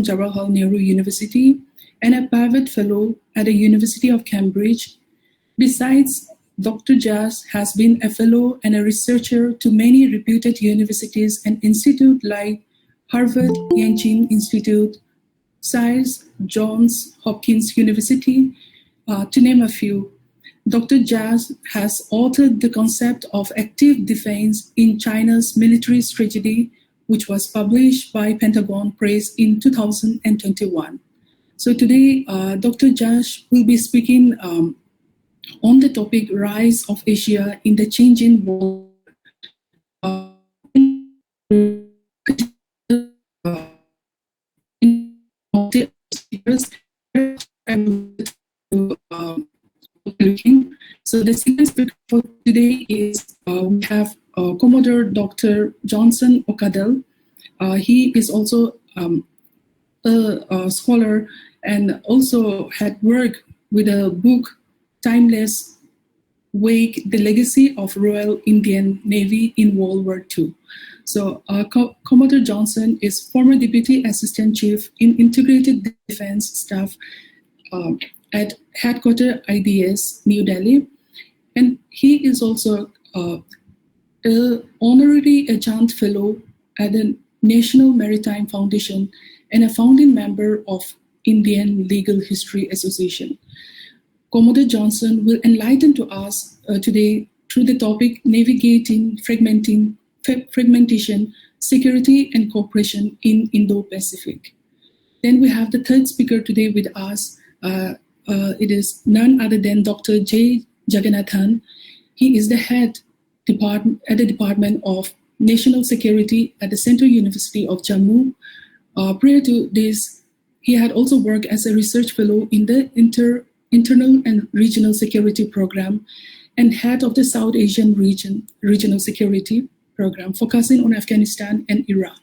Jawaharlal Nehru University and a private fellow at the University of Cambridge. Besides, Dr. Jash has been a fellow and a researcher to many reputed universities and institutes like Harvard Yenching Institute, SAIS, Johns Hopkins University, to name a few. Dr. Jash has authored the concept of active defense in China's military strategy, which was published by Pentagon Press in 2021. So today, Dr. Jash will be speaking on the topic Rise of Asia in the Changing World. So the second speaker for today is we have Commodore Dr. Johnson Odakkal. He is also a scholar and also had worked with a book, Timeless Wake, The Legacy of Royal Indian Navy in World War II. So Commodore Johnson is former Deputy Assistant Chief in Integrated Defense Staff at Headquarters IDS, New Delhi. And he is also an honorary adjunct fellow at the National Maritime Foundation and a founding member of Indian Legal History Association. Commodore Johnson will enlighten to us today through the topic Navigating Fragmentation, Security and Cooperation in Indo-Pacific. Then we have the third speaker today with us. It is none other than Dr. Jeganaathan. He is the head at the Department of National Security at the Central University of Jammu. Prior to this, he had also worked as a research fellow in the Internal and Regional Security Program and head of the South Asian Regional Security Program, focusing on Afghanistan and Iran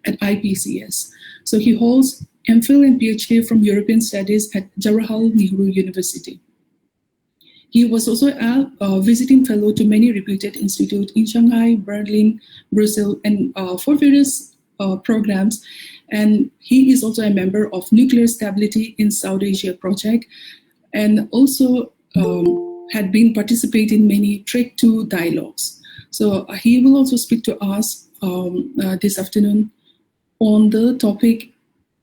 at IPCS. So he holds MPhil and PhD from European Studies at Jawaharlal Nehru University. He was also a visiting fellow to many reputed institutes in Shanghai, Berlin, Brussels, and for various programs. And he is also a member of Nuclear Stability in South Asia project, and also had been participating in many Trek 2 dialogues. So he will also speak to us this afternoon on the topic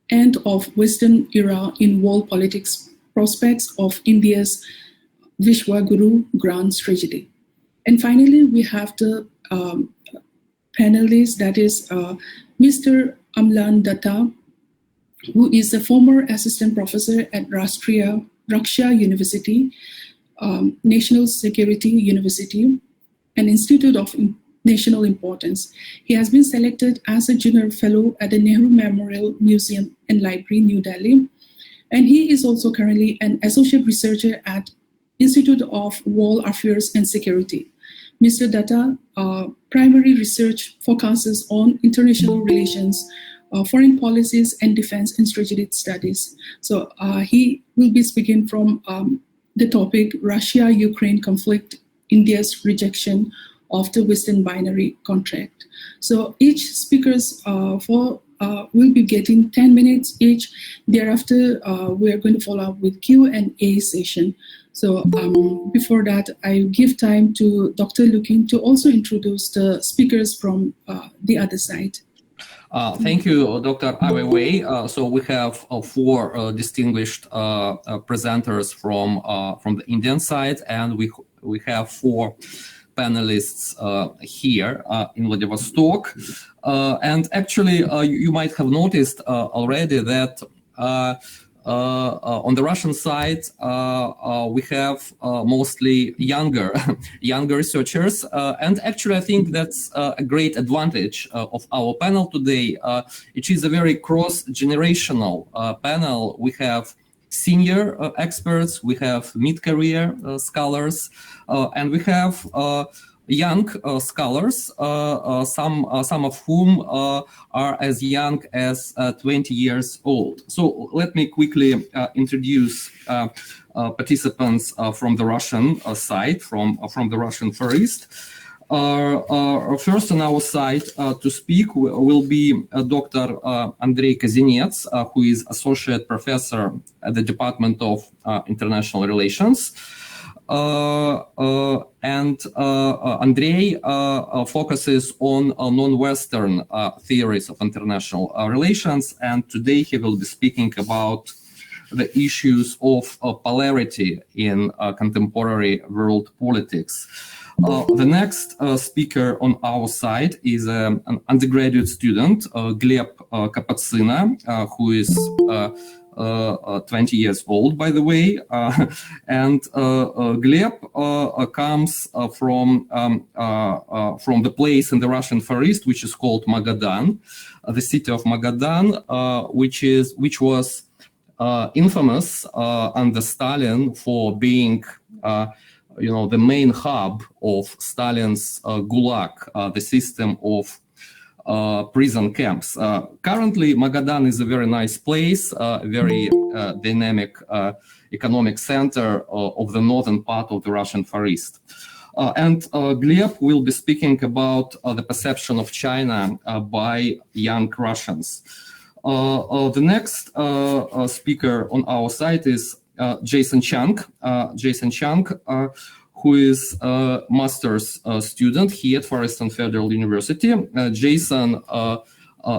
End of Western Era in World Politics, Prospects of India's Vishwaguru Grand Strategy. And finally, we have the panelist, that is Mr. Amlan Dutta, who is a former assistant professor at Raksha University, National Security University, an institute of national importance. He has been selected as a junior fellow at the Nehru Memorial Museum and Library, New Delhi. And he is also currently an associate researcher at Institute of World Affairs and Security. Mr. Dutta primary research focuses on international relations, foreign policies, and defense and strategic studies. So he will be speaking from the topic Russia-Ukraine conflict, India's rejection of the Western binary contract. So each speakers will be getting 10 minutes each. Thereafter, we are going to follow up with Q&A session. So before that, I give time to Dr. Lukin to also introduce the speakers from the other side. Thank you, Dr. Aveivey. So we have four distinguished presenters from the Indian side, and we have four panelists here in Vladivostok. And actually, you might have noticed already that on the Russian side, we have mostly younger researchers, and actually I think that's a great advantage of our panel today. It is a very cross-generational panel. We have senior experts, we have mid-career scholars, and we have young scholars, some of whom are as young as 20 years old. So let me quickly introduce participants from the Russian side, from the Russian Far East. First on our side to speak will be Dr. Andrey Kozinets, who is Associate Professor at the Department of International Relations. Andrey focuses on non-Western theories of international relations, and today he will be speaking about the issues of polarity in contemporary world politics. The next speaker on our side is an undergraduate student, Gleb Kapatsyna, who is 20 years old, by the way. Gleb comes from the place in the Russian Far East, which is called Magadan, the city of Magadan, which was infamous under Stalin for being the main hub of Stalin's Gulag, the system of prison camps. Currently, Magadan is a very nice place, a very dynamic economic center of the northern part of the Russian Far East. Gleb will be speaking about the perception of China by young Russians. The next speaker on our side is Jason Chang. Jason Chang, who is a master's student here at Far Eastern Federal University. Jason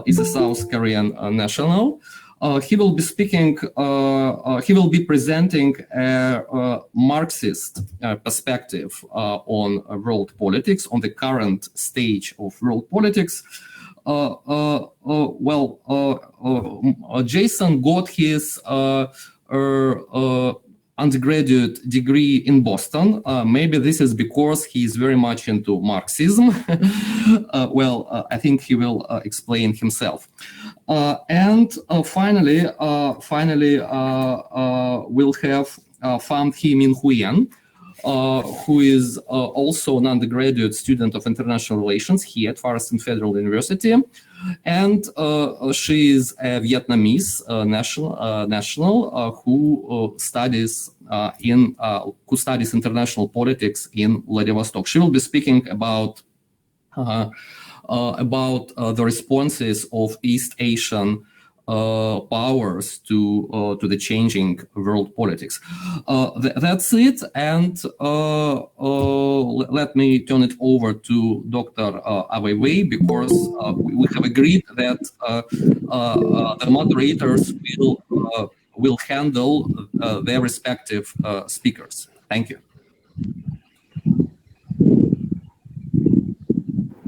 is a South Korean national. He will be speaking, he will be presenting a Marxist perspective on world politics, on the current stage of world politics. Jason got his undergraduate degree in Boston. Maybe this is because he is very much into Marxism. I think he will explain himself. Finally, we'll have Pham Thi Minh Huyen, who is also an undergraduate student of international relations here at Far Eastern Federal University. And she is a Vietnamese national who studies international politics in Vladivostok. She will be speaking about the responses of East Asian powers to the changing world politics. That's it, and let me turn it over to Dr. Aveivey, because we have agreed that the moderators will handle their respective speakers. Thank you.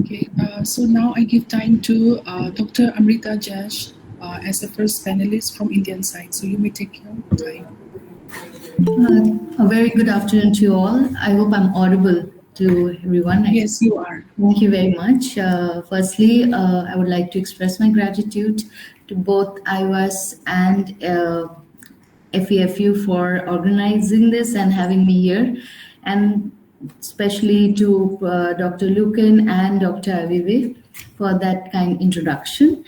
Okay, so now I give time to Dr. Amrita Jash as the first panelist from Indian side. So you may take your time. A very good afternoon to you all. I hope I'm audible to everyone. Yes, you are. Thank you very much. Firstly, I would like to express my gratitude to both IVAS and FEFU for organizing this and having me here, and especially to Dr. Lukin and Dr. Aveivey for that kind introduction.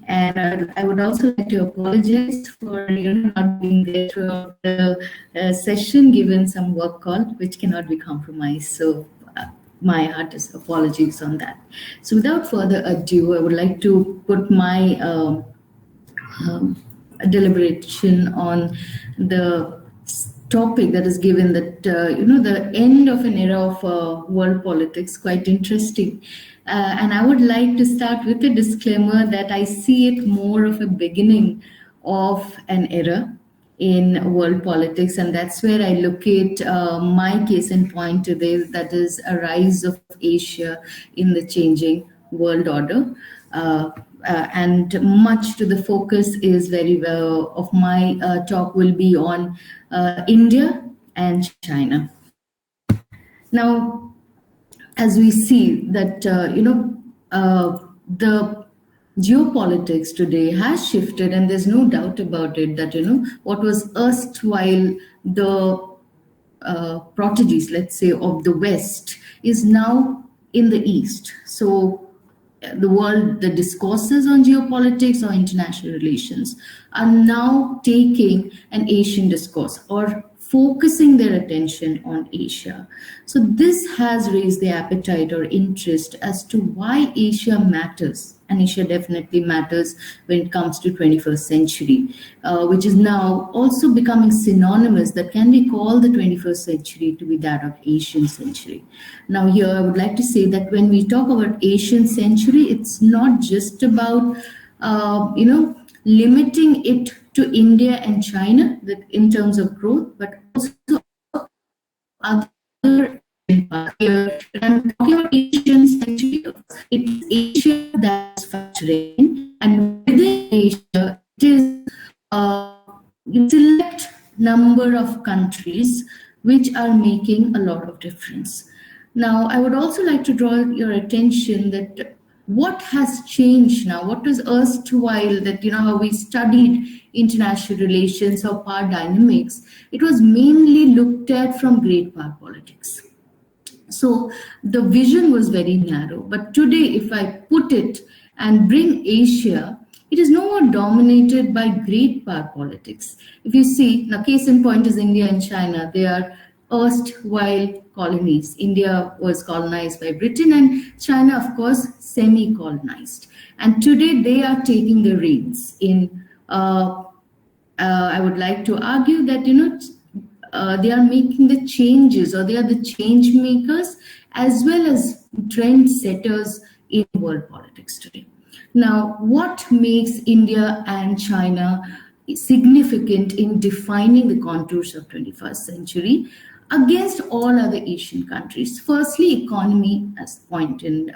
And I would also like to apologize for not being there throughout the session, given some work call, which cannot be compromised. So my heartiest apologies on that. So without further ado, I would like to put my deliberation on the topic that is given, that the end of an era of world politics, quite interesting. And I would like to start with a disclaimer that I see it more of a beginning of an era in world politics, and that's where I locate my case in point today, that is a rise of Asia in the changing world order. And much to the focus is very well of my talk will be on India and China. Now, as we see that, the geopolitics today has shifted, and there's no doubt about it that, what was erstwhile the proteges, let's say, of the West is now in the East. So the discourses on geopolitics or international relations are now taking an Asian discourse, or focusing their attention on Asia. So this has raised the appetite or interest as to why Asia matters. And Asia definitely matters when it comes to 21st century, which is now also becoming synonymous that can we call the 21st century to be that of Asian century. Now here I would like to say that when we talk about Asian century, it's not just about, limiting it to India and China that in terms of growth, but also other here. I'm talking about Asian century. It's Asia that's factoring, and within Asia, it is a select number of countries which are making a lot of difference. Now, I would also like to draw your attention that what has changed now, what was erstwhile that, how we studied international relations or power dynamics, it was mainly looked at from great power politics. So the vision was very narrow. But today, if I put it and bring Asia, it is no more dominated by great power politics. If you see, now case in point is India and China. They are erstwhile colonies. India was colonized by Britain and China, of course, semi-colonized. And today they are taking the reins in, I would like to argue that, they are making the changes, or they are the change makers as well as trend setters in world politics today. Now, what makes India and China significant in defining the contours of 21st century against all other Asian countries? Firstly, economy as point in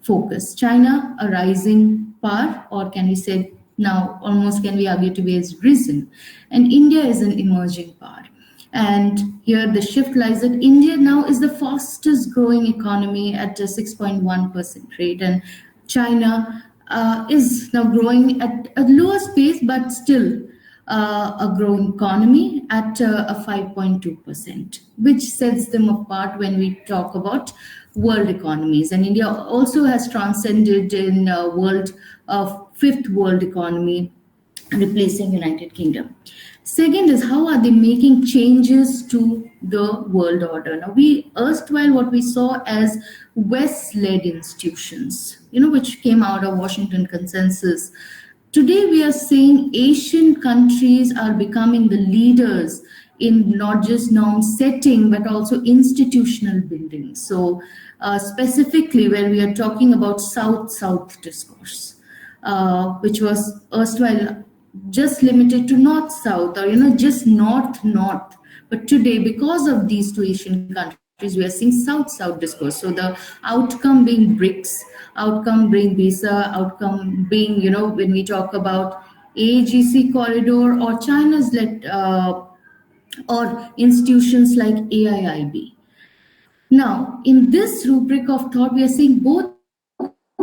focus. China, a rising power, or can we say now almost can we argue to be has risen, and India is an emerging power. And here the shift lies that India now is the fastest growing economy at a 6.1% rate, and China is now growing at a lower pace, but still a growing economy at a 5.2%, which sets them apart when we talk about world economies. And India also has transcended in world of fifth world economy, replacing United Kingdom. Second is how are they making changes to the world order? Now, erstwhile what we saw as West-led institutions, which came out of Washington Consensus. Today we are seeing Asian countries are becoming the leaders in not just norm setting, but also institutional building. So specifically where we are talking about South-South discourse, which was erstwhile just limited to North-South, or just North-North. But today, because of these two Asian countries, we are seeing South-South discourse. So the outcome being BRICS, outcome being visa, outcome being, when we talk about AGC corridor or China's led, or institutions like AIIB. Now, in this rubric of thought, we are seeing both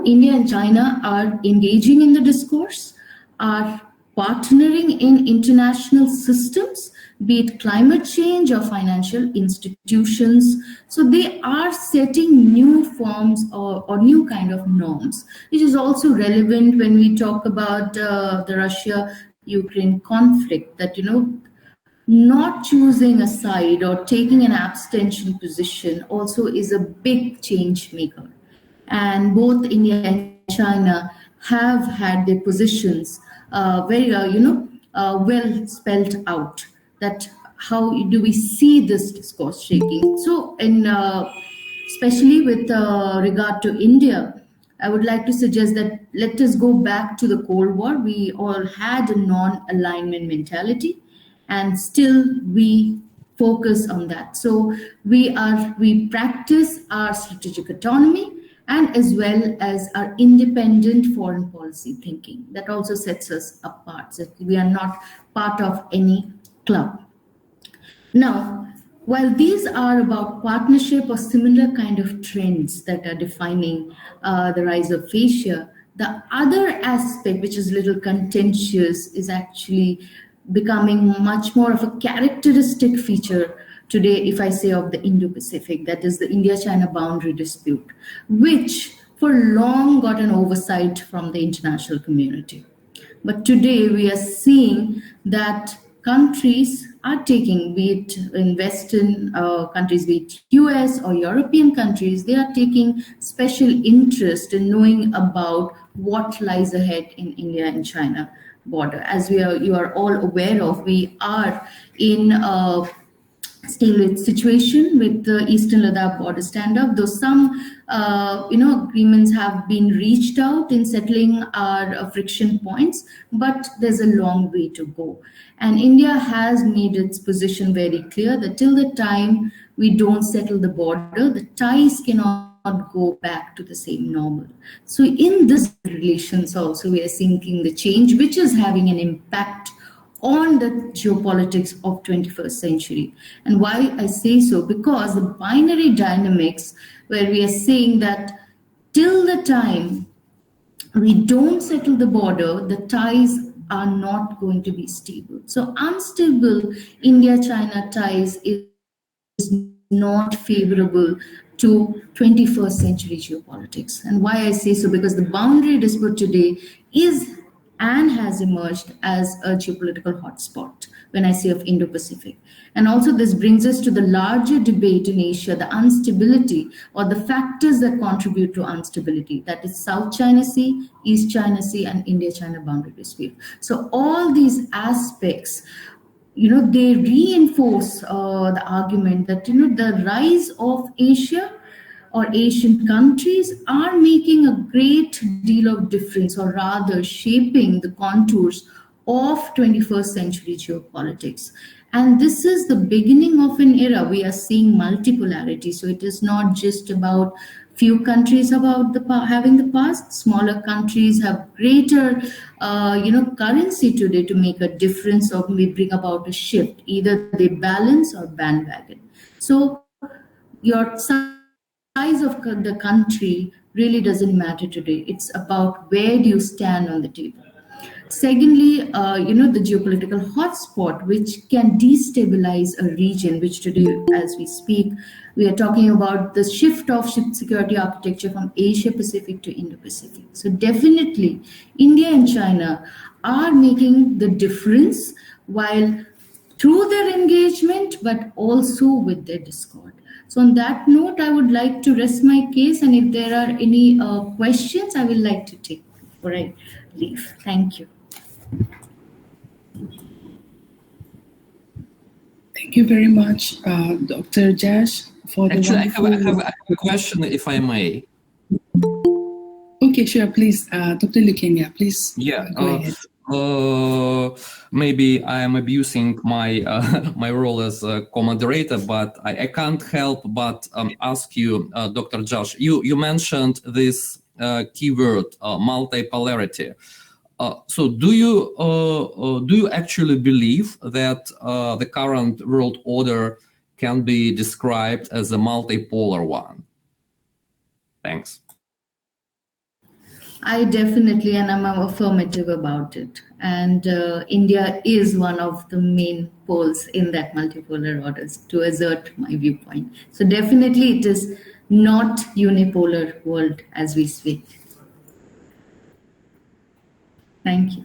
India and China are engaging in the discourse, are partnering in international systems, be it climate change or financial institutions. So they are setting new forms or new kind of norms, which is also relevant when we talk about the Russia-Ukraine conflict, that, not choosing a side or taking an abstention position also is a big change maker. And both India and China have had their positions very, well spelled out, that how do we see this discourse shaking. So especially with regard to India, I would like to suggest that let us go back to the Cold War. We all had a non-alignment mentality, and still we focus on that. So we practice our strategic autonomy, and as well as our independent foreign policy thinking. That also sets us apart, that we are not part of any club. Now, while these are about partnership or similar kind of trends that are defining the rise of Asia, the other aspect, which is a little contentious, is actually becoming much more of a characteristic feature today, if I say of the Indo-Pacific, that is the India-China boundary dispute, which for long got an oversight from the international community. But today we are seeing that countries are taking, be it in Western countries, be it US or European countries, they are taking special interest in knowing about what lies ahead in India and China border. As you are all aware of, we are in a stalemate situation with the Eastern Ladakh border stand-up, though some agreements have been reached out in settling our friction points, but there's a long way to go. And India has made its position very clear that till the time we don't settle the border, the ties cannot go back to the same normal. So in this relations also, we are seeing the change, which is having an impact on the geopolitics of 21st century. And why I say so? Because the binary dynamics, where we are saying that till the time we don't settle the border, the ties are not going to be stable. So unstable India-China ties is not favorable to 21st century geopolitics. And why I say so? Because the boundary dispute today is and has emerged as a geopolitical hotspot when I say of Indo-Pacific. And also this brings us to the larger debate in Asia, the instability or the factors that contribute to instability, that is South China Sea, East China Sea, and India-China boundary dispute. So all these aspects, they reinforce the argument that, the rise of Asia or Asian countries are making a great deal of difference, or rather shaping the contours of 21st century geopolitics. And this is the beginning of an era. We are seeing multipolarity. So it is not just about few countries having the past. Smaller countries have greater, currency today to make a difference or may bring about a shift. Either they balance or bandwagon. So your size of the country really doesn't matter today. It's about where do you stand on the table. Secondly, the geopolitical hotspot, which can destabilize a region, which today, as we speak, we are talking about the shift of security architecture from Asia-Pacific to Indo-Pacific. So definitely, India and China are making the difference while through their engagement, but also with their discord. So on that note, I would like to rest my case, and if there are any questions, I will like to take before I leave. Thank you. Thank you very much, Dr. Jash, for the Actually, wonderful... I have a question, if I may. Okay, sure, please. Dr. Lukin, please go ahead. Maybe I am abusing my my role as a co-moderator, but I can't help but ask you, Dr. Jash, you mentioned this keyword, multipolarity. So do you actually believe that the current world order can be described as a multipolar one? Thanks. I definitely, and I'm affirmative about it. And India is one of the main poles in that multipolar orders, to assert my viewpoint. So definitely it is not unipolar world as we speak. Thank you.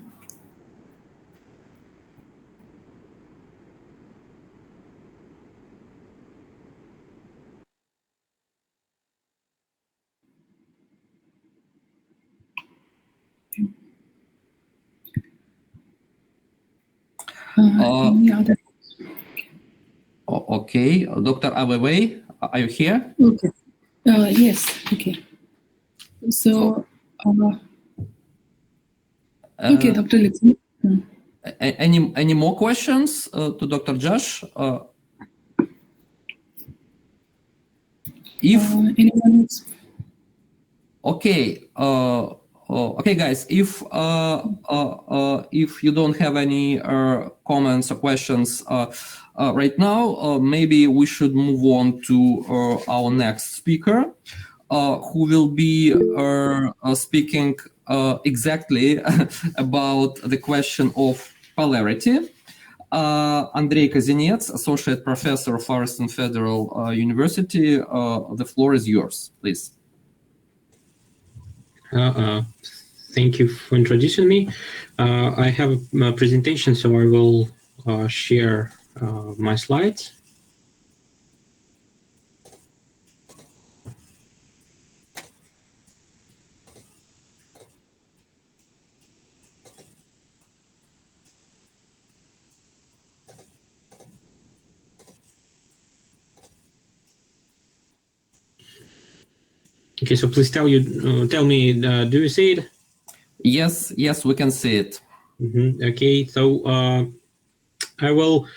Any other? Okay, Dr. Aveivey, are you here? Okay. Yes. Okay. So, okay, Dr. Lukin. Any more questions to Dr. Jash? If anyone else? Okay. Okay, guys. If you don't have any comments or questions right now, maybe we should move on to our next speaker, who will be speaking exactly about the question of polarity. Andrey Kozinets, Associate Professor of Forest Federal University. The floor is yours, please. Thank you for introducing me. I have a presentation, so I will share my slides. Okay, so please tell me, do you see it? Yes, we can see it. Okay, so I will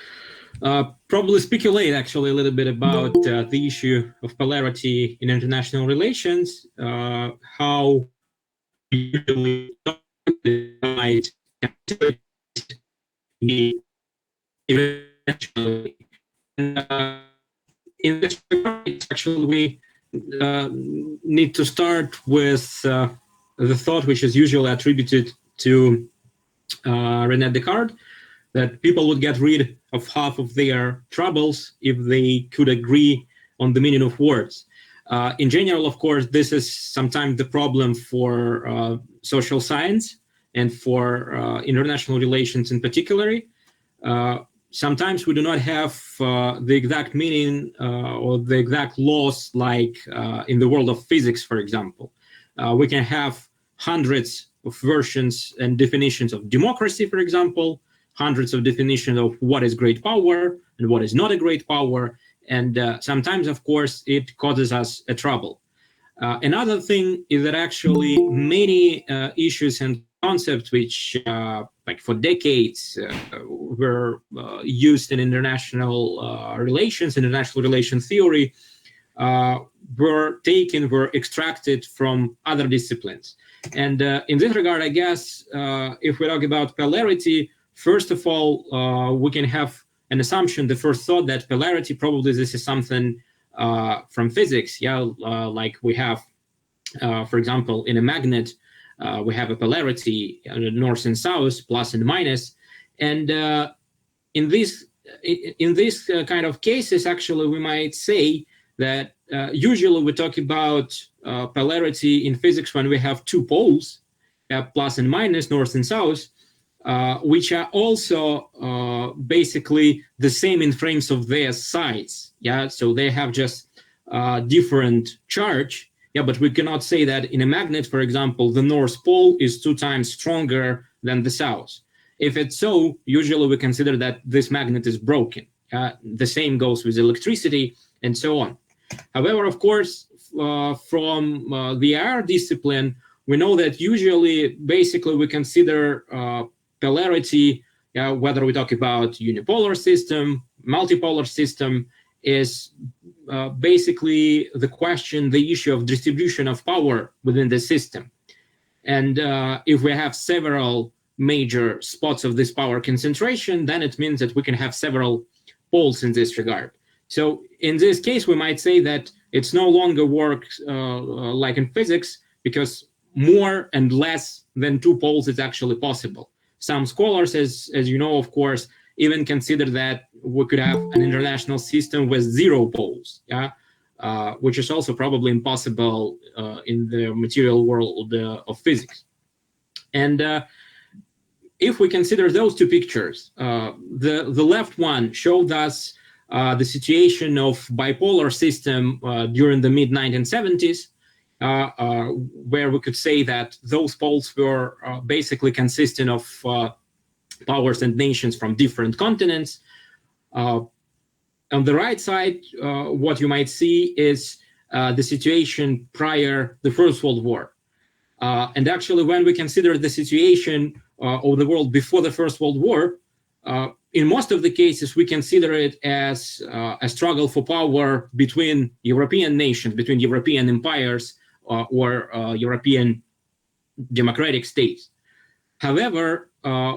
probably speculate actually a little bit about the issue of polarity in international relations, how usually might be eventually. In this regard, actually, we need to start with the thought which is usually attributed to René Descartes, that people would get rid of half of their troubles if they could agree on the meaning of words. In general, of course, this is sometimes the problem for social science and for international relations in particular. Sometimes we do not have the exact meaning or the exact laws like in the world of physics, for example. We can have hundreds of versions and definitions of democracy, for example, hundreds of definitions of what is great power and what is not a great power. And sometimes, of course, it causes us a trouble. Another thing is that actually many issues and concepts which, like for decades, were used in international relations, international relation theory, were extracted from other disciplines. And in this regard, I guess, if we talk about polarity, first of all, we can have an assumption, the first thought that polarity, probably this is something from physics, like we have, for example, in a magnet, we have a polarity, north and south, plus and minus. And in these kind of cases, actually, we might say that usually we talk about polarity in physics when we have two poles, plus and minus, north and south, which are also basically the same in terms of their size. So they have just different charge. But we cannot say that in a magnet, for example, the north pole is 2 times stronger than the south. If it's so, usually we consider that this magnet is broken. The same goes with electricity and so on. However, of course, from the IR discipline, we know that usually, basically, we consider polarity, whether we talk about unipolar system, multipolar system, is basically the question, the issue of distribution of power within the system. And if we have several major spots of this power concentration, then it means that we can have several poles in this regard. So in this case, we might say that it's no longer works like in physics, because more and less than 2 poles is actually possible. Some scholars, as you know, of course, even consider that we could have an international system with 0 poles, which is also probably impossible in the material world of physics. And if we consider those 2 pictures, the left one showed us the situation of bipolar system during the mid-1970s, where we could say that those poles were basically consisting of powers and nations from different continents. On the right side, what you might see is the situation prior the First World War. And actually, when we consider the situation of the world before the First World War, in most of the cases, we consider it as a struggle for power between European nations, between European empires or European democratic states. However,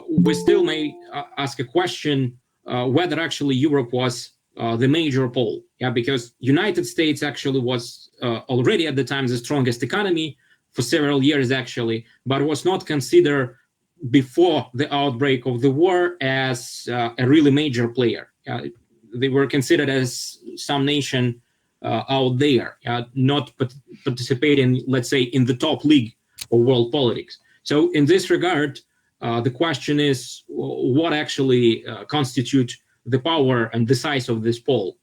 we still may ask a question whether actually Europe was the major pole, because United States actually was already at the time the strongest economy for several years actually, but was not considered before the outbreak of the war as a really major player. They were considered as some nation out there, not participating, let's say, in the top league of world politics. So in this regard, the question is what actually constitute the power and the size of this pole,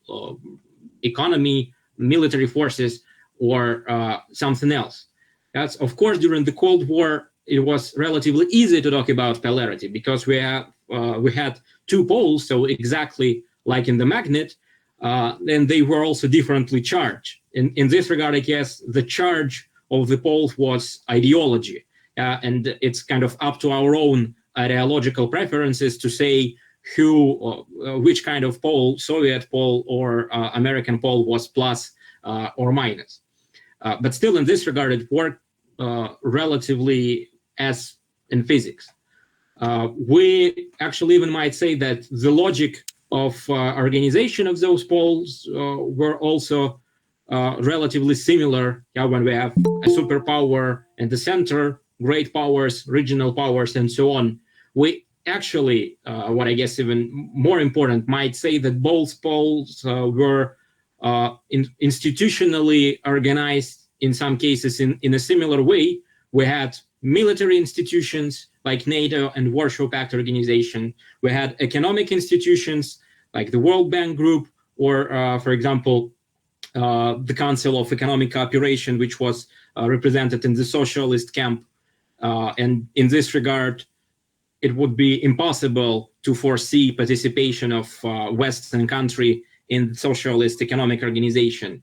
economy, military forces, or something else. That's, of course, during the Cold War, it was relatively easy to talk about polarity because we had two poles, so exactly like in the magnet, and they were also differently charged. In this regard, I guess the charge of the poles was ideology, and it's kind of up to our own ideological preferences to say which kind of pole, Soviet pole or American pole, was plus or minus. But still, in this regard, it worked relatively as in physics. We actually even might say that the logic of organization of those poles were also relatively similar. When we have a superpower in the center, great powers, regional powers, and so on, we actually, what I guess even more important, might say that both poles were institutionally organized in some cases in a similar way. We had military institutions like NATO and Warsaw Pact Organization. We had economic institutions like the World Bank Group, or, for example, the Council of Economic Cooperation, which was represented in the socialist camp. And in this regard, it would be impossible to foresee participation of Western country in socialist economic organization.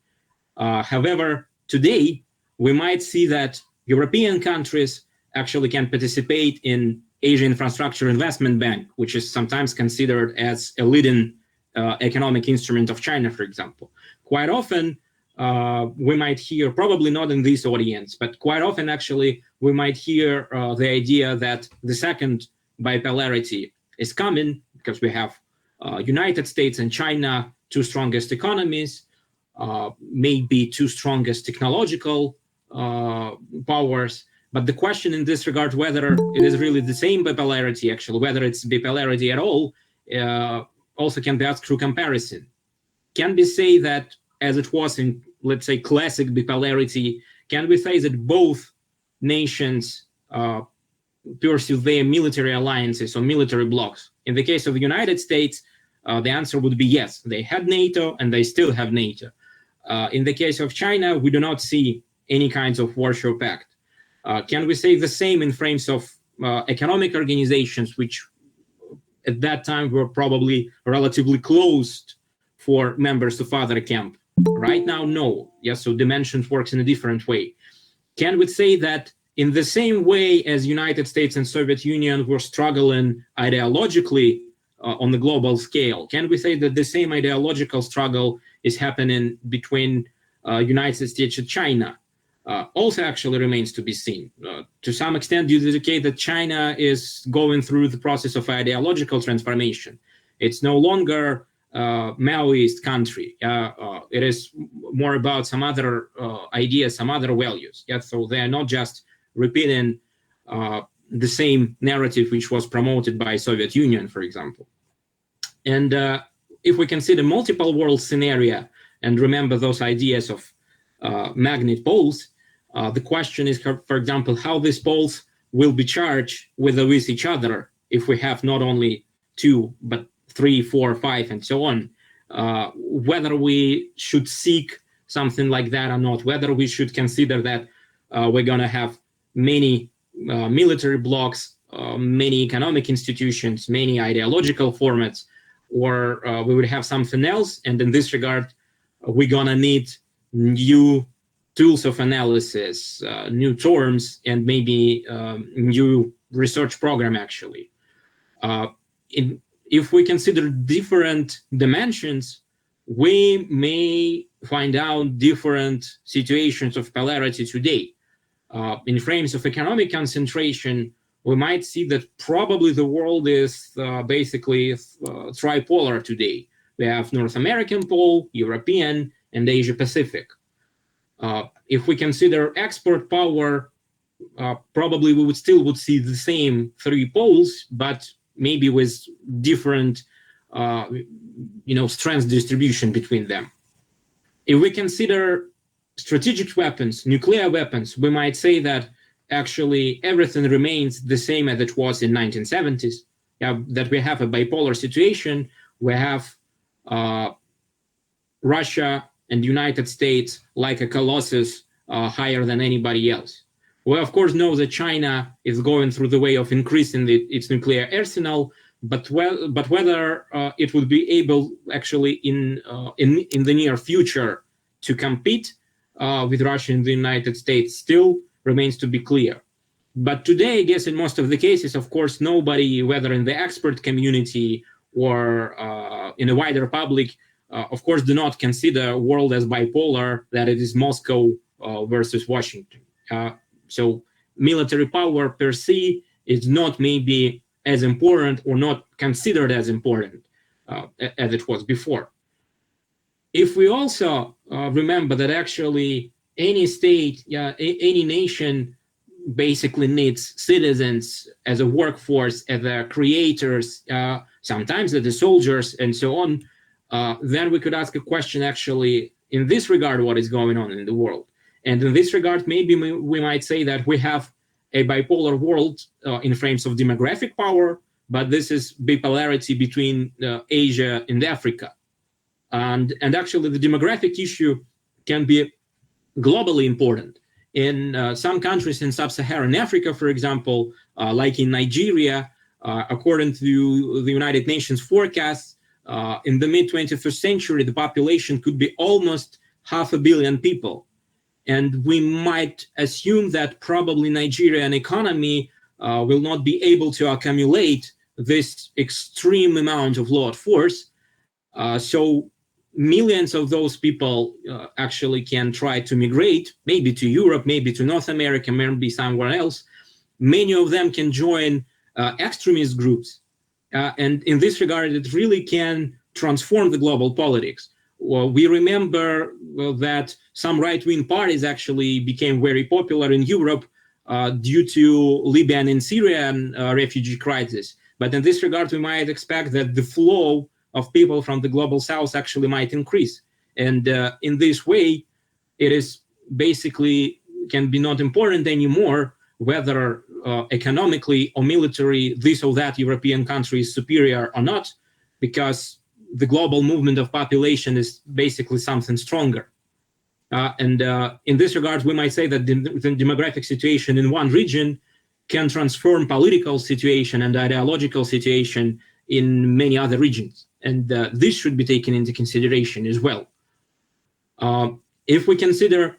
However, today, we might see that European countries actually can participate in Asian Infrastructure Investment Bank, which is sometimes considered as a leading economic instrument of China, for example. Quite often, we might hear, probably not in this audience, but quite often actually, we might hear the idea that the second bipolarity is coming because we have United States and China, two strongest economies, maybe two strongest technological powers. But the question in this regard, whether it is really the same bipolarity, actually, whether it's bipolarity at all, also can be asked through comparison. Can we say that, as it was in, let's say, classic bipolarity, can we say that both nations pursue their military alliances or military blocs? In the case of the United States, the answer would be yes. They had NATO and they still have NATO. In the case of China, we do not see any kinds of Warsaw Pact. Can we say the same in frames of economic organizations, which at that time were probably relatively closed for members of other camp? Right now, no. Yes, so dimensions works in a different way. Can we say that in the same way as United States and Soviet Union were struggling ideologically on the global scale, can we say that the same ideological struggle is happening between United States and China? Also actually remains to be seen. To some extent, you indicate that China is going through the process of ideological transformation. It's no longer Maoist country. It is more about some other ideas, some other values. Yeah, so they are not just repeating the same narrative which was promoted by Soviet Union, for example. And if we consider multiple world scenario and remember those ideas of magnet poles, the question is, for example, how these poles will be charged with each other if we have not only two, but 3, 4, 5, and so on. Whether we should seek something like that or not, whether we should consider that we're going to have many military blocs, many economic institutions, many ideological formats, or we would have something else. And in this regard, we're going to need new tools of analysis, new terms, and maybe new research program, actually. If we consider different dimensions, we may find out different situations of polarity today. In frames of economic concentration, we might see that probably the world is basically tripolar today. We have North American pole, European, and Asia-Pacific. If we consider export power, probably we would see the same 3 poles, but maybe with different, strength distribution between them. If we consider strategic weapons, nuclear weapons, we might say that actually everything remains the same as it was in 1970s. That we have a bipolar situation. We have Russia and the United States like a colossus higher than anybody else. We of course know that China is going through the way of increasing its nuclear arsenal, but whether it would be able actually in the near future to compete with Russia and the United States still remains to be clear. But today, I guess in most of the cases, of course, nobody, whether in the expert community or in the wider public, of course, do not consider world as bipolar, that it is Moscow versus Washington. So military power per se is not maybe as important or not considered as important as it was before. If we also remember that actually any state, any nation basically needs citizens as a workforce, as a creators, sometimes as the soldiers and so on, then we could ask a question actually in this regard, what is going on in the world? And in this regard, maybe we might say that we have a bipolar world in frames of demographic power, but this is bipolarity between Asia and Africa. And actually the demographic issue can be globally important. In some countries in sub-Saharan Africa, for example, like in Nigeria, according to the United Nations forecasts, in the mid-21st century, the population could be almost 500 million people. And we might assume that probably Nigerian economy will not be able to accumulate this extreme amount of load force. So millions of those people actually can try to migrate, maybe to Europe, maybe to North America, maybe somewhere else. Many of them can join extremist groups. And in this regard, it really can transform the global politics. Well, we remember that some right-wing parties actually became very popular in Europe due to Libyan and Syrian refugee crisis. But in this regard, we might expect that the flow of people from the global south actually might increase. And in this way, it is basically can be not important anymore whether economically or military this or that European country is superior or not, because the global movement of population is basically something stronger. And in this regard, we might say that the demographic situation in one region can transform political situation and ideological situation in many other regions. And this should be taken into consideration as well. If we consider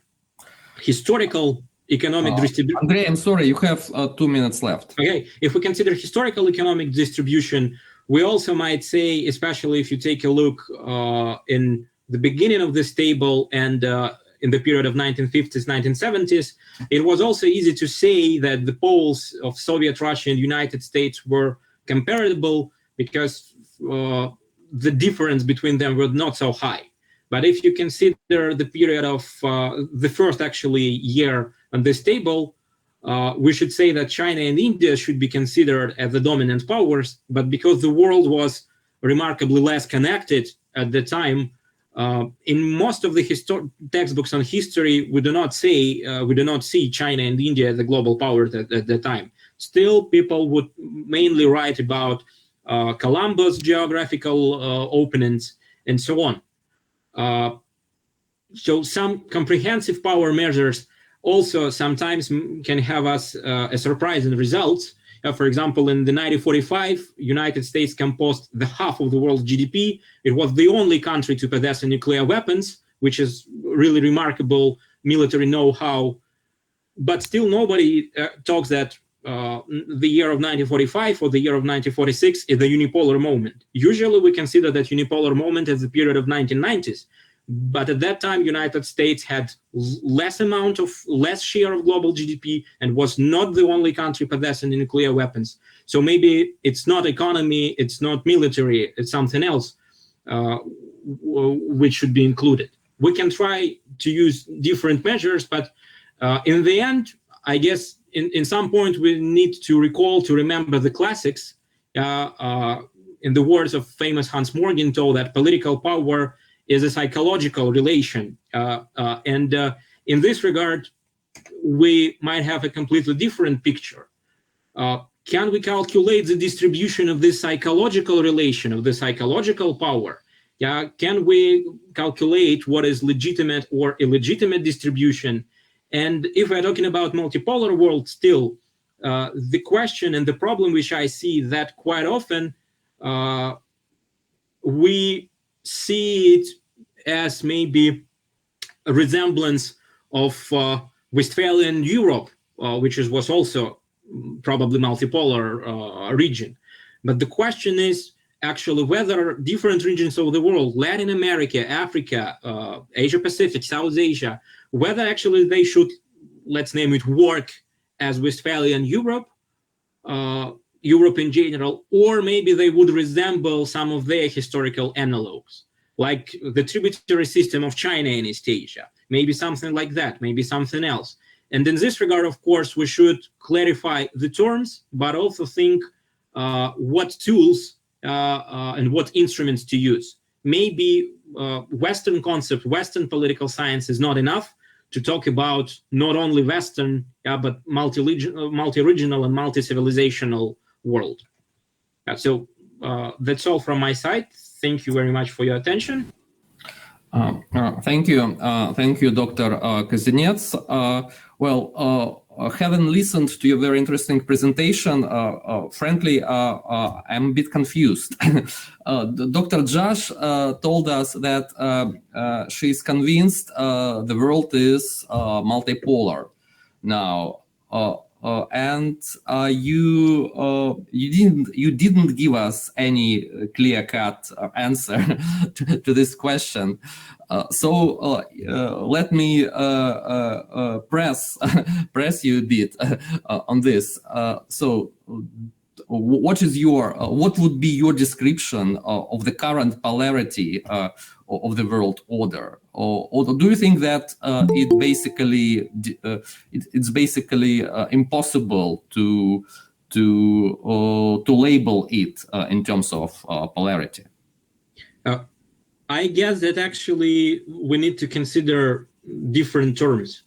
historical economic distribution... Andrey, I'm sorry, you have 2 minutes left. Okay, if we consider historical economic distribution, we also might say, especially if you take a look in the beginning of this table and in the period of 1950s, 1970s, it was also easy to say that the poles of Soviet Russia and United States were comparable because the difference between them was not so high. But if you consider the period of the first actually year on this table, we should say that China and India should be considered as the dominant powers, but because the world was remarkably less connected at the time, in most of the textbooks on history, we do not see China and India as the global powers at the time. Still, people would mainly write about Columbus' geographical openings and so on. So some comprehensive power measures also sometimes can have us a surprise in results. For example, in the 1945, United States composed the half of the world's GDP. It was the only country to possess nuclear weapons, which is really remarkable military know-how. But still nobody talks that the year of 1945 or the year of 1946 is the unipolar moment. Usually we consider that unipolar moment as the period of 1990s. But at that time, United States had less share of global GDP and was not the only country possessing nuclear weapons. So maybe it's not economy, it's not military, it's something else which should be included. We can try to use different measures, but in the end, I guess in some point we need to remember the classics. In the words of famous Hans Morgenthau, that political power is a psychological relation. And in this regard, we might have a completely different picture. Can we calculate the distribution of this psychological relation, of the psychological power? Yeah, can we calculate what is legitimate or illegitimate distribution? And if we're talking about multipolar world still, the question and the problem which I see that quite often we see it as maybe a resemblance of Westphalian Europe, which was also probably multipolar region. But the question is actually whether different regions of the world, Latin America, Africa, Asia-Pacific, South Asia, whether actually they should, let's name it, work as Westphalian Europe, Europe in general, or maybe they would resemble some of their historical analogues, like the tributary system of China in East Asia, maybe something like that, maybe something else. And in this regard, of course, we should clarify the terms, but also think what tools and what instruments to use. Maybe Western concept, Western political science is not enough to talk about not only Western, but multi-regional and multi-civilizational world. So that's all from my side. Thank you very much for your attention. Thank you, Dr. Kozinets. Having listened to your very interesting presentation, frankly, I'm a bit confused. Dr. Jash told us that she's convinced the world is multipolar now, and you didn't give us any clear-cut answer to this question. So let me press you a bit on this. So what would be your description of the current polarity of the world order? Or do you think that it's basically impossible to label it in terms of polarity? I guess that actually we need to consider different terms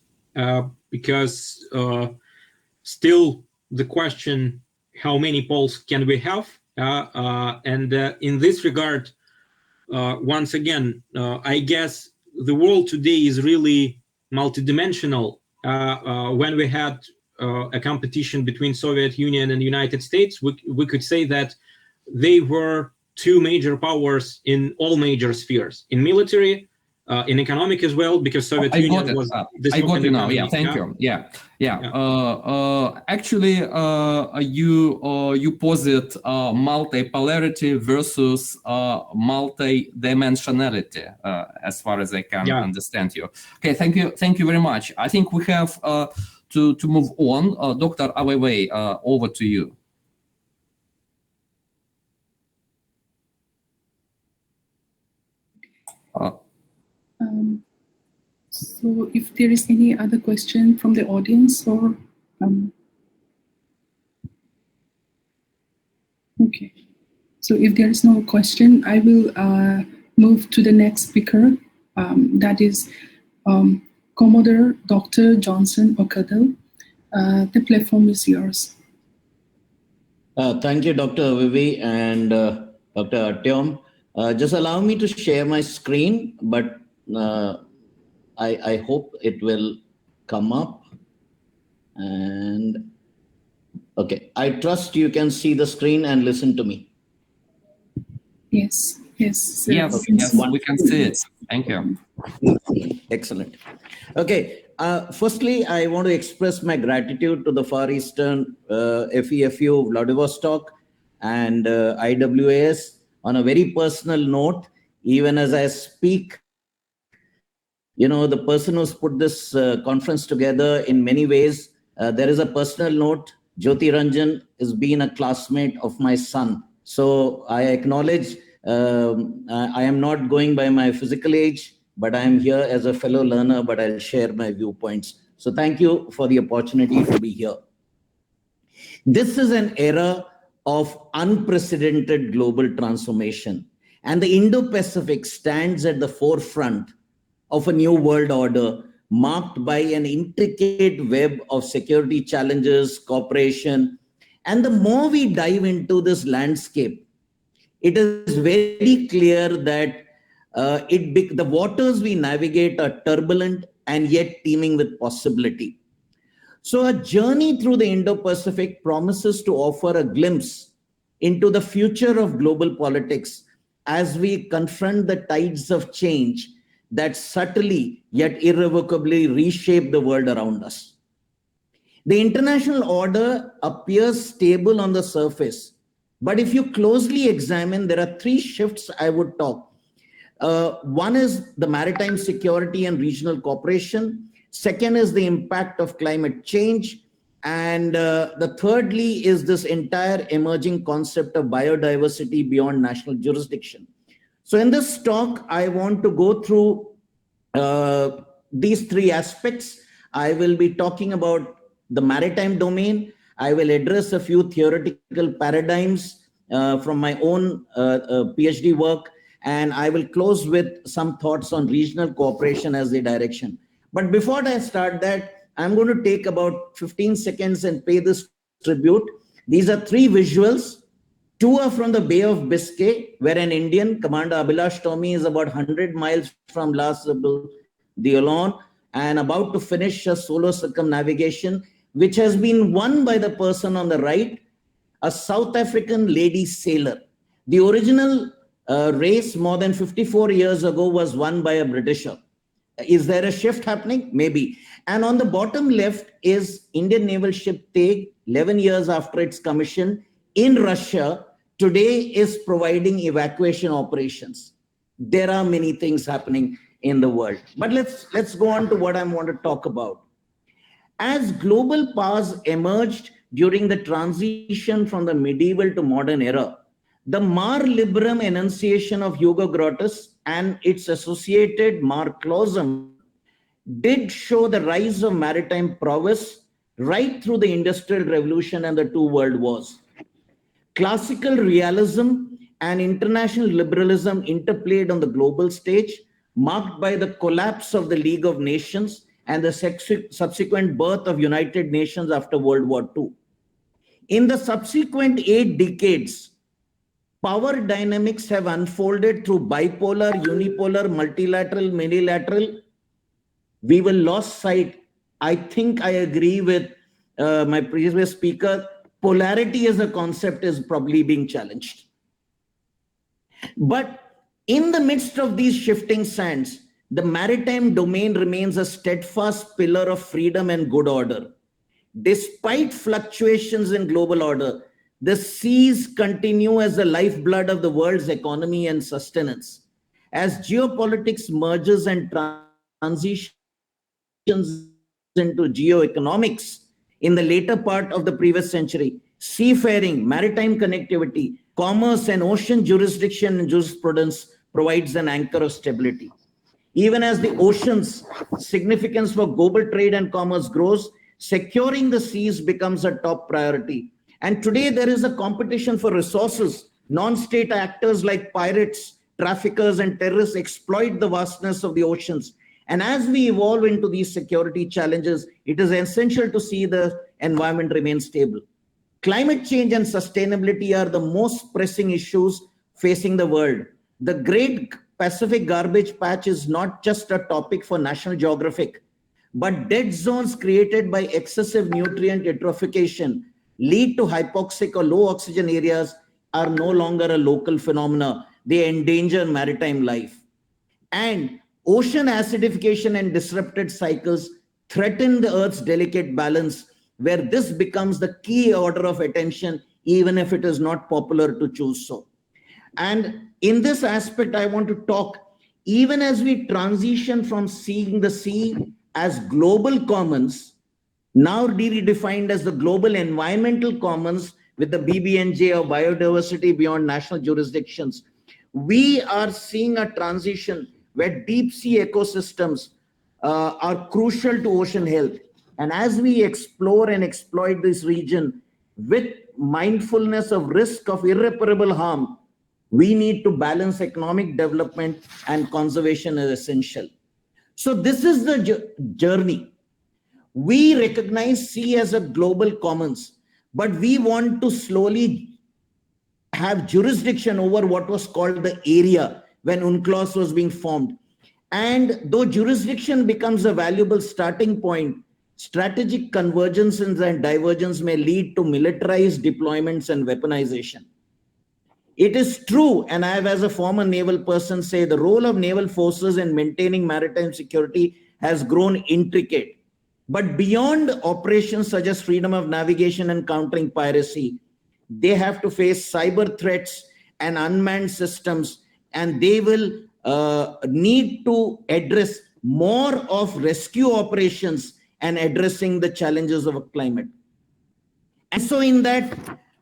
because still the question, how many poles can we have? And in this regard, once again, I guess the world today is really multidimensional. When we had a competition between Soviet Union and United States, we could say that they were two major powers in all major spheres, in military, in economic as well, because Soviet Union was... I got it now. Yeah, thank you. Yeah. Actually, you posit multipolarity versus multidimensionality, as far as I can understand you. Okay, thank you very much. I think we have to move on. Dr. Aveivey, over to you. So if there is any other question from the audience or okay, so if there is no question, I will move to the next speaker, that is Commodore Dr. Johnson Odakkal. The platform is yours. Thank you, Dr. Aveivey and Dr. Artyom. Just allow me to share my screen, but I hope it will come up. And okay, I trust you can see the screen and listen to me. Yes. Yes, we can see it. Thank you. Excellent. Okay. Firstly, I want to express my gratitude to the Far Eastern FEFU Vladivostok and IWAS on a very personal note. Even as I speak, you know, the person who's put this conference together in many ways, there is a personal note. Jyoti Ranjan has been a classmate of my son. So I acknowledge I am not going by my physical age, but I am here as a fellow learner, but I'll share my viewpoints. So thank you for the opportunity to be here. This is an era of unprecedented global transformation, and the Indo-Pacific stands at the forefront of a new world order marked by an intricate web of security challenges, cooperation. And the more we dive into this landscape, it is very clear that the waters we navigate are turbulent and yet teeming with possibility. So a journey through the Indo-Pacific promises to offer a glimpse into the future of global politics as we confront the tides of change that subtly yet irrevocably reshape the world around us. The international order appears stable on the surface, but if you closely examine, there are three shifts I would talk. One is the maritime security and regional cooperation. Second is the impact of climate change. And the thirdly is this entire emerging concept of biodiversity beyond national jurisdiction. So in this talk, I want to go through these three aspects. I will be talking about the maritime domain. I will address a few theoretical paradigms from my own PhD work, and I will close with some thoughts on regional cooperation as the direction. But before I start that, I'm going to take about 15 seconds and pay this tribute. These are three visuals. Two are from the Bay of Biscay, where an Indian, Commander Abhilash Tomy, is about 100 miles from Las Diolon and about to finish a solo circumnavigation, which has been won by the person on the right, a South African lady sailor. The original race more than 54 years ago was won by a Britisher. Is there a shift happening? Maybe. And on the bottom left is Indian naval ship Teg, 11 years after its commission in Russia, today is providing evacuation operations. There are many things happening in the world. But let's go on to what I want to talk about. As global powers emerged during the transition from the medieval to modern era, the Mar Liberum enunciation of Hugo Grotius and its associated Mar Clausum did show the rise of maritime prowess right through the Industrial Revolution and the two world wars. Classical realism and international liberalism interplayed on the global stage, marked by the collapse of the League of Nations and the subsequent birth of United Nations after World War II. In the subsequent 8 decades, power dynamics have unfolded through bipolar, unipolar, multilateral, minilateral. We will lose sight. I think I agree with my previous speaker. Polarity as a concept is probably being challenged. But in the midst of these shifting sands, the maritime domain remains a steadfast pillar of freedom and good order. Despite fluctuations in global order, the seas continue as the lifeblood of the world's economy and sustenance. As geopolitics merges and transitions into geoeconomics in the later part of the previous century, seafaring, maritime connectivity, commerce, and ocean jurisdiction and jurisprudence provides an anchor of stability. Even as the ocean's significance for global trade and commerce grows, securing the seas becomes a top priority. And today there is a competition for resources. Non-state actors like pirates, traffickers, and terrorists exploit the vastness of the oceans. And as we evolve into these security challenges, it is essential to see the environment remain stable. Climate change and sustainability are the most pressing issues facing the world. The Great Pacific Garbage Patch is not just a topic for National Geographic, but dead zones created by excessive nutrient eutrophication lead to hypoxic or low oxygen areas are no longer a local phenomena. They endanger maritime life. And ocean acidification and disrupted cycles threaten the Earth's delicate balance, where this becomes the key order of attention, even if it is not popular to choose so. And in this aspect, I want to talk, even as we transition from seeing the sea as global commons, now redefined as the global environmental commons with the BBNJ of biodiversity beyond national jurisdictions, we are seeing a transition where deep sea ecosystems are crucial to ocean health. And as we explore and exploit this region with mindfulness of risk of irreparable harm, we need to balance economic development and conservation as essential. So this is the journey. We recognize sea as a global commons, but we want to slowly have jurisdiction over what was called the area when UNCLOS was being formed. And though jurisdiction becomes a valuable starting point, strategic convergences and divergence may lead to militarized deployments and weaponization. It is true, and I have, as a former naval person, say the role of naval forces in maintaining maritime security has grown intricate. But beyond operations such as freedom of navigation and countering piracy, they have to face cyber threats and unmanned systems, and they will need to address more of rescue operations and addressing the challenges of climate. And so in that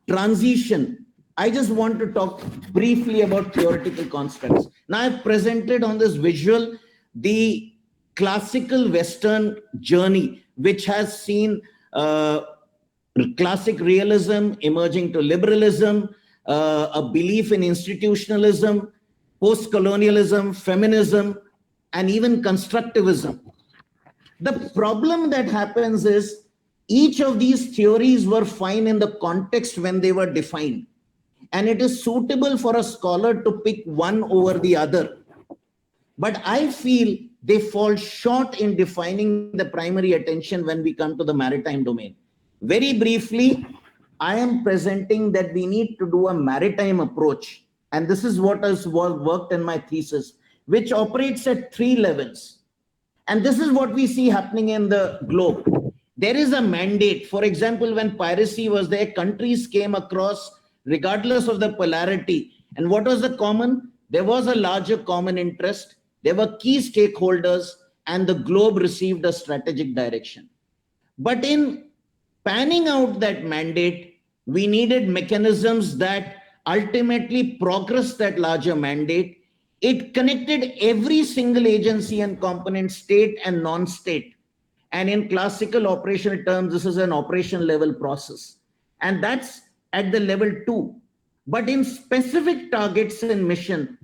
transition, I just want to talk briefly about theoretical constructs. Now I've presented on this visual the classical Western journey, which has seen classic realism emerging to liberalism, a belief in institutionalism, post-colonialism, feminism, and even constructivism. The problem that happens is each of these theories were fine in the context when they were defined. And it is suitable for a scholar to pick one over the other. But I feel they fall short in defining the primary attention when we come to the maritime domain. Very briefly, I am presenting that we need to do a maritime approach. And this is what has worked in my thesis, which operates at 3 levels. And this is what we see happening in the globe. There is a mandate. For example, when piracy was there, countries came across regardless of the polarity. And what was the common? There was a larger common interest. There were key stakeholders, and the globe received a strategic direction. But in panning out that mandate, we needed mechanisms that ultimately progressed that larger mandate. It connected every single agency and component, state and non-state. And in classical operational terms, this is an operation level process. And that's at the level 2. But in specific targets and mission,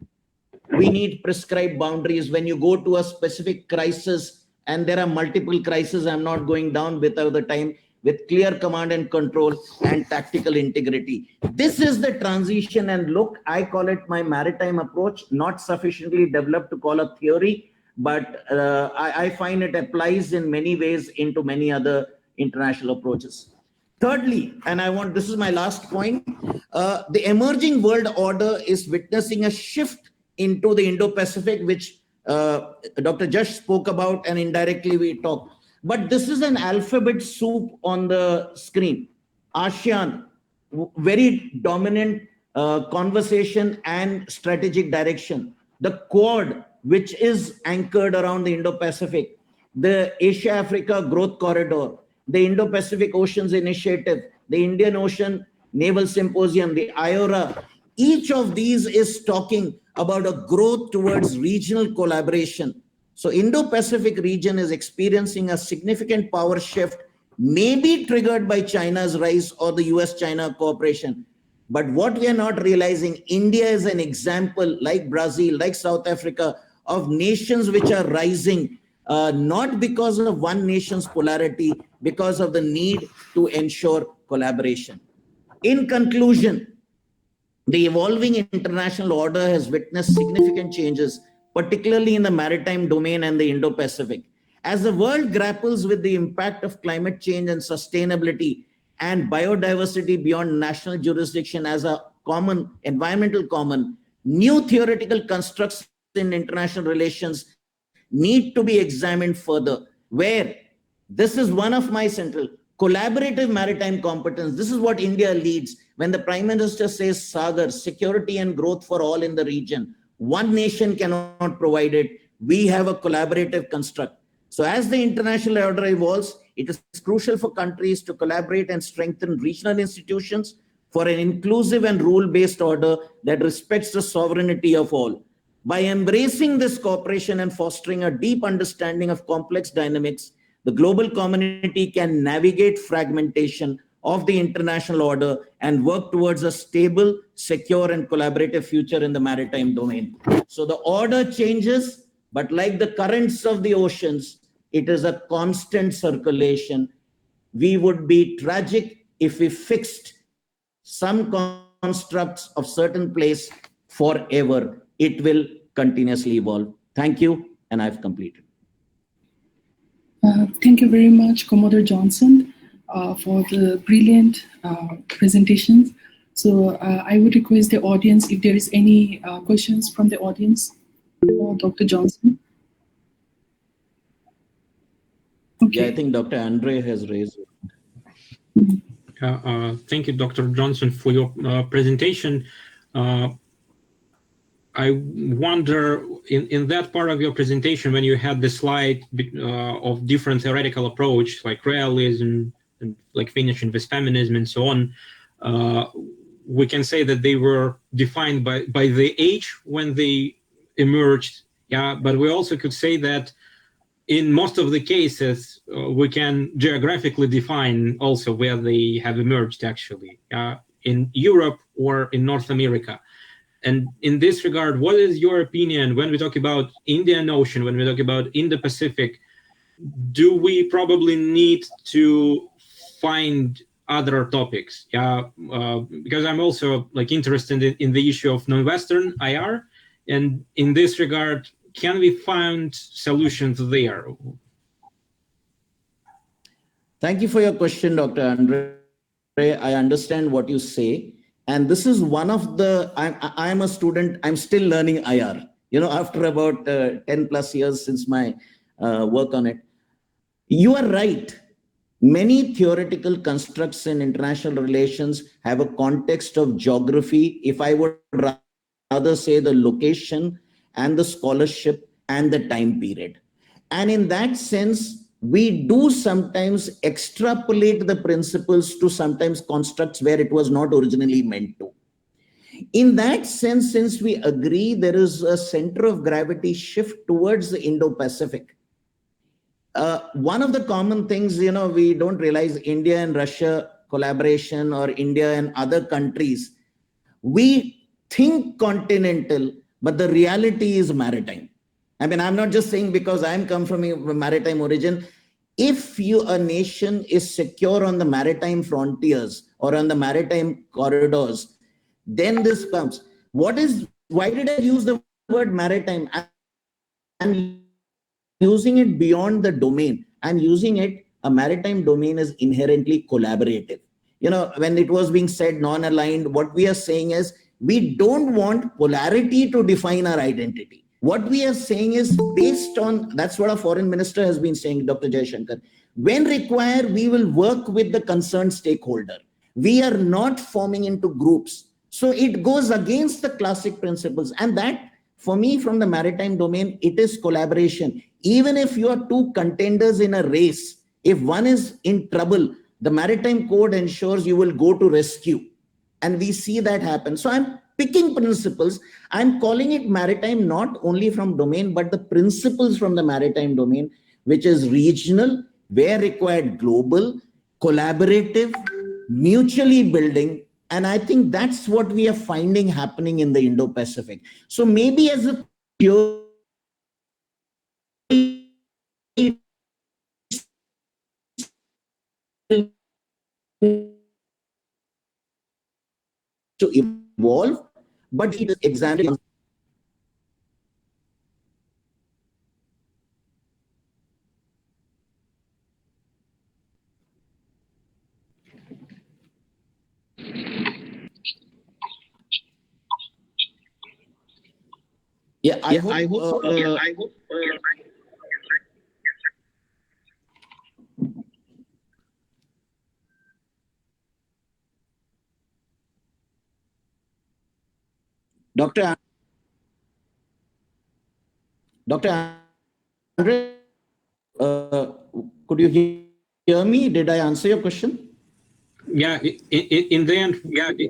we need prescribed boundaries. When you go to a specific crisis, and there are multiple crises, I'm not going down without the time, with clear command and control and tactical integrity. This is the transition, and look, I call it my maritime approach, not sufficiently developed to call a theory, but I find it applies in many ways into many other international approaches. Thirdly, and this is my last point, the emerging world order is witnessing a shift into the Indo-Pacific, which Dr. Jash spoke about, and indirectly we talked. But this is an alphabet soup on the screen. ASEAN, very dominant conversation and strategic direction. The Quad, which is anchored around the Indo-Pacific. The Asia-Africa Growth Corridor. The Indo-Pacific Oceans Initiative, the Indian Ocean Naval Symposium, the IORA. Each of these is talking about a growth towards regional collaboration. So Indo-Pacific region is experiencing a significant power shift, maybe triggered by China's rise or the US-China cooperation. But what we are not realizing, India is an example, like Brazil, like South Africa, of nations which are rising, not because of one nation's polarity, because of the need to ensure collaboration. In conclusion, the evolving international order has witnessed significant changes, particularly in the maritime domain and the Indo-Pacific. As the world grapples with the impact of climate change and sustainability and biodiversity beyond national jurisdiction as a common, environmental common, new theoretical constructs in international relations need to be examined further, where this is one of my central collaborative maritime competence. This is what India leads. When the Prime Minister says Sagar, security and growth for all in the region, one nation cannot provide it. We have a collaborative construct. So as the international order evolves, it is crucial for countries to collaborate and strengthen regional institutions for an inclusive and rule-based order that respects the sovereignty of all. By embracing this cooperation and fostering a deep understanding of complex dynamics, the global community can navigate fragmentation of the international order and work towards a stable, secure, and collaborative future in the maritime domain. So the order changes, But like the currents of the oceans, it is a constant circulation. We would be tragic if we fixed some constructs of certain place forever. It will continuously evolve. Thank you, and I've completed. Thank you very much, Commodore Johnson, for the brilliant presentations. So I would request the audience if there is any questions from the audience for Dr. Johnson. Okay. Yeah, I think Dr. Andrey has raised it. Thank you, Dr. Johnson, for your presentation. I wonder, in that part of your presentation, when you had the slide of different theoretical approach, like realism, and like finishing with feminism and so on, we can say that they were defined by the age when they emerged. Yeah, but we also could say that in most of the cases, we can geographically define also where they have emerged, actually, in Europe or in North America. And in this regard, what is your opinion when we talk about Indian Ocean, when we talk about Indo-Pacific? Do we probably need to find other topics? Because I'm also like interested in the issue of non-Western IR, and in this regard, can we find solutions there? Thank you for your question, Dr. Andrey. I understand what you say. And this is one of the, I'm a student, I'm still learning IR, after about 10 plus years since my work on it. You are right. Many theoretical constructs in international relations have a context of geography, if I would rather say the location and the scholarship and the time period. And in that sense, we do sometimes extrapolate the principles to sometimes constructs where it was not originally meant to. In that sense, since we agree there is a center of gravity shift towards the Indo-Pacific, one of the common things, we don't realize India and Russia collaboration or India and other countries, we think continental, but the reality is maritime. I mean, I'm not just saying because I'm come from a maritime origin. If a nation is secure on the maritime frontiers or on the maritime corridors, then this comes. Why did I use the word maritime? I'm using it beyond the domain. I'm using it, a maritime domain is inherently collaborative. When it was being said non-aligned, what we are saying is we don't want polarity to define our identity. What we are saying is based on, that's what our foreign minister has been saying, Dr. Jaishankar. When required, we will work with the concerned stakeholder. We are not forming into groups. So it goes against the classic principles. And that, for me, from the maritime domain, it is collaboration. Even if you are two contenders in a race, if one is in trouble, the maritime code ensures you will go to rescue. And we see that happen. So I'm picking principles. I'm calling it maritime, not only from domain, but the principles from the maritime domain, which is regional, where required global, collaborative, mutually building. And I think that's what we are finding happening in the Indo-Pacific. So maybe as a pure to evolve, but it is examining. Yeah, I hope. Dr. Andrey, could you hear me? Did I answer your question? Yeah, in the end,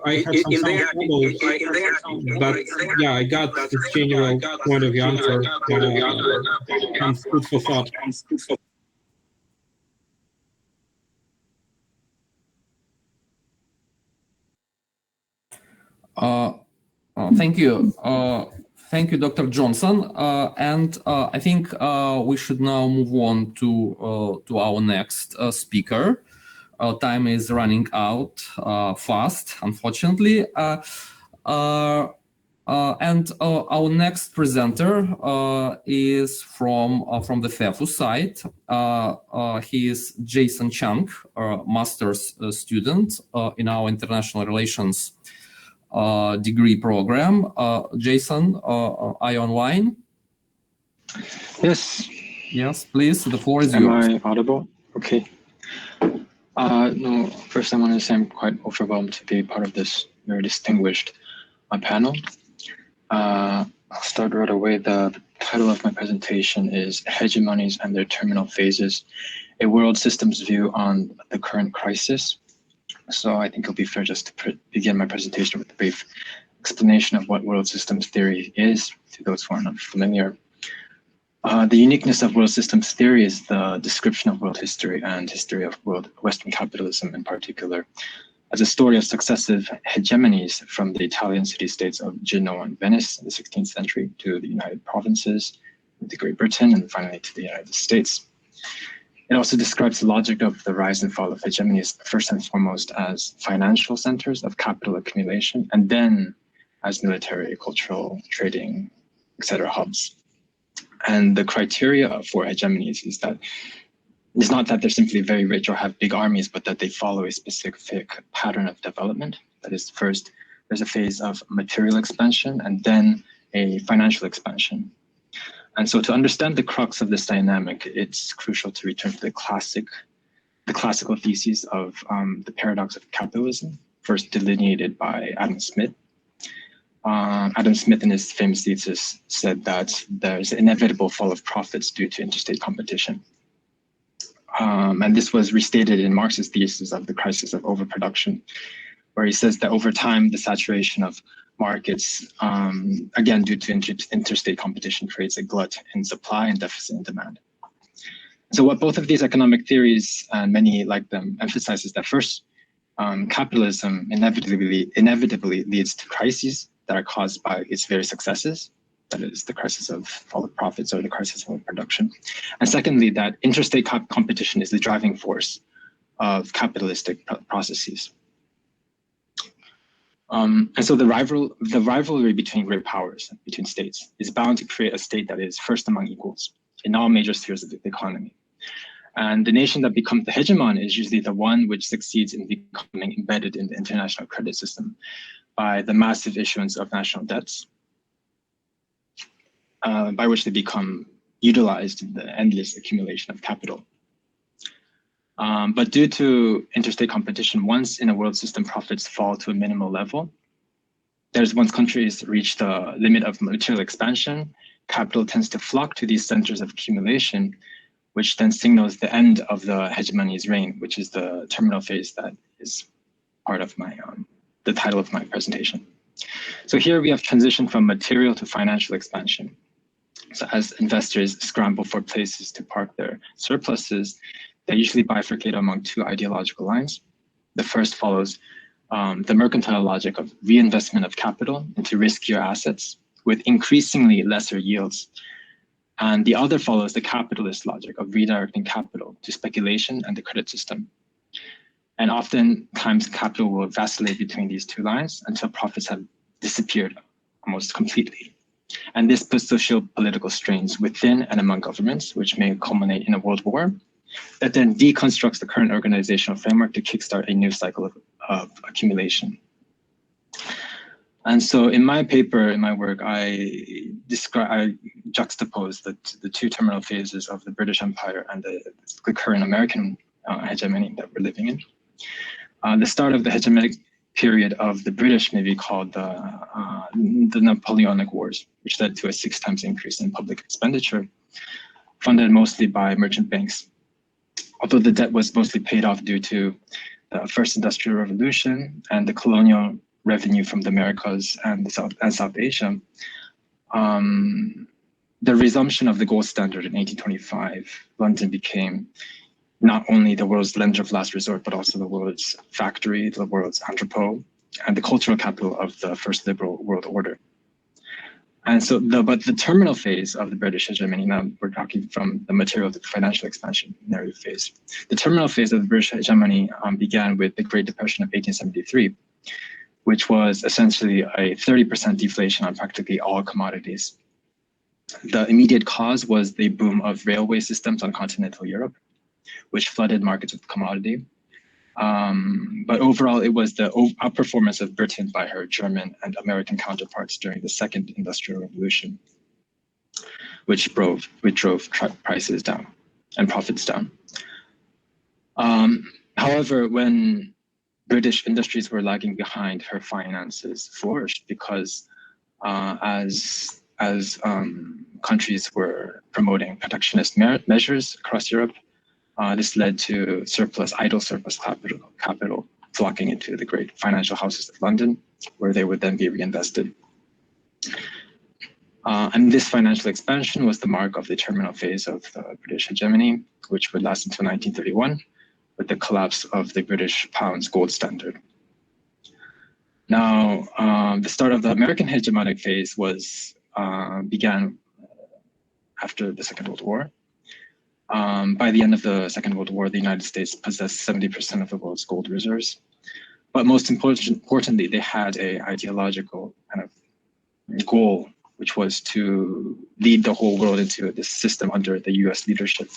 I had some sound trouble, but yeah, I got the general point of your answer. Comes food for thought. Thank you. Thank you, Dr. Johnson. And I think we should now move on to our next speaker. Time is running out fast, unfortunately. And our next presenter is from the FEFU side. He is Jason Chang, master's student in our international relations degree program. Jason, are you online? Yes. Yes, please. The floor is yours. Am I audible? Okay. No, first I want to say I'm quite overwhelmed to be part of this very distinguished panel. I'll start right away. The title of my presentation is Hegemonies and Their Terminal Phases, a World Systems View on the Current Crisis. So I think it'll be fair just to begin my presentation with a brief explanation of what world systems theory is, to those who are not familiar. The uniqueness of world systems theory is the description of world history and history of Western capitalism in particular, as a story of successive hegemonies from the Italian city-states of Genoa and Venice in the 16th century to the United Provinces, to Great Britain, and finally to the United States. It also describes the logic of the rise and fall of hegemonies, first and foremost as financial centers of capital accumulation, and then as military, cultural, trading, etc. hubs. And the criteria for hegemonies is that it's not that they're simply very rich or have big armies, but that they follow a specific pattern of development. That is, first, there's a phase of material expansion and then a financial expansion. And so to understand the crux of this dynamic, it's crucial to return to the classical theses of the paradox of capitalism, first delineated by Adam Smith. Adam Smith, in his famous thesis, said that there's an inevitable fall of profits due to interstate competition. And this was restated in Marx's thesis of the crisis of overproduction, where he says that over time, the saturation of markets, again, due to interstate competition, creates a glut in supply and deficit in demand. So what both of these economic theories, and many like them, emphasize is that first, capitalism inevitably leads to crises that are caused by its very successes. That is the crisis of fall of profits or the crisis of production. And secondly, that interstate competition is the driving force of capitalistic processes. And so the rivalry between great powers, between states, is bound to create a state that is first among equals in all major spheres of the economy. And the nation that becomes the hegemon is usually the one which succeeds in becoming embedded in the international credit system by the massive issuance of national debts, by which they become utilized in the endless accumulation of capital. But due to interstate competition, once in a world system profits fall to a minimal level, once countries reach the limit of material expansion, capital tends to flock to these centers of accumulation, which then signals the end of the hegemonie's reign, which is the terminal phase that is part of my the title of my presentation. So here we have transitioned from material to financial expansion. So as investors scramble for places to park their surpluses, they usually bifurcate among two ideological lines. The first follows the mercantile logic of reinvestment of capital into riskier assets with increasingly lesser yields. And the other follows the capitalist logic of redirecting capital to speculation and the credit system. And oftentimes capital will vacillate between these two lines until profits have disappeared almost completely. And this puts socio-political strains within and among governments, which may culminate in a world war that then deconstructs the current organizational framework to kickstart a new cycle of accumulation. And so in my paper, in my work, I juxtapose the two terminal phases of the British Empire and the current American hegemony that we're living in. The start of the hegemonic period of the British may be called the Napoleonic Wars, which led to a 6 times increase in public expenditure, funded mostly by merchant banks. Although the debt was mostly paid off due to the First Industrial Revolution and the colonial revenue from the Americas and South Asia, the resumption of the gold standard in 1825, London became not only the world's lender of last resort, but also the world's factory, the world's entrepot, and the cultural capital of the first liberal world order. And so, but the terminal phase of the British hegemony, now we're talking from the material to the financial expansion narrative phase. The terminal phase of the British hegemony began with the Great Depression of 1873, which was essentially a 30% deflation on practically all commodities. The immediate cause was the boom of railway systems on continental Europe, which flooded markets with commodity. But overall, it was the outperformance of Britain by her German and American counterparts during the Second Industrial Revolution, which drove prices down and profits down. However, when British industries were lagging behind, her finances flourished because as countries were promoting protectionist measures across Europe, this led to idle surplus capital flocking into the great financial houses of London, where they would then be reinvested. And this financial expansion was the mark of the terminal phase of the British hegemony, which would last until 1931, with the collapse of the British pound's gold standard. Now, the start of the American hegemonic phase began after the Second World War. By the end of the Second World War, the United States possessed 70% of the world's gold reserves. But most importantly, they had an ideological kind of goal, which was to lead the whole world into this system under the US leadership.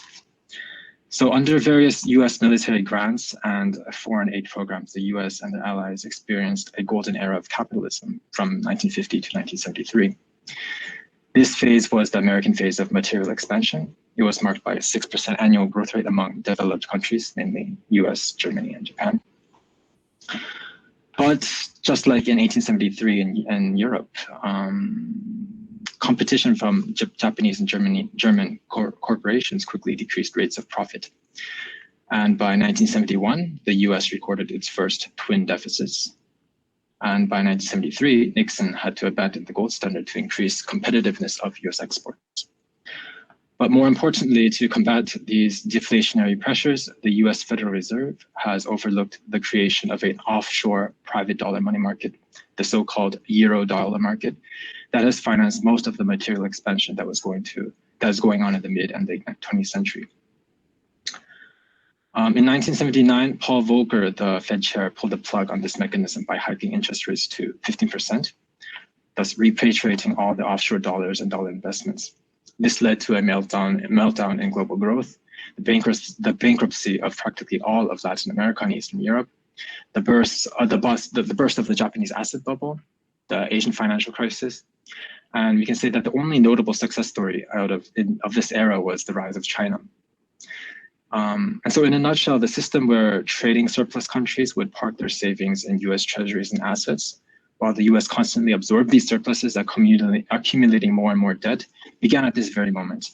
So under various US military grants and foreign aid programs, the US and their allies experienced a golden era of capitalism from 1950 to 1973. This phase was the American phase of material expansion. It was marked by a 6% annual growth rate among developed countries, namely US, Germany, and Japan. But just like in 1873 in Europe, competition from Japanese and German corporations quickly decreased rates of profit. And by 1971, the US recorded its first twin deficits. And by 1973, Nixon had to abandon the gold standard to increase competitiveness of US exports. But more importantly, to combat these deflationary pressures, the US Federal Reserve has overlooked the creation of an offshore private dollar money market, the so-called Euro dollar market, that has financed most of the material expansion that is going on in the mid and late 20th century. In 1979, Paul Volcker, the Fed chair, pulled the plug on this mechanism by hiking interest rates to 15%, thus repatriating all the offshore dollars and dollar investments. This led to a meltdown in global growth, the bankruptcy of practically all of Latin America and Eastern Europe, the burst of the Japanese asset bubble, the Asian financial crisis, and we can say that the only notable success story out of this era was the rise of China. And so in a nutshell, the system where trading surplus countries would park their savings in US treasuries and assets, while the US constantly absorbed these surpluses, accumulating more and more debt, began at this very moment.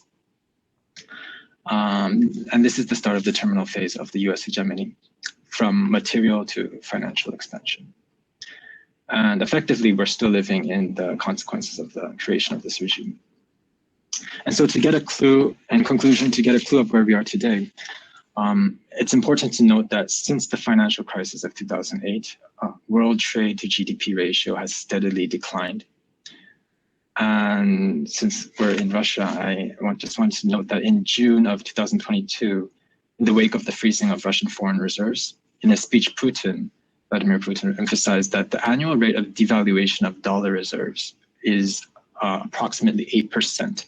And this is the start of the terminal phase of the US hegemony, from material to financial expansion. And effectively, we're still living in the consequences of the creation of this regime. And so to get a clue, in conclusion, to get a clue of where we are today, it's important to note that since the financial crisis of 2008, world trade to GDP ratio has steadily declined. And since we're in Russia, I just want to note that in June of 2022, in the wake of the freezing of Russian foreign reserves, in a speech, Vladimir Putin emphasized that the annual rate of devaluation of dollar reserves is approximately 8%.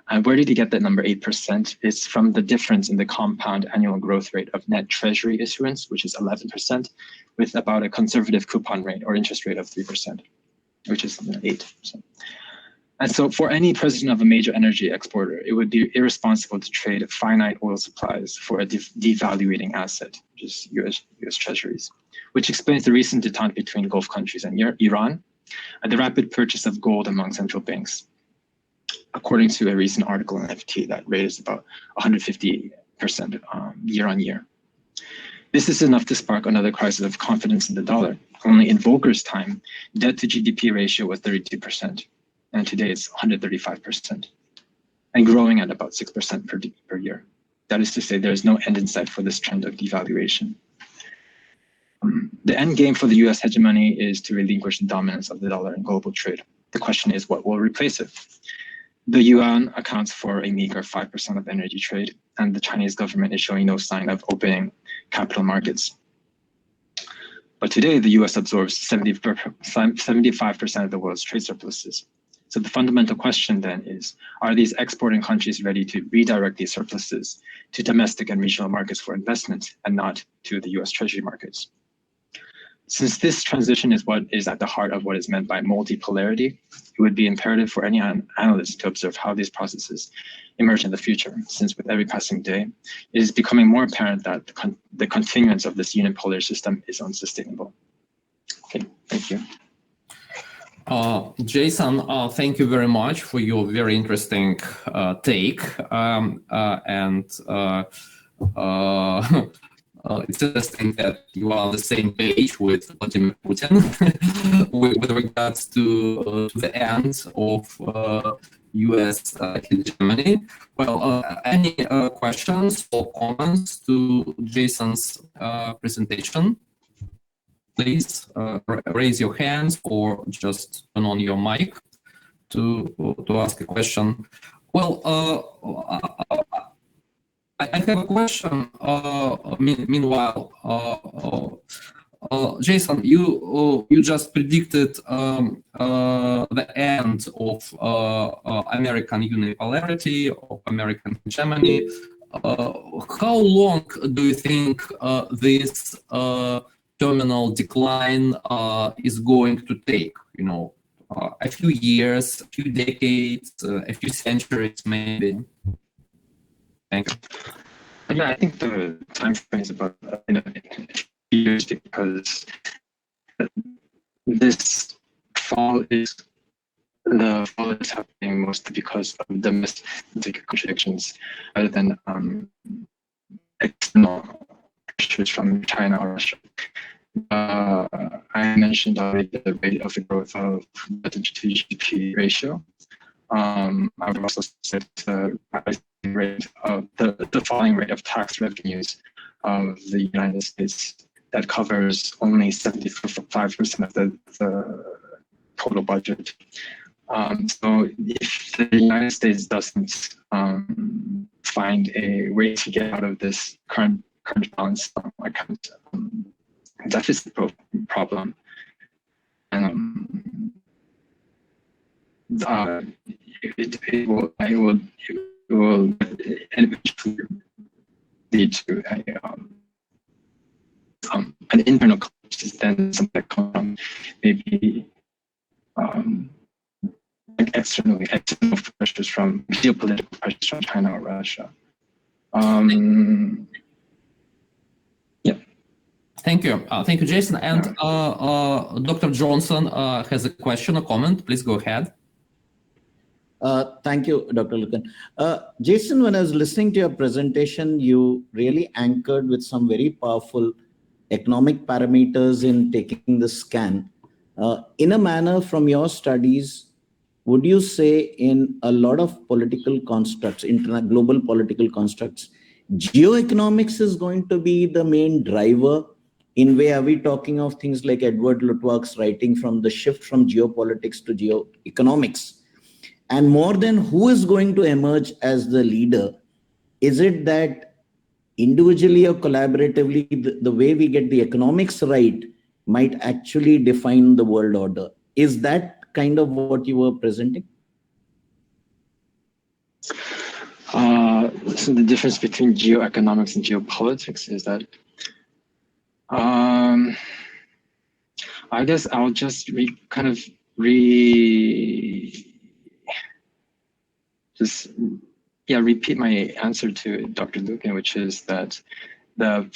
And where did he get that number 8%? It's from the difference in the compound annual growth rate of net treasury issuance, which is 11%, with about a conservative coupon rate or interest rate of 3%, which is 8%. And so for any president of a major energy exporter, it would be irresponsible to trade finite oil supplies for a devaluating asset, which is US treasuries, which explains the recent detente between Gulf countries and Iran, and the rapid purchase of gold among central banks, according to a recent article in FT that raised about 150% year on year. This is enough to spark another crisis of confidence in the dollar. Only in Volcker's time, debt to GDP ratio was 32%, and today it's 135%, and growing at about 6% per year. That is to say, there is no end in sight for this trend of devaluation. The end game for the US hegemony is to relinquish the dominance of the dollar in global trade. the question is what will replace it? The yuan accounts for a meager 5% of energy trade, and the Chinese government is showing no sign of opening capital markets. But today, the US absorbs 75% of the world's trade surpluses. So the fundamental question then is, are these exporting countries ready to redirect these surpluses to domestic and regional markets for investment and not to the US Treasury markets? Since this transition is what is at the heart of what is meant by multipolarity, it would be imperative for any analyst to observe how these processes emerge in the future, since with every passing day, it is becoming more apparent that the continuance of this unipolar system is unsustainable. Okay, thank you. Jason, thank you very much for your very interesting take. It's interesting that you are on the same page with Vladimir Putin with regards to the end of US hegemony. Well, any questions or comments to Jason's presentation? Please raise your hands or just turn on your mic to ask a question. Well, I have a question. Meanwhile, Jason, you just predicted the end of American unipolarity, of American hegemony. How long do you think this terminal decline is going to take? You know, a few years, a few decades, a few centuries, maybe. Thank you. Yeah, I think the time frame is about years, because this fall is happening mostly because of domestic contradictions rather than external pressures from China or Russia. I mentioned already the rate of the growth of the GDP ratio. I would also say the rate of the falling rate of tax revenues of the United States that covers only 75% of the total budget. So if the United States doesn't find a way to get out of this current balance account deficit problem, and it will eventually lead to an internal crisis, then something that comes from maybe like external pressures from geopolitical pressures from China or Russia. Yeah. Thank you. Thank you, Jason. And Dr. Johnson has a question or comment. Please go ahead. Thank you, Dr. Lukin. Jason, when I was listening to your presentation, you really anchored with some very powerful economic parameters in taking the scan. In a manner, from your studies, would you say in a lot of political constructs, global political constructs, geoeconomics is going to be the main driver? In way, are we talking of things like Edward Luttwak's writing from the shift from geopolitics to geoeconomics? And more than who is going to emerge as the leader, is it that individually or collaboratively, the way we get the economics right might actually define the world order? Is that kind of what you were presenting? So the difference between geoeconomics and geopolitics is that I guess I'll just repeat my answer to Dr. Lukin, which is that the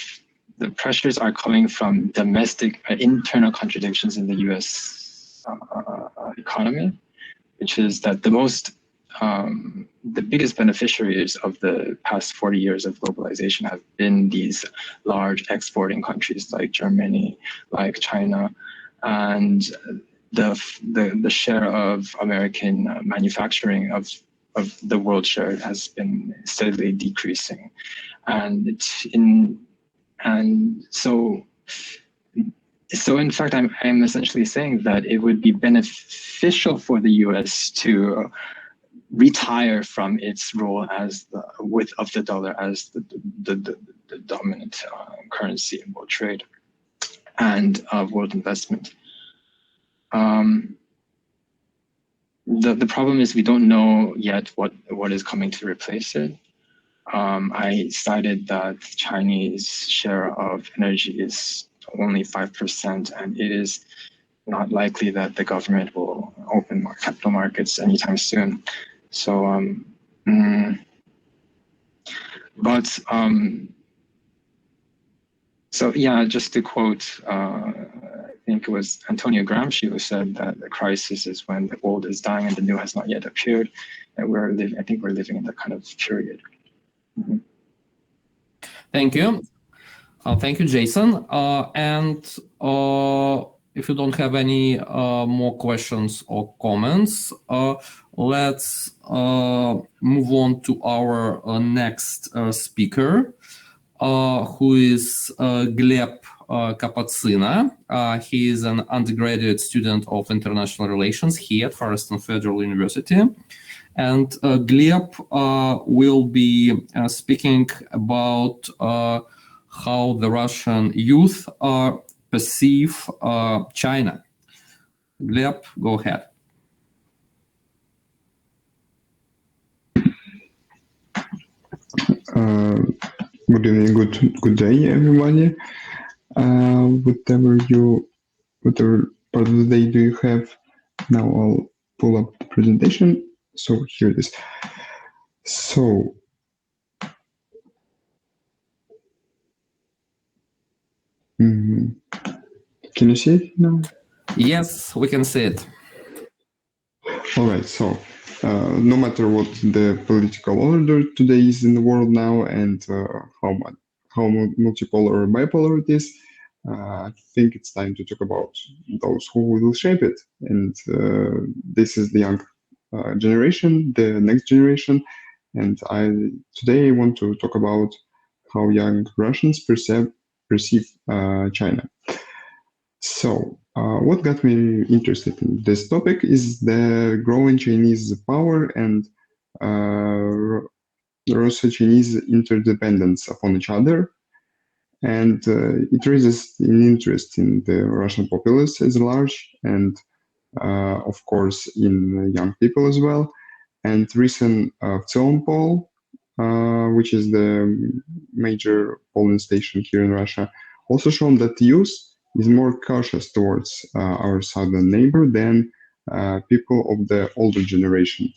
pressures are coming from domestic internal contradictions in the U.S. Economy, which is that the biggest beneficiaries of the past 40 years of globalization have been these large exporting countries like Germany, like China, and the share of American manufacturing of the world share has been steadily decreasing, and so So in fact, I'm essentially saying that it would be beneficial for the U.S. to retire from its role as of the dollar as the dominant currency in world trade and world investment. The problem is we don't know yet what is coming to replace it. I cited that Chinese share of energy is only 5%, and it is not likely that the government will open more capital markets anytime soon. So, so yeah, just to quote, I think it was Antonio Gramsci who said that the crisis is when the old is dying and the new has not yet appeared. And I think we're living in that kind of period. Mm-hmm. Thank you. Thank you, Jason. And if you don't have any more questions or comments, let's move on to our next speaker, who is Gleb Kapatsyna. He is an undergraduate student of international relations here at Far Eastern Federal University. And Gleb will be speaking about how the Russian youth perceive China. Gleb, go ahead. Good evening, good day, everybody. Whatever part of the day do you have? Now I'll pull up the presentation. So here it is. So can you see it now? Yes, we can see it. All right. So no matter what the political order today is in the world now, and how multipolar or bipolar it is, I think it's time to talk about those who will shape it. And this is the young generation, the next generation. And today I want to talk about how young Russians perceive China. So what got me interested in this topic is the growing Chinese power and Russo-Chinese interdependence upon each other. And it raises an interest in the Russian populace as large, and of course in young people as well. And recent Pham poll, which is the major polling station here in Russia, also shown that youth is more cautious towards our southern neighbor than people of the older generation.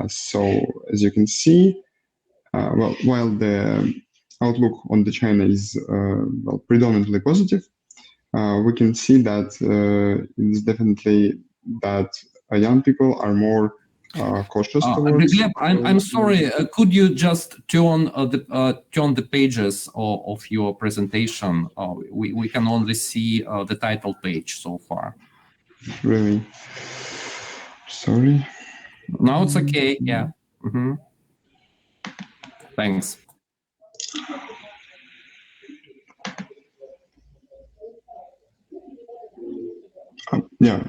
So as you can see, while the outlook on the China is predominantly positive, we can see that it's definitely that young people are more cautious towards. Gleb, I'm sorry. Could you just turn the pages of your presentation? We can only see the title page so far. Really? Sorry. Now it's okay. Yeah. Mm-hmm. Thanks. Yeah.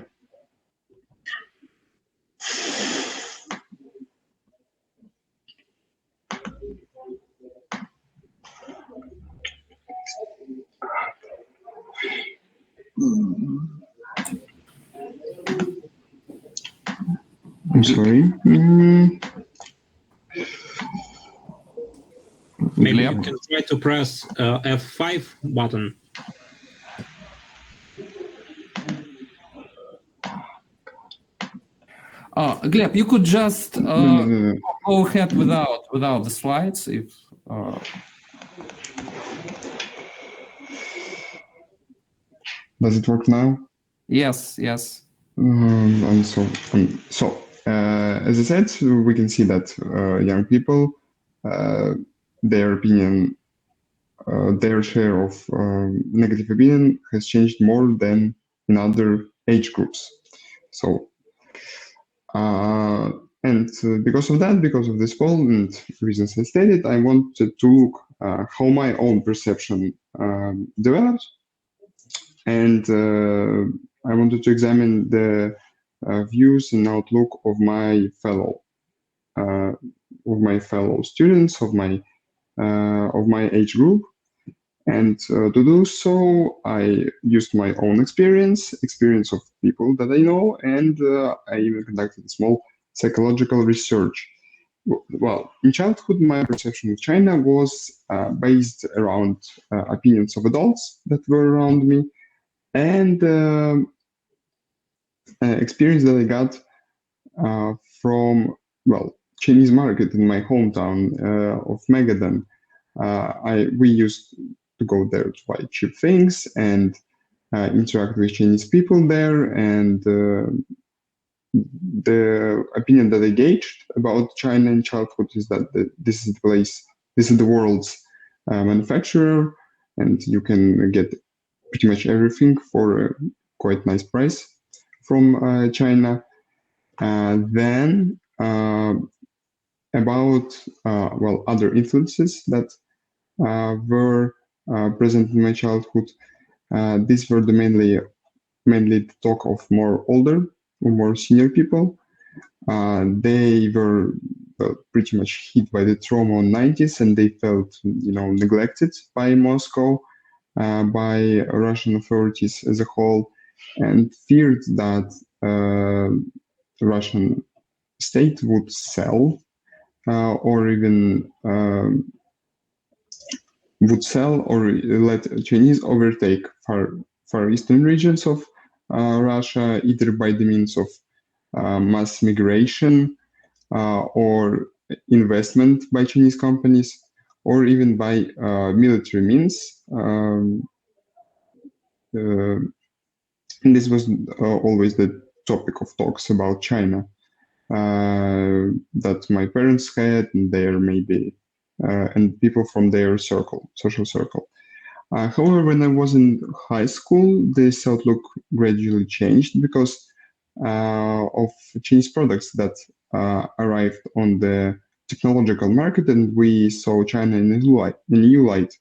I'm sorry. Maybe you can try to press F5 button. Gleb, you could just go ahead without the slides if. Does it work now? Yes. As I said, we can see that young people, their opinion, their share of negative opinion has changed more than in other age groups. So, because of that, because of this poll and reasons I stated, I wanted to look how my own perception developed. and I wanted to examine the views and outlook of my fellow students of my age group. And to do so, I used my own experience of people that I know, and I even conducted a small psychological research. Well, in childhood, my perception of China was based around opinions of adults that were around me, and experience that I got from, well, Chinese market in my hometown of Magadan. We used to go there to buy cheap things and interact with Chinese people there, and the opinion that I gauged about China in childhood is that this is the place, this is the world's manufacturer, and you can get pretty much everything for a quite nice price from China. Then about well, other influences that were present in my childhood. These were the mainly the talk of more older or more senior people. They were pretty much hit by the trauma in the 90s, and they felt, neglected by Moscow, by Russian authorities as a whole, and feared that the Russian state would sell or even let Chinese overtake far eastern regions of Russia, either by the means of mass migration or investment by Chinese companies, or even by military means. And this was always the topic of talks about China that my parents had, and their maybe and people from their social circle. However, when I was in high school, this outlook gradually changed because of Chinese products that arrived on the technological market, and we saw China in a new light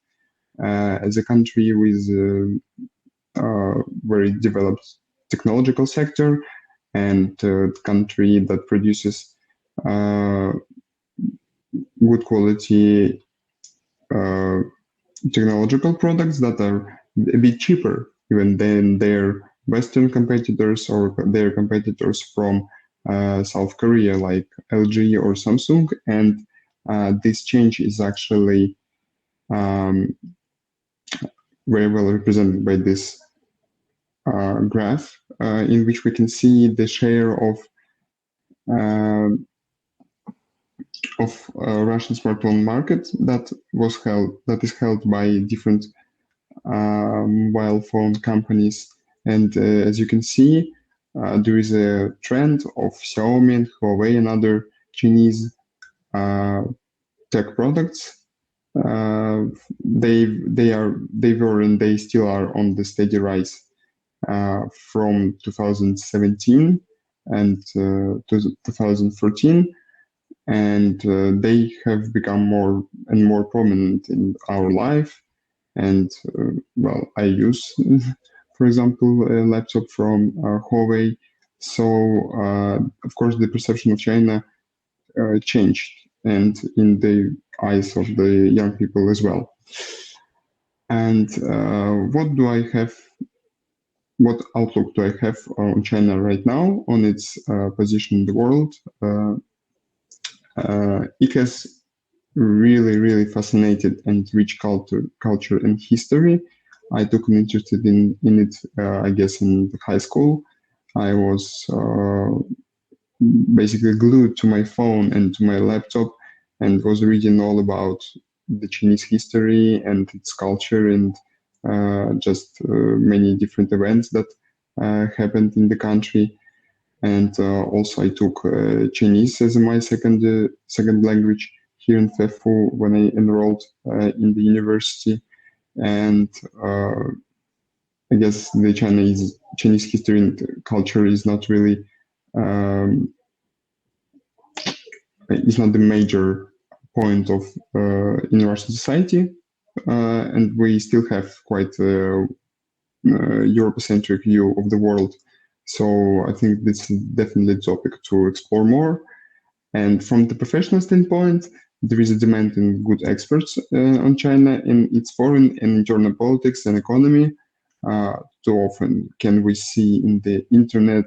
as a country with very developed technological sector, and the country that produces good quality technological products that are a bit cheaper even than their Western competitors or their competitors from South Korea, like LG or Samsung. And this change is actually very well represented by this graph, in which we can see the share of Russian smartphone market that is held by different mobile phone companies. And as you can see, there is a trend of Xiaomi and Huawei and other Chinese tech products. They were and they still are on the steady rise from 2017 and to 2014. And they have become more and more prominent in our life. And well, I use, for example, a laptop from Huawei. So of course, the perception of China changed, and in the eyes of the young people as well. And what outlook do I have on China right now, on its position in the world? It has really fascinated and rich culture and history. I took an interest in it, I guess, in high school. I was basically glued to my phone and to my laptop and was reading all about the Chinese history and its culture, and just many different events that happened in the country. And also I took Chinese as my second language here in FEFU when I enrolled in the university. And I guess the Chinese history and culture is not really it's not the major point of in Russian society, and we still have quite Eurocentric view of the world. So I think this is definitely a topic to explore more. And from the professional standpoint, there is a demand in good experts on China in its foreign and internal politics and economy. Too often can we see in the internet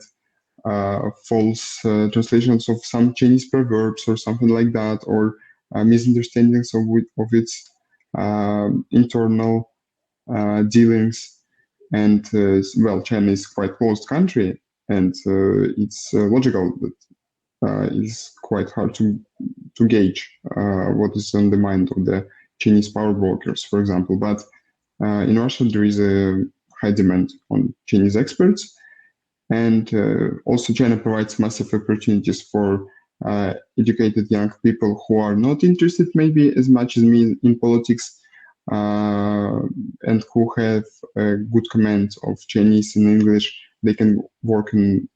false translations of some Chinese proverbs or something like that, or misunderstandings of its internal dealings. And well, China is quite a closed country, and it's logical that it's quite hard to gauge what is on the mind of the Chinese power brokers, for example. But in Russia, there is a high demand on Chinese experts. And also China provides massive opportunities for educated young people who are not interested maybe as much as me in politics, and who have a good command of Chinese and English. They can work in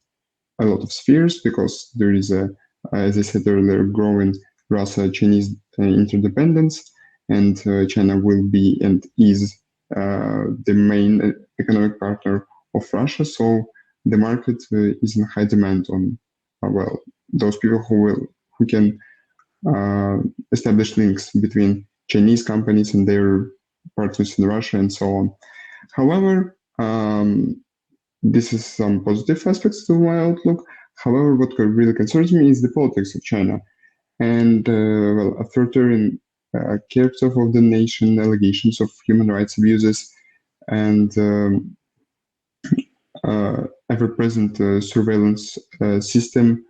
a lot of spheres because there is a, as I said earlier, growing Russo-Chinese interdependence, and China will be and is the main economic partner of Russia. So the market is in high demand on well, those people who can establish links between Chinese companies and their partners in Russia and so on. However, this is some positive aspects to my outlook. However, what really concerns me is the politics of China and well, authoritarian character of the nation, allegations of human rights abuses, and ever-present surveillance system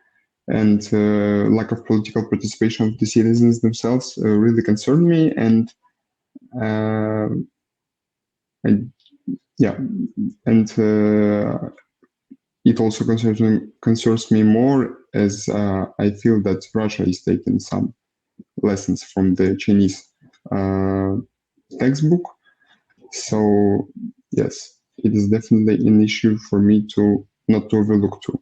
and lack of political participation of the citizens themselves really concern me. And it also concerns me more as I feel that Russia is taking some lessons from the Chinese textbook. So yes, it is definitely an issue for me to not to overlook too.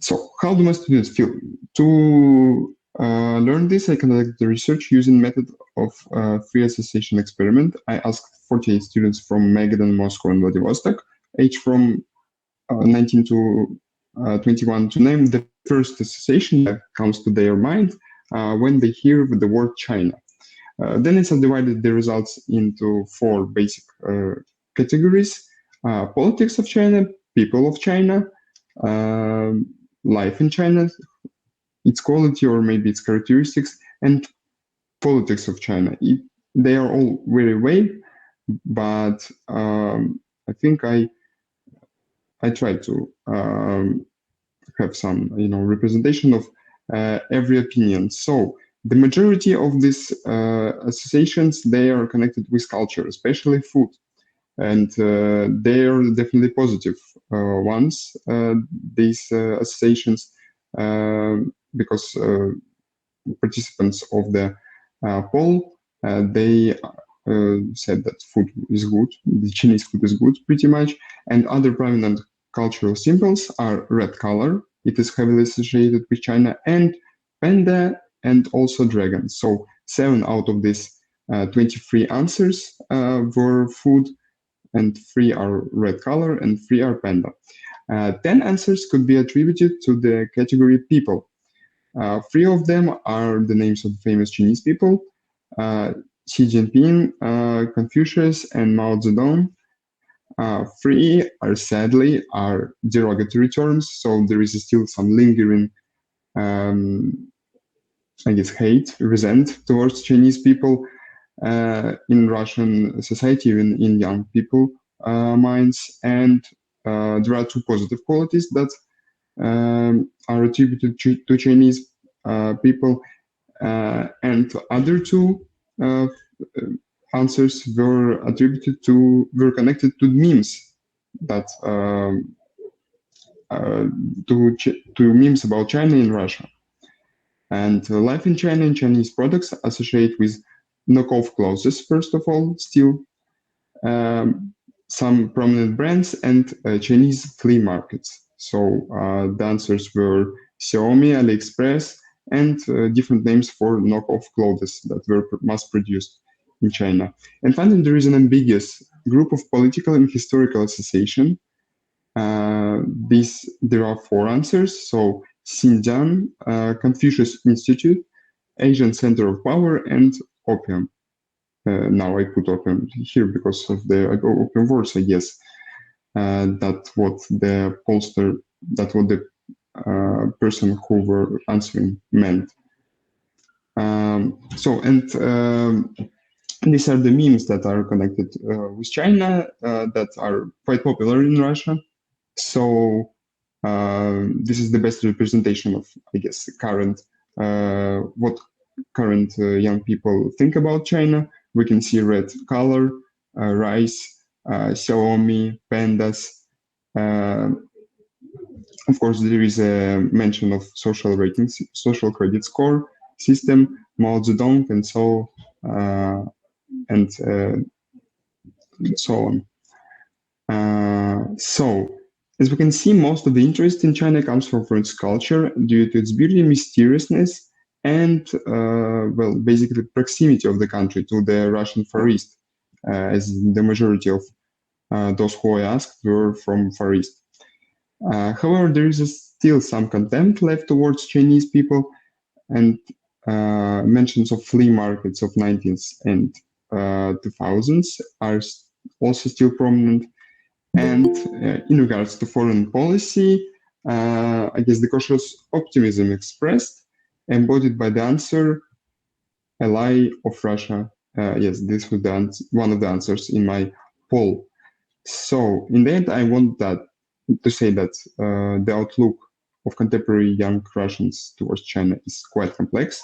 So how do my students feel? To learn this, I conducted the research using method of free association experiment. I asked 48 students from Magadan, Moscow, and Vladivostok, aged from 19 to 21, to name the first association that comes to their mind when they hear the word China. Then I subdivided the results into 4 basic categories: politics of China, people of China, life in China, its quality or maybe its characteristics, and politics of China. They are all very vague, but I think I try to have some, representation of every opinion. So the majority of these associations, they are connected with culture, especially food, and they are definitely positive ones. These associations, because participants of the poll, they said that food is good, the Chinese food is good pretty much, and other prominent cultural symbols are red color, it is heavily associated with China, and panda, and also dragon. So 7 out of these 23 answers were food, and 3 are red color, and 3 are panda. 10 answers could be attributed to the category people. 3 of them are the names of famous Chinese people: Xi Jinping, Confucius, and Mao Zedong. 3 are sadly derogatory terms, so there is still some lingering, I guess, hate, resent towards Chinese people in Russian society, even in young people minds. And there are 2 positive qualities that are attributed to Chinese people, and other 2 answers were connected to memes that to memes about China in Russia. And life in China and Chinese products associate with knockoff clothes, first of all, still some prominent brands, and Chinese flea markets. So the answers were Xiaomi, AliExpress, and different names for knockoff clothes that were mass-produced in China. And finally, there is an ambiguous group of political and historical association. There are 4 answers. So Xinjiang, Confucius Institute, Asian Center of Power, and opium. Now I put opium here because of the opium wars, I guess. That's what the pollster, that's what the person who were answering meant. These are the memes that are connected with China that are quite popular in Russia. So this is the best representation of, I guess, current what current young people think about China. We can see red color, rice, Xiaomi, pandas. Of course, there is a mention of social ratings, social credit score system, Mao Zedong, and so on. So, as we can see, most of the interest in China comes from its culture due to its beauty, mysteriousness, and well, basically proximity of the country to the Russian Far East, as the majority of those who I asked were from Far East. However, there is still some contempt left towards Chinese people, and mentions of flea markets of 19th and 2000s are also still prominent. And in regards to foreign policy, I guess the cautious optimism expressed, embodied by the answer, ally of Russia. Yes, this was one of the answers in my poll. So in the end, I want to say that the outlook of contemporary young Russians towards China is quite complex.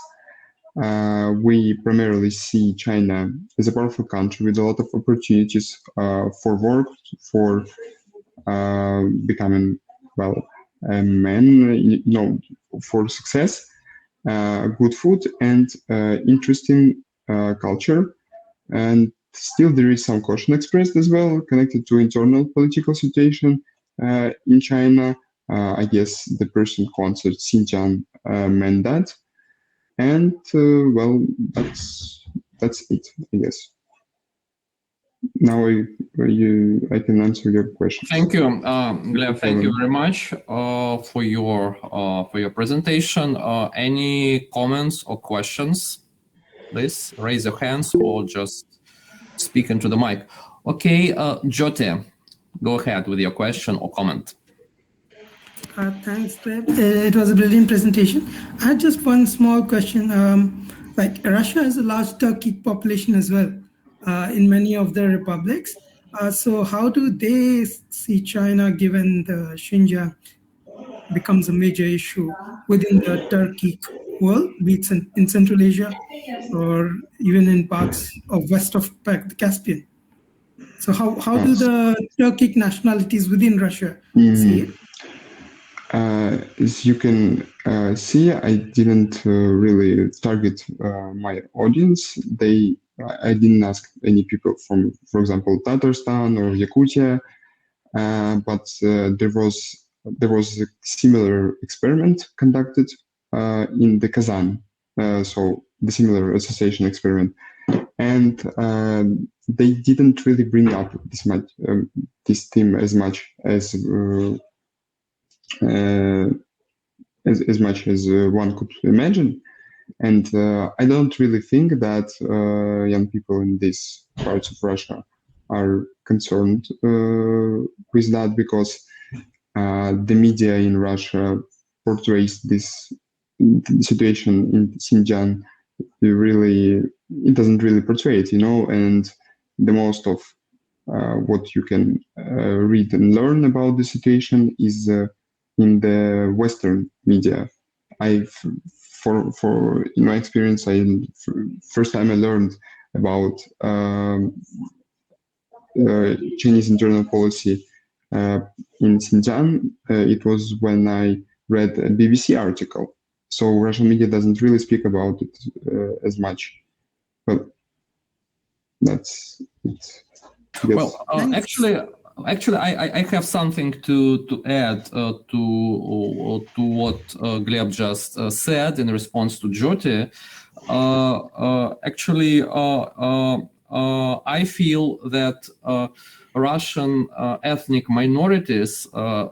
We primarily see China as a powerful country with a lot of opportunities for work, for becoming, well, a man, for success, good food, and interesting culture. And still there is some caution expressed as well, connected to internal political situation in China. I guess the person who answered Xinjiang meant that. And well, that's it, I guess. Now I can answer your question. Thank you, Gleb. Thank you very much for your presentation. Any comments or questions? Please raise your hands or just speak into the mic. Okay, Jyoti, go ahead with your question or comment. Thanks, Gleb. It was a brilliant presentation. I had just one small question. Like Russia has a large Turkic population as well in many of the republics. So how do they see China given the Xinjiang becomes a major issue within the Turkic world, be it in Central Asia or even in parts of west of the Caspian? So how do the Turkic nationalities within Russia see it? As you can see, I didn't really target my audience. I didn't ask any people from, for example, Tatarstan or Yakutia, but there was a similar experiment conducted in the Kazan, so the similar association experiment, and they didn't really bring up this theme as much as much as one could imagine. And I don't really think that young people in these parts of Russia are concerned with that, because the media in Russia portrays this situation in Xinjiang. It doesn't really portray it, and the most of what you can read and learn about the situation is in the Western media. For in my experience, first time I learned about Chinese internal policy in Xinjiang, it was when I read a BBC article. So Russian media doesn't really speak about it as much. But that's it. Well, actually, I have something to add to what Gleb just said in response to Jyoti. I feel that Russian ethnic minorities,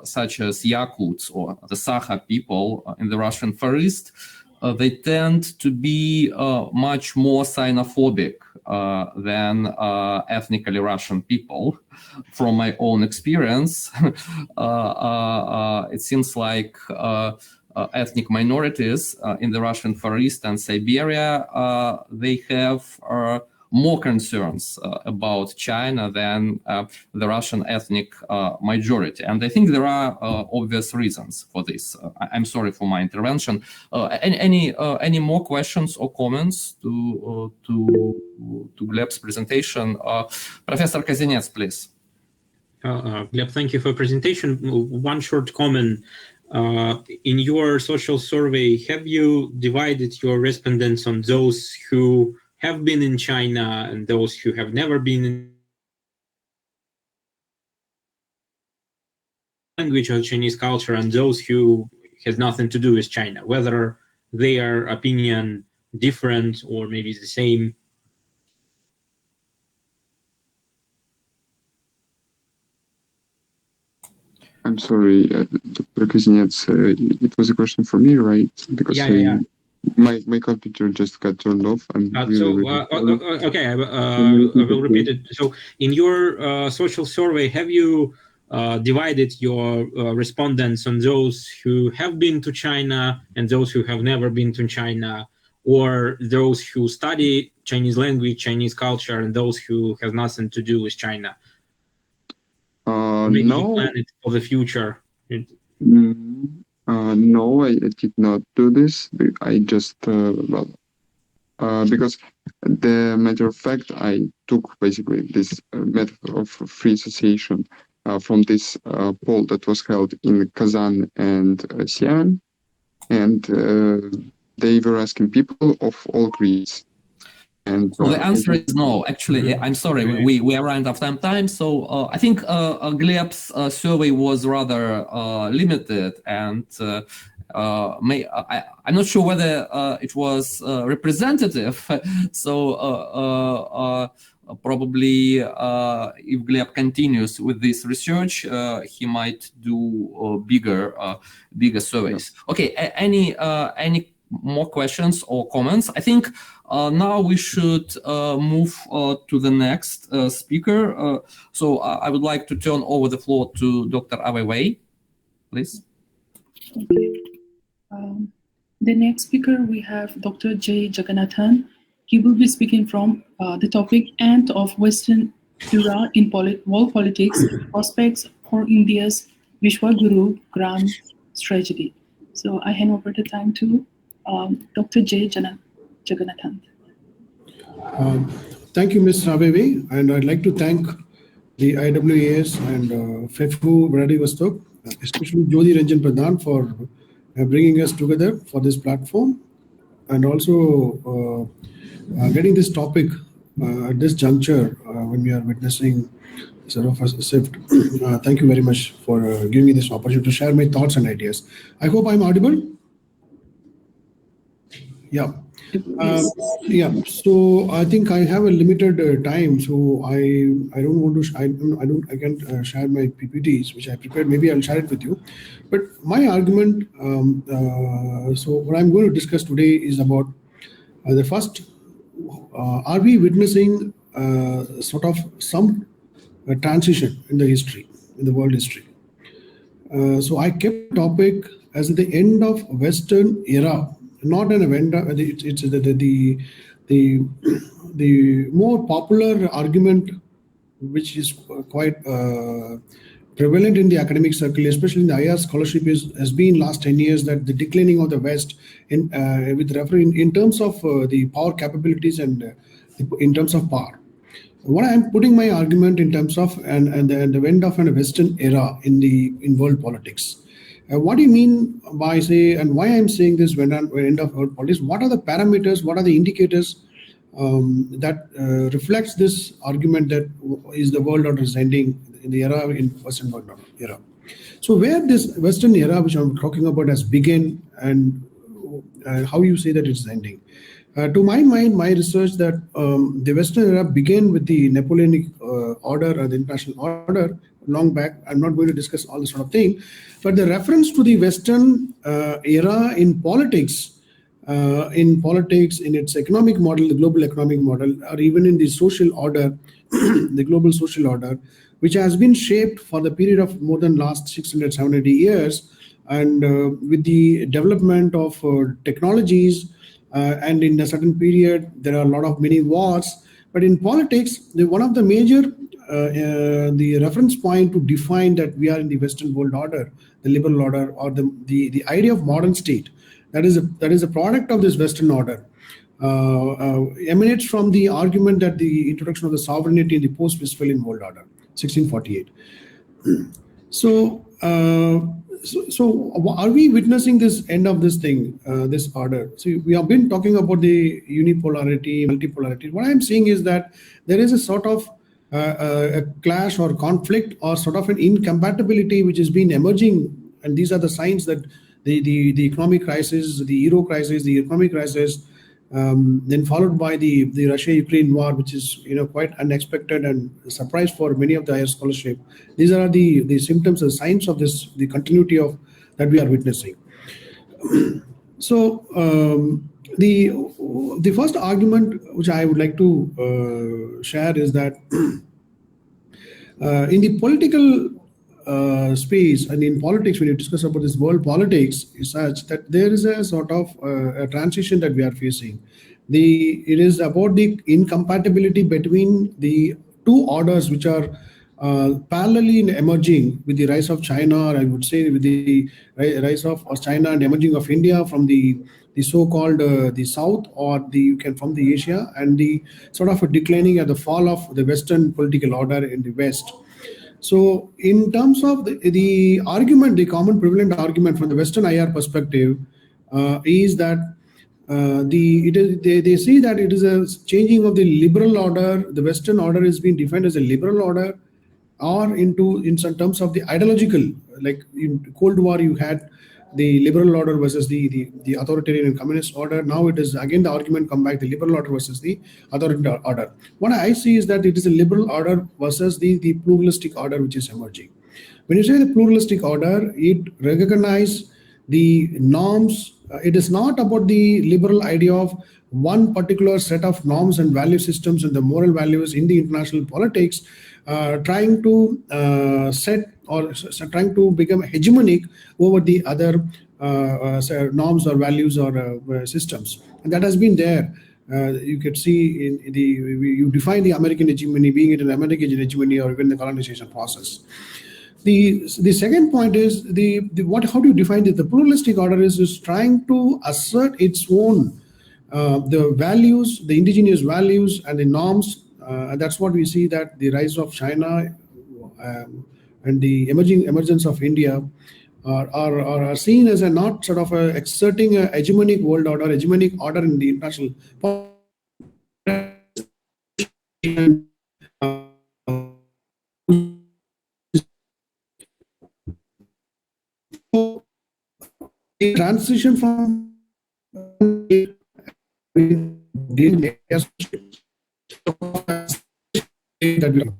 such as Yakuts or the Sakha people in the Russian Far East, they tend to be much more xenophobic than ethnically Russian people. From my own experience, it seems like ethnic minorities in the Russian Far East and Siberia, they have more concerns about China than the Russian ethnic majority. And I think there are obvious reasons for this. I'm sorry for my intervention. Any more questions or comments to Gleb's presentation? Professor Kozinets, please. Gleb, thank you for presentation. One short comment. In your social survey, have you divided your respondents on those who have been in China and those who have never been in language or Chinese culture, and those who has nothing to do with China, whether their opinion different or maybe the same? I'm sorry, Dr. Kozinets, it was a question for me, right? Because my computer just got turned off. Okay, I will repeat it. So in your social survey, have you divided your respondents on those who have been to China and those who have never been to China, or those who study Chinese language, Chinese culture, and those who have nothing to do with China? Maybe you plan it for the future. No, I did not do this. I just, because the matter of fact, I took basically this method of free association from this poll that was held in Kazan and Xi'an, and they were asking people of all creeds. And so the answer is no. Actually, I'm sorry, we are running out of time. So I think Gleb's survey was rather limited, and I'm not sure whether it was representative. So probably if Gleb continues with this research, he might do bigger surveys. Okay, any more questions or comments? I think now we should move to the next speaker. So I would like to turn over the floor to Dr. Aveivey, please. Okay. The next speaker, we have Dr. Jeganaathan. He will be speaking from the topic End of Western Era in World Politics, Prospects for India's Vishwaguru Grand Strategy. So I hand over the time to Dr. Jeganaathan. Thank you, Ms. Aveivey, and I'd like to thank the IWAS and FEFU Vladivostok, especially Jyoti Ranjan Pradhan, for bringing us together for this platform, and also getting this topic at this juncture when we are witnessing sort of a shift. Thank you very much for giving me this opportunity to share my thoughts and ideas. I hope I'm audible. Yeah. So I think I have a limited time, so I don't want to. I can't share my PPTs which I prepared. Maybe I'll share it with you. But my argument. So what I'm going to discuss today is about the first. Are we witnessing sort of some transition in the history, in the world history? So I kept the topic as the end of Western era. Not an event. It's the more popular argument, which is quite prevalent in the academic circle, especially in the IR scholarship, has been last 10 years that the declining of the West in terms of the power capabilities and in terms of power. What I'm putting my argument in terms of and the end of a Western era in world politics. What do you mean by and why I'm saying this when end of world politics? What are the parameters? What are the indicators that reflects this argument that is the world order is ending in the era in Western world era? So where this Western era, which I'm talking about, has begun and how you say that it's ending? To my mind, my research that the Western era began with the Napoleonic order or the international order long back. I'm not going to discuss all this sort of thing, but the reference to the Western era in politics, in its economic model, the global economic model, or even in the social order, the global social order, which has been shaped for the period of more than last 600, 780 years, and with the development of technologies, and in a certain period, there are a lot of mini wars. But in politics, one of the major the reference point to define that we are in the Western world order, the liberal order, or the idea of modern state, that is a product of this Western order, emanates from the argument that the introduction of the sovereignty in the post-Westphalian world order, 1648. So are we witnessing this end of this thing, this order? So we have been talking about the unipolarity, multipolarity. What I'm seeing is that there is a sort of a clash or conflict or sort of an incompatibility which has been emerging, and these are the signs that the economic crisis, the euro crisis, the economic crisis, then followed by the Russia-Ukraine war, which is quite unexpected and a surprise for many of the higher scholarship. These are the symptoms and signs of this, the continuity of that we are witnessing. So the first argument which I would like to share is that in the political space and in politics, when you discuss about this world politics, is such that there is a sort of a transition that we are facing. It is about the incompatibility between the two orders which are parallelly emerging with the rise of China, or I would say with the rise of China and emerging of India from the so-called the South, or from the Asia, and the sort of a declining at the fall of the Western political order in the West. So in terms of the argument, the common prevalent argument from the Western IR perspective is that they see that it is a changing of the liberal order. The Western order is being defined as a liberal order, or in terms of the ideological, like in Cold War you had the liberal order versus the authoritarian and communist order. Now it is again the argument come back, the liberal order versus the authoritarian order. What I see is that it is a liberal order versus the pluralistic order which is emerging. When you say the pluralistic order, it recognizes the norms. It is not about the liberal idea of one particular set of norms and value systems and the moral values in the international politics, trying to set or trying to become hegemonic over the other norms or values or systems. And that has been there. You could see in you define the American hegemony, being it an American hegemony or even the colonization process. The second point is how do you define it? The pluralistic order is trying to assert its own the values, the indigenous values and the norms. And that's what we see, that the rise of China and the emergence of India are seen as a not sort of exerting a hegemonic world order, hegemonic order in the international the transition from that we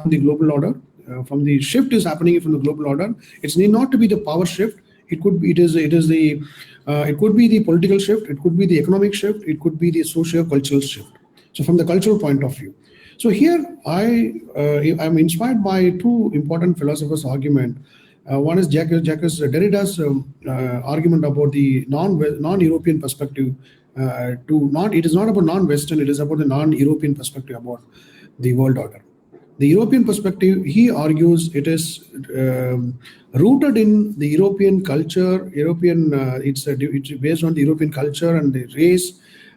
the global order, from the shift is happening from the global order. It need not to be the power shift. It could be it could be the political shift. It could be the economic shift. It could be the socio-cultural shift. So from the cultural point of view. So here I'm inspired by two important philosophers' argument. One is Jacques Derrida's argument about the non-European perspective. It is not about non-Western, it is about the non-European perspective about the world order. The European perspective, he argues, it is rooted in the European culture. It's based on the European culture and the race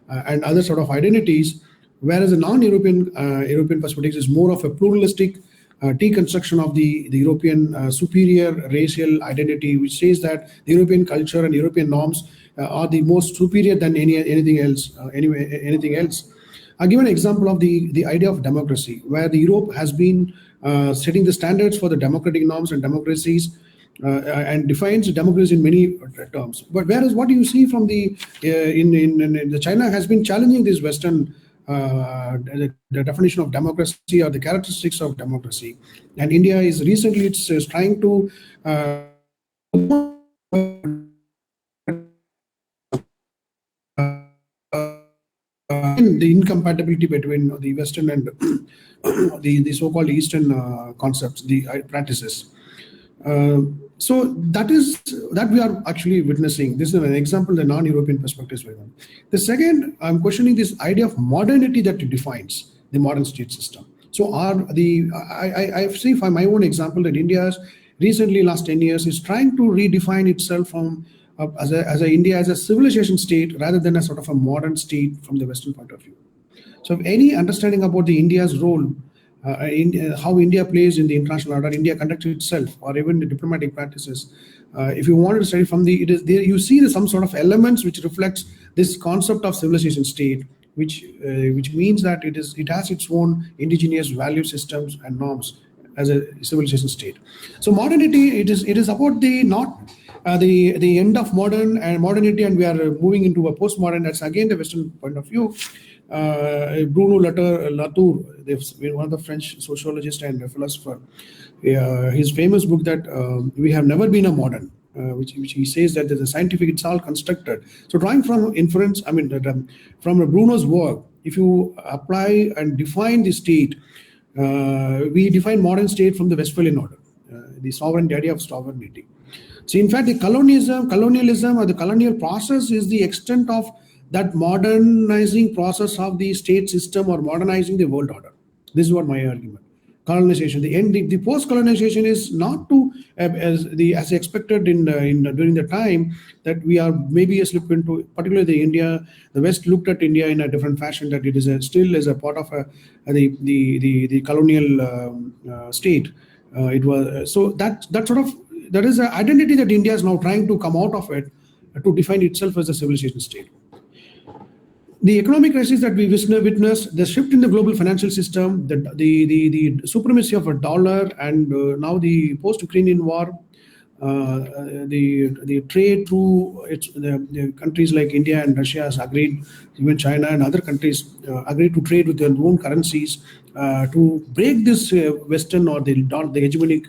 and other sort of identities, whereas the non-European European perspective is more of a pluralistic deconstruction of the European superior racial identity, which says that the European culture and European norms are the most superior than anything else. I'll give an example of the idea of democracy, where the Europe has been setting the standards for the democratic norms and democracies, and defines democracy in many terms. But whereas what you see from the in China has been challenging this Western the definition of democracy or the characteristics of democracy, and India is recently it's trying to the incompatibility between the Western and the so-called Eastern concepts, the practices. So that we are actually witnessing. This is an example, the non-European perspective is very well. The second, I'm questioning this idea of modernity that defines the modern state system. So I see from my own example that India recently, last 10 years, is trying to redefine itself from as India as a civilization state rather than a sort of a modern state from the Western point of view. So if any understanding about the India's role, how India plays in the international order, India conducts itself, or even the diplomatic practices. If you wanted to study from you see some sort of elements which reflects this concept of civilization state, which means that it has its own indigenous value systems and norms as a civilization state. So modernity, it is about the end of modernity, and we are moving into a postmodern. That's again the Western point of view. Bruno Latour, one of the French sociologist and philosopher, his famous book that we have never been a modern, which he says that the scientific, it's all constructed. So drawing from inference, from Bruno's work, if you apply and define the state, we define modern state from the Westphalian order, the sovereign idea of sovereignty. So in fact, the colonialism or the colonial process is the extent of that modernizing process of the state system or modernizing the world order. This is what my argument. Colonization, the post-colonization is not to as expected during the time that we are maybe a slip into, particularly the West looked at India in a different fashion, that it is still as a part of the colonial state. It was so that sort of there is an identity that India is now trying to come out of it to define itself as a civilization state. The economic crisis that we witness, the shift in the global financial system, the supremacy of a dollar, and now the post-Ukrainian war, the trade through the countries like India and Russia has agreed, even China and other countries agreed to trade with their own currencies to break this Western or the hegemonic,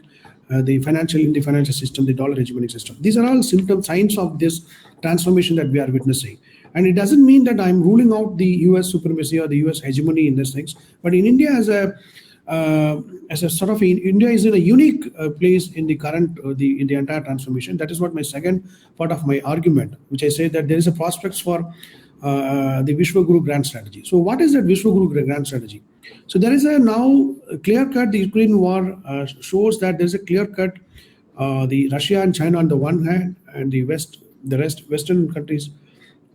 the financial system, the dollar hegemonic system. These are all signs of this transformation that we are witnessing. And it doesn't mean that I'm ruling out the US supremacy or the US hegemony in these things, but in India India is in a unique place in the current, in the entire transformation. That is what my second part of my argument, which I say that there is a prospects for the Vishwaguru grand strategy. So what is that Vishwaguru grand strategy? So there is now a clear-cut, the Ukraine war shows that there's a clear-cut, the Russia and China on the one hand, and the Western countries,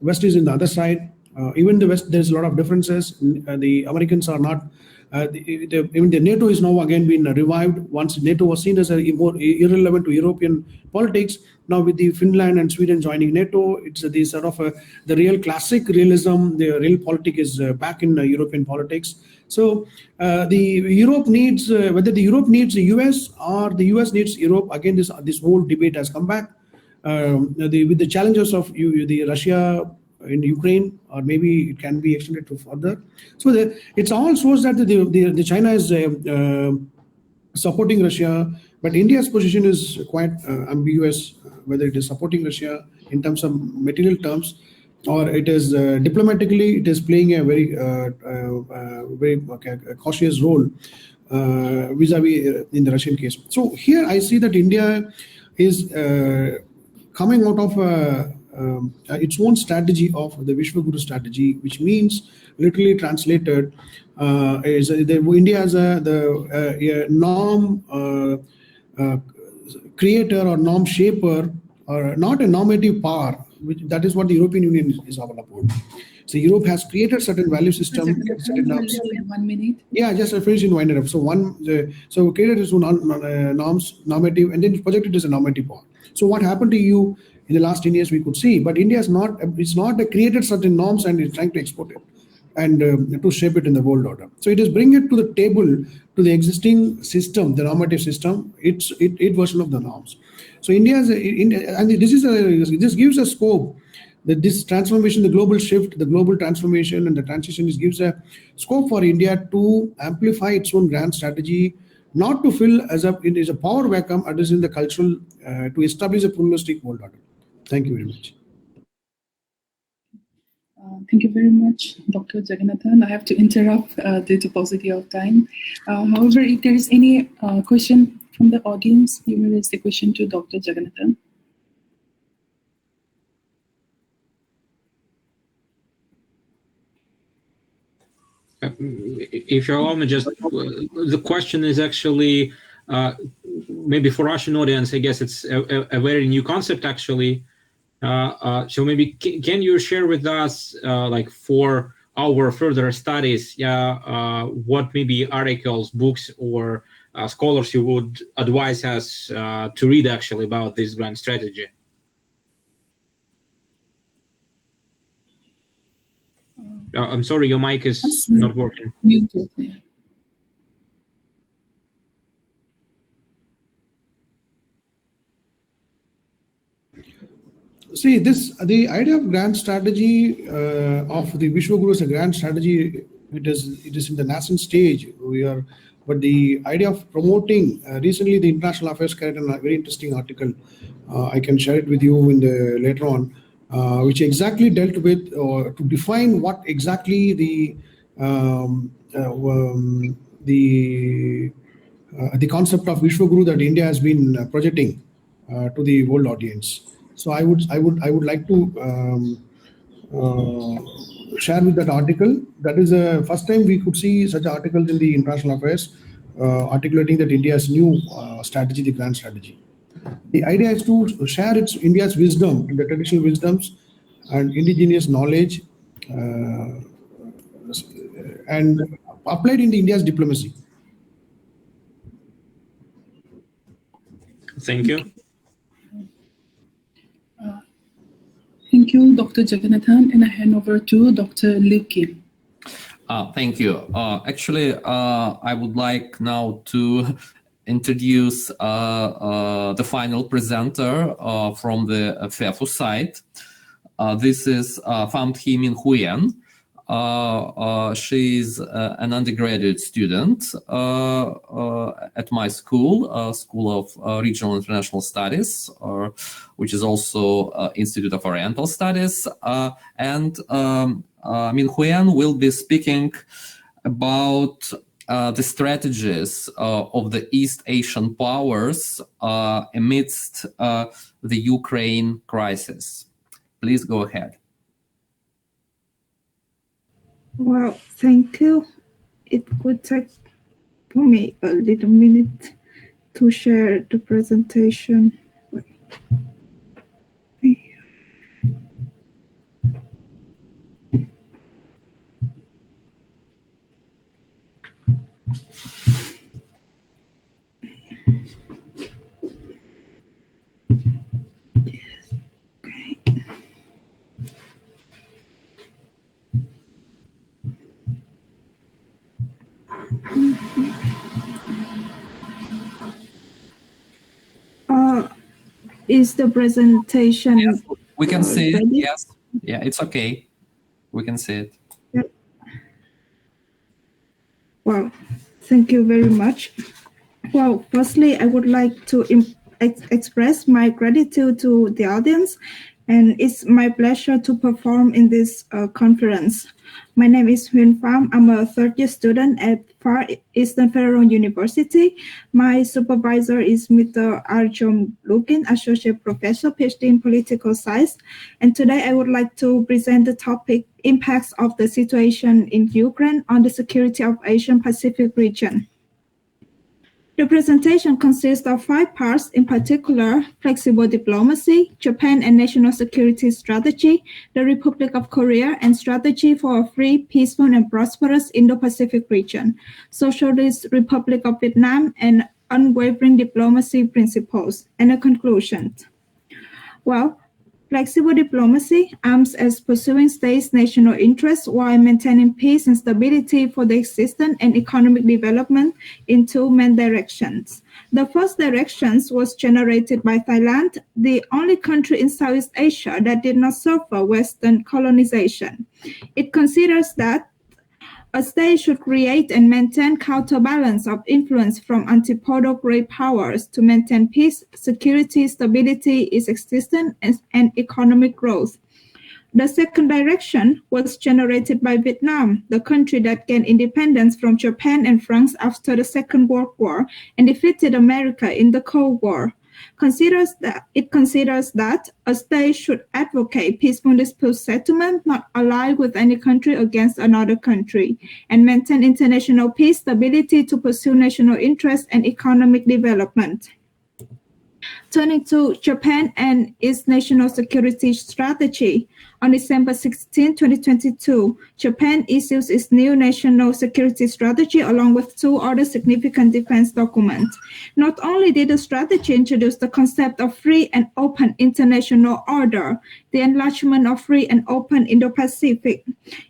West is in the other side. Even the West, there's a lot of differences. The Americans are not, even the NATO is now again being revived. Once NATO was seen as more irrelevant to European politics, now with the Finland and Sweden joining NATO, it's the sort of the real classic realism, the real politic is back in European politics. So the Europe needs, whether the Europe needs the US or the US needs Europe, again this whole debate has come back. With the challenges of the Russia in Ukraine, or maybe it can be extended to further. So it's all shows that the China is supporting Russia, but India's position is quite ambiguous, whether it is supporting Russia in terms of material terms, or it is diplomatically, it is playing a very cautious role vis-a-vis in the Russian case. So here I see that India is coming out of its own strategy of the Vishwaguru strategy, which means, literally translated, India as the norm creator or norm shaper, or not a normative power. That is what the European Union is all about. So Europe has created certain value system, certain norms. 1 minute. Yeah, just finish in winding up. So so created its own norms, normative, and then projected as a normative power. So what happened to you in the last 10 years we could see, but India is not. It's not created certain norms and is trying to export it. and to shape it in the world order. So it is bring it to the table, to the existing system, the normative system, its version of the norms. So this gives a scope that this transformation, the global shift, the global transformation and the transition gives a scope for India to amplify its own grand strategy, not to fill it is a power vacuum, it is in the cultural, to establish a pluralistic world order. Thank you very much. Thank you very much, Dr. Jeganaathan. I have to interrupt due to paucity of time. However, if there is any question from the audience, you may raise the question to Dr. Jeganaathan. If you allow me, just the question is actually maybe for Russian audience, I guess it's a very new concept actually. So maybe can you share with us, like for our further studies, what maybe articles, books, or scholars you would advise us to read actually about this grand strategy? I'm sorry, your mic is not working. See, the idea of grand strategy of the Vishwaguru is a grand strategy. It is in the nascent stage. But the idea of promoting recently, the International Affairs carried a very interesting article. I can share it with you later on, which exactly dealt with to define what exactly the concept of Vishwaguru that India has been projecting to the world audience. So I would like to share with that article. That is the first time we could see such articles in the International Affairs articulating that India's new strategy, the grand strategy. The idea is to share India's wisdom, the traditional wisdoms and indigenous knowledge, and applied in India's diplomacy. Thank you. Thank you, Dr. Jeganaathan, and I hand over to Dr. Lukin. Thank you. Actually, I would like now to introduce the final presenter from the FEFU side. This is Pham Thi Minh Huyen. She is an undergraduate student at my school, School of Regional International Studies, which is also Institute of Oriental Studies. And Minh Huyen will be speaking about the strategies of the East Asian powers amidst the Ukraine crisis. Please go ahead. Well, thank you. It would take for me a little minute to share the presentation. Is the presentation? Yes, we can see ready? it. Yes, yeah, it's okay. We can see it. Yep. Well, thank you very much. Well, firstly, I would like to express my gratitude to the audience, and it's my pleasure to perform in this conference. My name is Huyen Pham. I'm a third-year student at Far Eastern Federal University. My supervisor is Mr. Artyom Lukin, Associate Professor, PhD in Political Science. And today I would like to present the topic, Impacts of the Situation in Ukraine on the Security of Asian-Pacific Region. The presentation consists of 5 parts, in particular, flexible diplomacy, Japan and national security strategy, the Republic of Korea, and strategy for a free, peaceful, and prosperous Indo-Pacific region, Socialist Republic of Vietnam, and unwavering diplomacy principles, and a conclusion. Well, Flexible diplomacy aims at pursuing states' national interests while maintaining peace and stability for the existence and economic development in two main directions. The first direction was generated by Thailand, the only country in Southeast Asia that did not suffer Western colonization. It considers that a state should create and maintain counterbalance of influence from antipodal great powers to maintain peace, security, stability, its existence, and economic growth. The second direction was generated by Vietnam, the country that gained independence from Japan and France after the Second World War and defeated America in the Cold War. It considers that a state should advocate peaceful dispute settlement, not ally with any country against another country, and maintain international peace, stability to pursue national interests and economic development. Turning to Japan and its national security strategy, on December 16, 2022, Japan issues its new national security strategy along with two other significant defense documents. Not only did the strategy introduce the concept of free and open international order, the enlargement of free and open Indo-Pacific,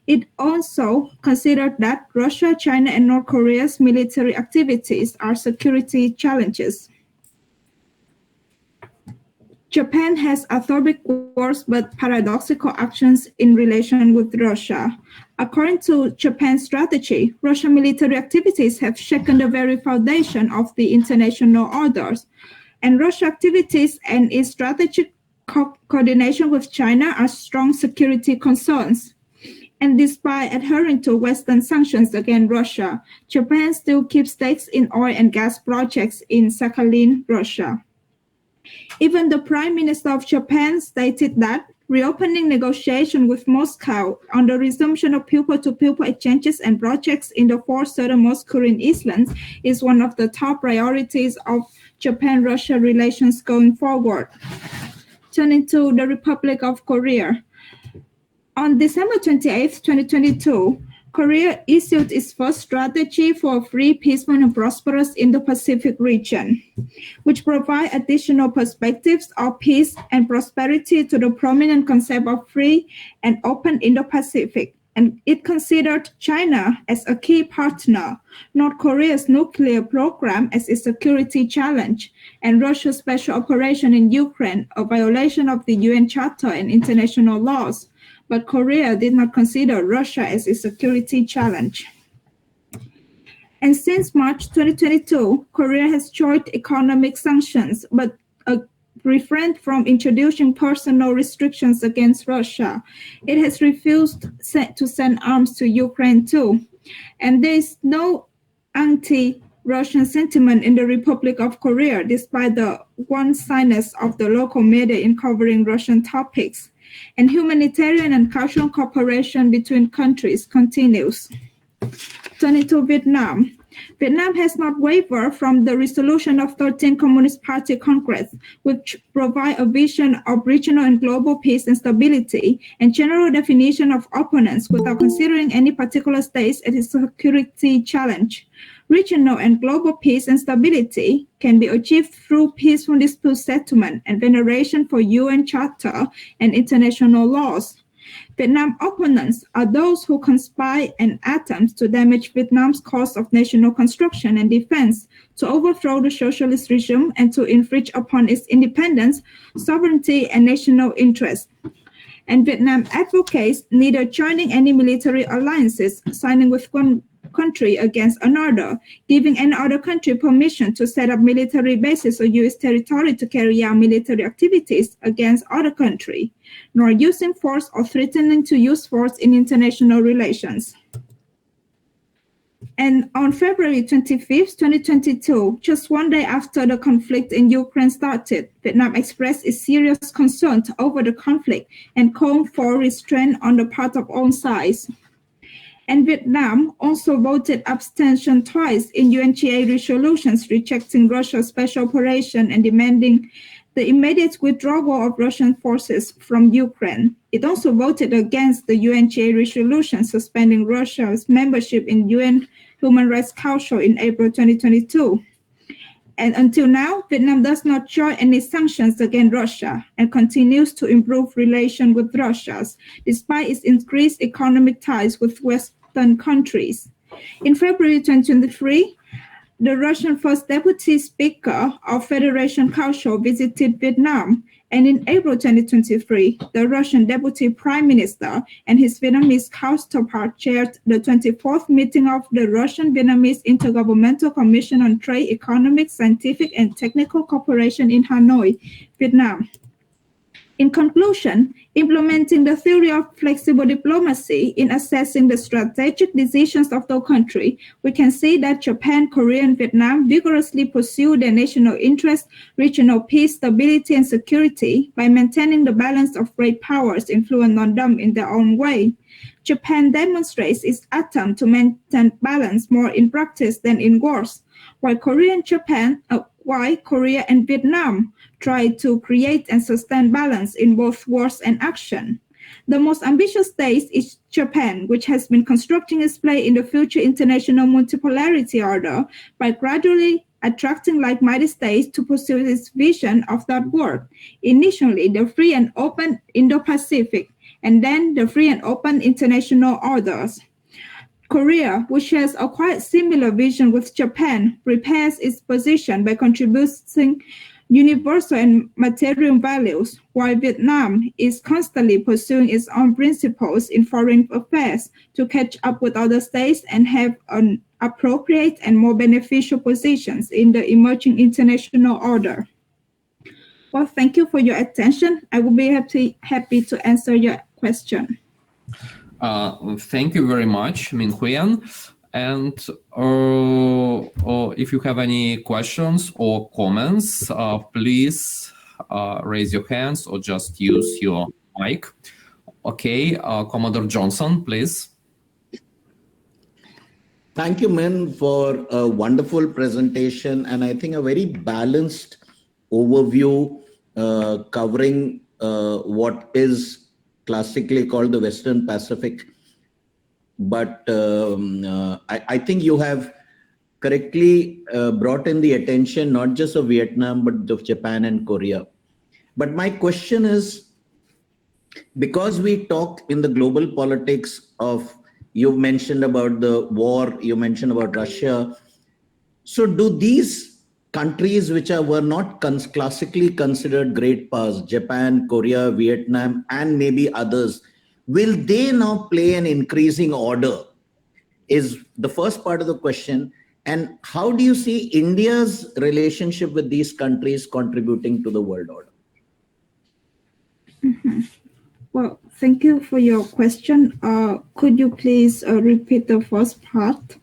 it also considered that Russia, China, and North Korea's military activities are security challenges. Japan has orthodox words but paradoxical actions in relation with Russia. According to Japan's strategy, Russian military activities have shaken the very foundation of the international orders, and Russian activities and its strategic coordination with China are strong security concerns. And despite adhering to Western sanctions against Russia, Japan still keeps stakes in oil and gas projects in Sakhalin, Russia. Even the Prime Minister of Japan stated that reopening negotiations with Moscow on the resumption of people-to-people exchanges and projects in the four southernmost Korean islands is one of the top priorities of Japan-Russia relations going forward. Turning to the Republic of Korea. On December 28, 2022, Korea issued its first strategy for a free, peaceful, and prosperous Indo-Pacific region, which provide additional perspectives of peace and prosperity to the prominent concept of free and open Indo-Pacific. And it considered China as a key partner, North Korea's nuclear program as a security challenge, and Russia's special operation in Ukraine, a violation of the UN Charter and international laws. But Korea did not consider Russia as a security challenge. And since March 2022, Korea has joined economic sanctions, but refrained from introducing personal restrictions against Russia. It has refused to send arms to Ukraine too. And there is no anti-Russian sentiment in the Republic of Korea, despite the one-sidedness of the local media in covering Russian topics. And humanitarian and cultural cooperation between countries continues. Turning to Vietnam. Vietnam has not wavered from the resolution of 13 Communist Party Congress, which provide a vision of regional and global peace and stability and general definition of opponents without considering any particular states as a security challenge. Regional and global peace and stability can be achieved through peaceful dispute settlement and veneration for UN Charter and international laws. Vietnam opponents are those who conspire and attempt to damage Vietnam's cause of national construction and defense, to overthrow the socialist regime, and to infringe upon its independence, sovereignty, and national interest. And Vietnam advocates neither joining any military alliances, signing with one country against another, giving any other country permission to set up military bases or U.S. territory to carry out military activities against other country, nor using force or threatening to use force in international relations. And on February 25th, 2022, just one day after the conflict in Ukraine started, Vietnam expressed its serious concern over the conflict and called for restraint on the part of all sides. And Vietnam also voted abstention twice in UNGA resolutions rejecting Russia's special operation and demanding the immediate withdrawal of Russian forces from Ukraine. It also voted against the UNGA resolution suspending Russia's membership in UN Human Rights Council in April 2022. And until now, Vietnam does not join any sanctions against Russia and continues to improve relations with Russia, despite its increased economic ties with Western countries. In February 2023, the Russian First Deputy Speaker of Federation Council visited Vietnam, and in April 2023, the Russian Deputy Prime Minister and his Vietnamese counterpart chaired the 24th meeting of the Russian-Vietnamese Intergovernmental Commission on Trade, Economic, Scientific, and Technical Cooperation in Hanoi, Vietnam. In conclusion, implementing the theory of flexible diplomacy in assessing the strategic decisions of the country, we can see that Japan, Korea, and Vietnam vigorously pursue their national interests, regional peace, stability, and security by maintaining the balance of great powers influence on them in their own way. Japan demonstrates its attempt to maintain balance more in practice than in words, while Korea and Vietnam try to create and sustain balance in both words and action. The most ambitious state is Japan, which has been constructing its place in the future international multipolarity order by gradually attracting like-minded states to pursue its vision of that world. Initially, the free and open Indo-Pacific, and then the free and open international orders. Korea, which has a quite similar vision with Japan, prepares its position by contributing universal and material values, while Vietnam is constantly pursuing its own principles in foreign affairs to catch up with other states and have an appropriate and more beneficial positions in the emerging international order. Well, thank you for your attention. I will be happy to answer your question. Thank you very much, Minh Huyen. And if you have any questions or comments, please raise your hands or just use your mic. Okay, Commodore Johnson, please. Thank you, Minh, for a wonderful presentation and I think a very balanced overview covering what is classically called the Western Pacific. But I think you have correctly brought in the attention not just of Vietnam, but of Japan and Korea. But my question is, because we talk in the global politics of, you mentioned about the war, you mentioned about Russia. So do these countries which were not classically considered great powers, Japan, Korea, Vietnam, and maybe others, will they now play an increasing order? Is the first part of the question. And how do you see India's relationship with these countries contributing to the world order? Mm-hmm. Well, thank you for your question. Could you please repeat the first part?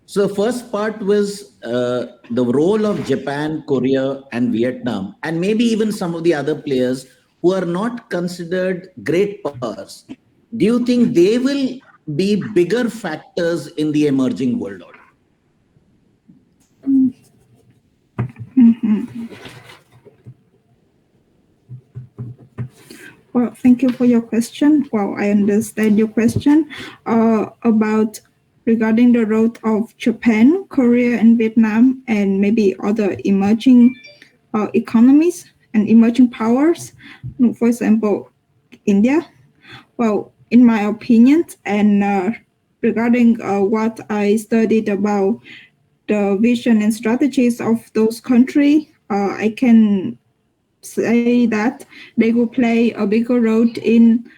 So the first part was the role of Japan, Korea, and Vietnam, and maybe even some of the other players who are not considered great powers. Do you think they will be bigger factors in the emerging world order? Mm-hmm. Well, thank you for your question. Well, I understand your question about regarding the role of Japan, Korea, and Vietnam, and maybe other emerging economies and emerging powers, for example, India. Well, in my opinion, and regarding what I studied about the vision and strategies of those countries, I can say that they will play a bigger role in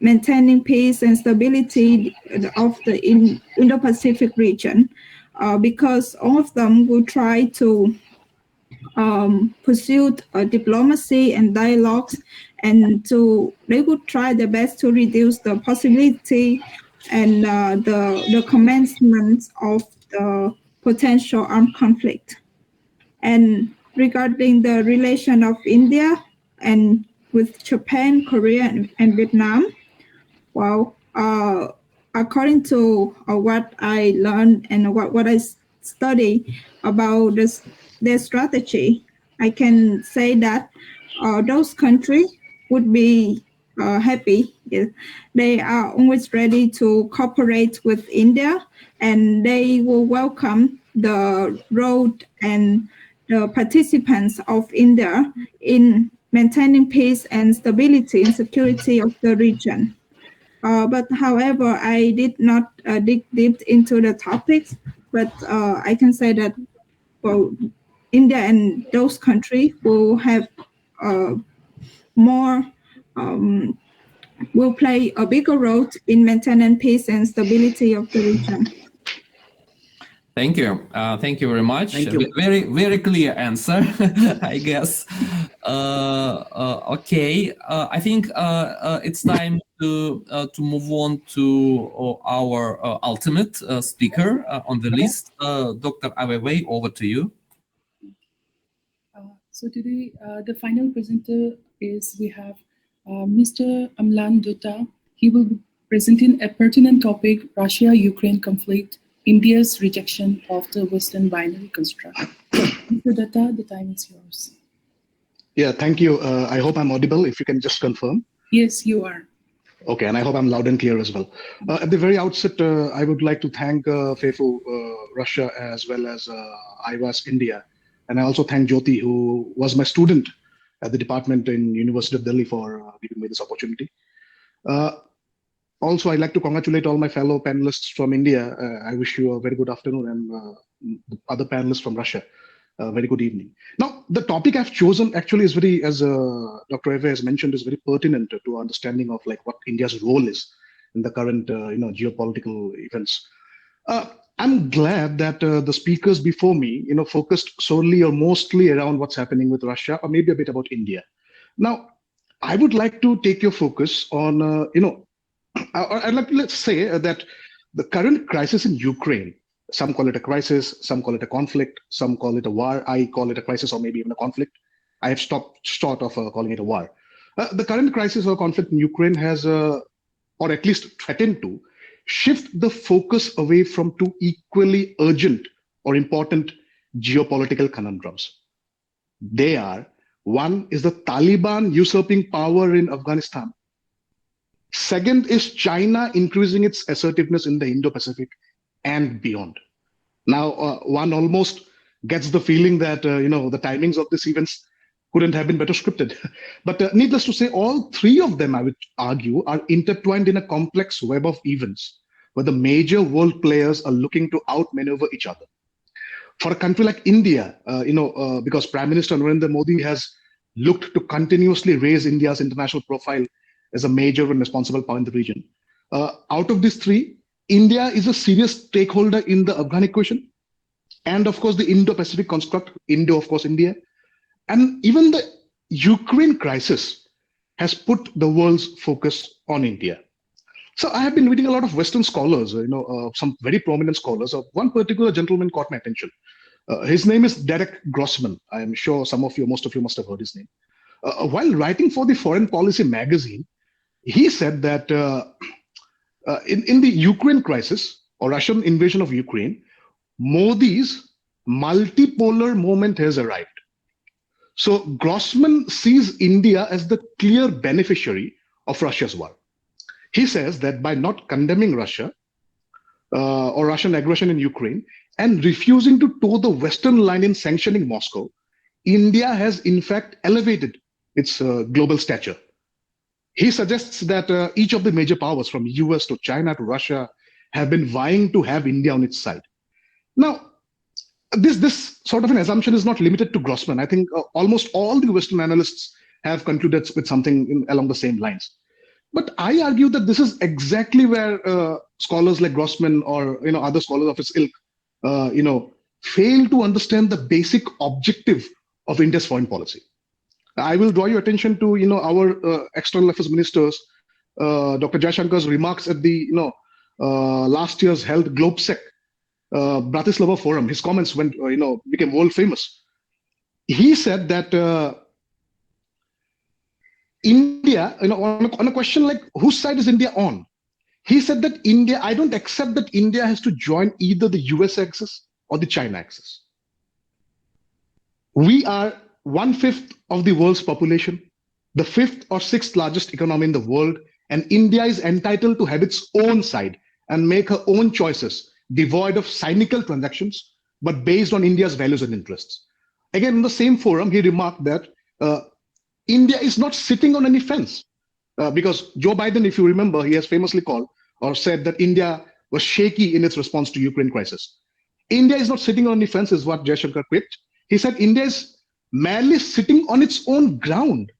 maintaining peace and stability of the Indo-Pacific region, because all of them will try to pursue diplomacy and dialogues, and they would try their best to reduce the possibility and the commencement of the potential armed conflict. And regarding the relation of India and with Japan, Korea, and Vietnam, well, according to what I learned and what I study about their strategy, I can say that those countries would be happy. They are always ready to cooperate with India, and they will welcome the role and the participants of India in maintaining peace and stability and security of the region. But however, I did not dig deep into the topics, but I can say that well, India and those countries will have more, will play a bigger role in maintaining peace and stability of the region. Thank you. Thank you very much. Thank you. Very, very clear answer, I guess. Okay. I think it's time to move on to our ultimate speaker on the list. Dr. Aveivey, over to you. So today, the final presenter is we have Mr. Amlan Dutta. He will be presenting a pertinent topic, Russia-Ukraine conflict, India's rejection of the Western binary construct. Mr. Dutta, the time is yours. Yeah, thank you. I hope I'm audible, if you can just confirm. Yes, you are. Okay, and I hope I'm loud and clear as well. At the very outset, I would like to thank FAFO Russia as well as IVAS India. And I also thank Jyoti, who was my student at the department in University of Delhi, for giving me this opportunity. Also, I'd like to congratulate all my fellow panelists from India. I wish you a very good afternoon, and the other panelists from Russia, very good evening. Now, the topic I've chosen actually is very, as Dr. Aveivey has mentioned, is very pertinent to understanding of like what India's role is in the current geopolitical events. I'm glad that the speakers before me, focused solely or mostly around what's happening with Russia, or maybe a bit about India. Now, I would like to take your focus on, I'd like to let's say that the current crisis in Ukraine, some call it a crisis, some call it a conflict, some call it a war. I call it a crisis or maybe even a conflict. I have stopped short of calling it a war. The current crisis or conflict in Ukraine has, or at least threatened to, shift the focus away from two equally urgent or important geopolitical conundrums. They are, one is the Taliban usurping power in Afghanistan. Second is China increasing its assertiveness in the Indo-Pacific and beyond. Now, one almost gets the feeling that, the timings of these events couldn't have been better scripted. But needless to say, all three of them, I would argue, are intertwined in a complex web of events where the major world players are looking to outmaneuver each other. For a country like India, because Prime Minister Narendra Modi has looked to continuously raise India's international profile as a major and responsible power in the region. Out of these three, India is a serious stakeholder in the Afghan equation, and of course the Indo-Pacific construct, Indo, of course, India. And even the Ukraine crisis has put the world's focus on India. So I have been reading a lot of Western scholars, some very prominent scholars. One particular gentleman caught my attention. His name is Derek Grossman. I am sure most of you must have heard his name. While writing for the Foreign Policy magazine, he said that in the Ukraine crisis or Russian invasion of Ukraine, Modi's multipolar moment has arrived. So Grossman sees India as the clear beneficiary of Russia's war. He says that by not condemning Russia or Russian aggression in Ukraine and refusing to toe the Western line in sanctioning Moscow, India has in fact elevated its global stature. He suggests that each of the major powers, from US to China to Russia, have been vying to have India on its side. Now, this sort of an assumption is not limited to Grossman. I think almost all the Western analysts have concluded with something along the same lines. But I argue that this is exactly where scholars like Grossman or other scholars of his ilk, fail to understand the basic objective of India's foreign policy. I will draw your attention to our external affairs ministers, Dr. Jayashankar's remarks at the last year's held GlobeSec Bratislava forum. His comments became world famous. He said that India, on a question like whose side is India on, he said that I don't accept that India has to join either the US axis or the China axis. We are 1/5 of the world's population. the 5th or 6th largest economy in the world, and India is entitled to have its own side and make her own choices, devoid of cynical transactions, but based on India's values and interests. Again, in the same forum, he remarked that India is not sitting on any fence, because Joe Biden, if you remember, he has famously called or said that India was shaky in its response to Ukraine crisis. India is not sitting on any fence, is what Jaishankar quipped. He said India is merely sitting on its own ground.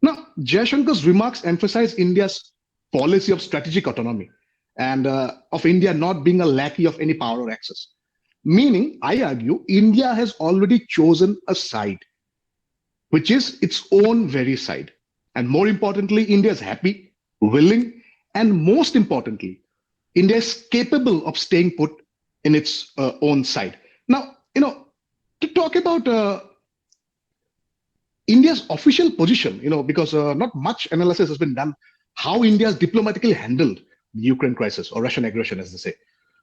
Now, Jaishankar's remarks emphasize India's policy of strategic autonomy and of India not being a lackey of any power or access. Meaning, I argue, India has already chosen a side, which is its own very side. And more importantly, India is happy, willing, and most importantly, India is capable of staying put in its own side. Now, to talk about India's official position, because not much analysis has been done how India has diplomatically handled the Ukraine crisis or Russian aggression, as they say.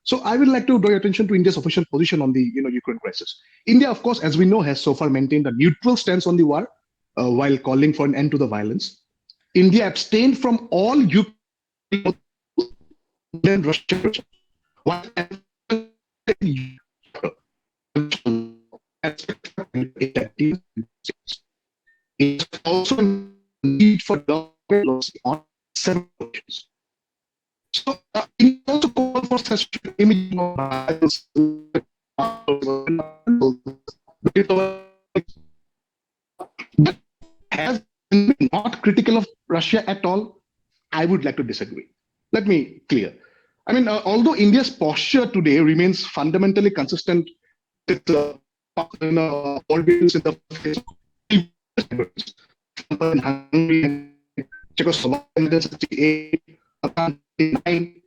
So I would like to draw your attention to India's official position on the Ukraine crisis. India, of course, as we know, has so far maintained a neutral stance on the war while calling for an end to the violence. India abstained from all Ukraine and Russia. It's also a need for development on several occasions. So it also called for such image of violence but has been not critical of Russia at all. I would like to disagree. Let me clear. I mean, although India's posture today remains fundamentally consistent with worldviews in the face of Hungary, Czechoslovakia, 1968, 1999,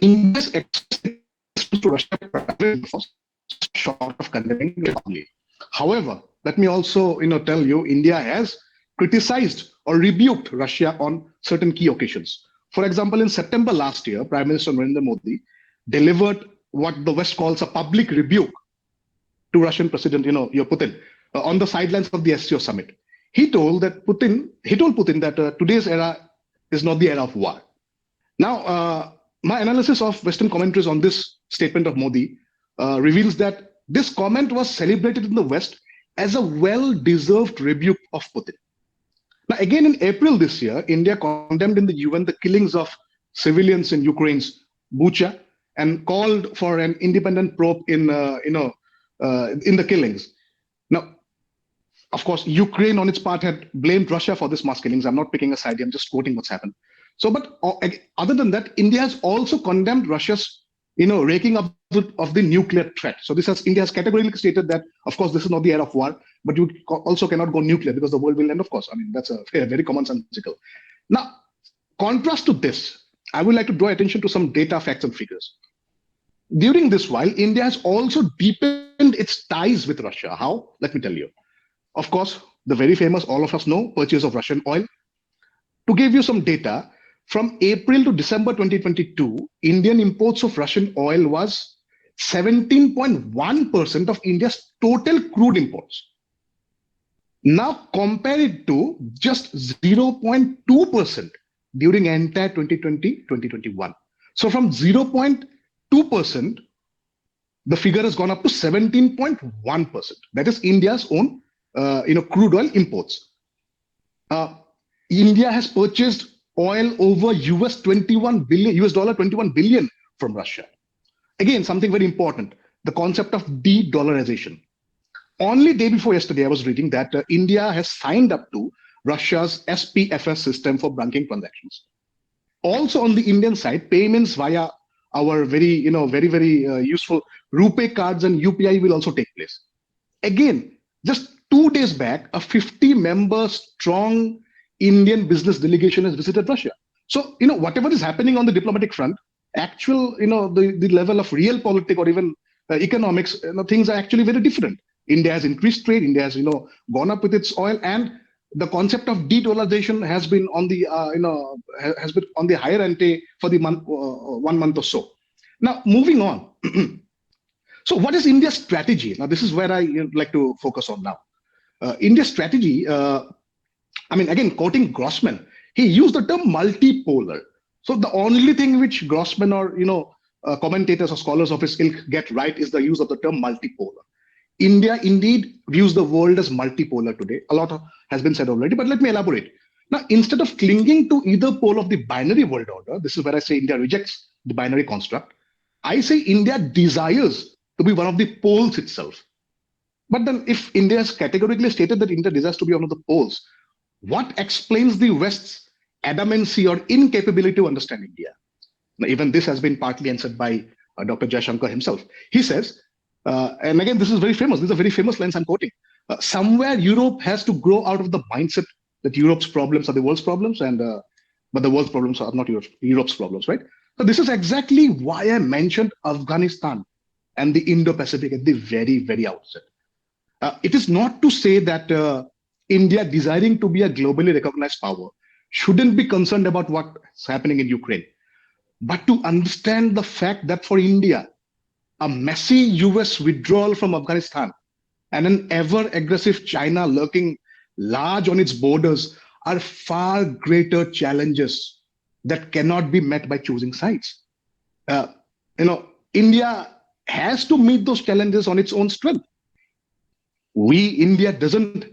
India's access to Russia short of condemning it. However, let me also tell you, India has criticized or rebuked Russia on certain key occasions. For example, in September last year, Prime Minister Narendra Modi delivered what the West calls a public rebuke to Russian President, Putin, on the sidelines of the SCO summit. He told Putin that today's era is not the era of war. Now, my analysis of Western commentaries on this statement of Modi reveals that this comment was celebrated in the West as a well-deserved rebuke of Putin. Now, again, in April this year, India condemned in the UN the killings of civilians in Ukraine's Bucha and called for an independent probe in the killings. Now, of course, Ukraine on its part had blamed Russia for this mass killings. I'm not picking a side. I'm just quoting what's happened. So, but other than that, India has also condemned Russia's, raking up of the nuclear threat. So India has categorically stated that, of course, this is not the era of war, but you also cannot go nuclear because the world will end, of course. I mean, that's a very commonsensical. Now, contrast to this, I would like to draw attention to some data, facts, and figures. During this while, India has also deepened its ties with Russia. How? Let me tell you. Of course, the very famous, all of us know, purchase of Russian oil. To give you some data, from April to December 2022, Indian imports of Russian oil was 17.1% of India's total crude imports. Now compare it to just 0.2% during entire 2020-2021. So from 0.2%, the figure has gone up to 17.1%. That is India's own, crude oil imports. India has purchased oil over US $21 billion from Russia. Again, something very important, the concept of de-dollarization. Only day before yesterday, I was reading that India has signed up to Russia's SPFS system for banking transactions. Also on the Indian side, payments via our very useful RuPay cards and UPI will also take place. Again, just 2 days back, a 50-member strong Indian business delegation has visited Russia. So, whatever is happening on the diplomatic front, actual, the level of real politics or even economics, things are actually very different. India has increased trade. India has, gone up with its oil, and the concept of de-dollarization has been on the, has been on the higher ante for the month, 1 month or so. Now, moving on. So what is India's strategy? Now, this is where I like to focus on now. India's strategy, again, quoting Grossman, he used the term multipolar. So the only thing which Grossman or, commentators or scholars of his ilk get right is the use of the term multipolar. India indeed views the world as multipolar today. A lot has been said already, but let me elaborate. Now, instead of clinging to either pole of the binary world order, this is where I say India rejects the binary construct. I say India desires to be one of the poles itself. But then if India has categorically stated that India desires to be one of the poles, what explains the West's adamancy or incapability to understand India? Now, even this has been partly answered by Dr. Jash himself. He says, and again, this is very famous. This is a very famous lines I'm quoting. Somewhere Europe has to grow out of the mindset that Europe's problems are the world's problems, and but the world's problems are not Europe's problems, right? So this is exactly why I mentioned Afghanistan and the Indo-Pacific at the very, very outset. It is not to say that India desiring to be a globally recognized power shouldn't be concerned about what's happening in Ukraine, but to understand the fact that for India, a messy US withdrawal from Afghanistan and an ever-aggressive China lurking large on its borders are far greater challenges that cannot be met by choosing sides. India has to meet those challenges on its own strength. India doesn't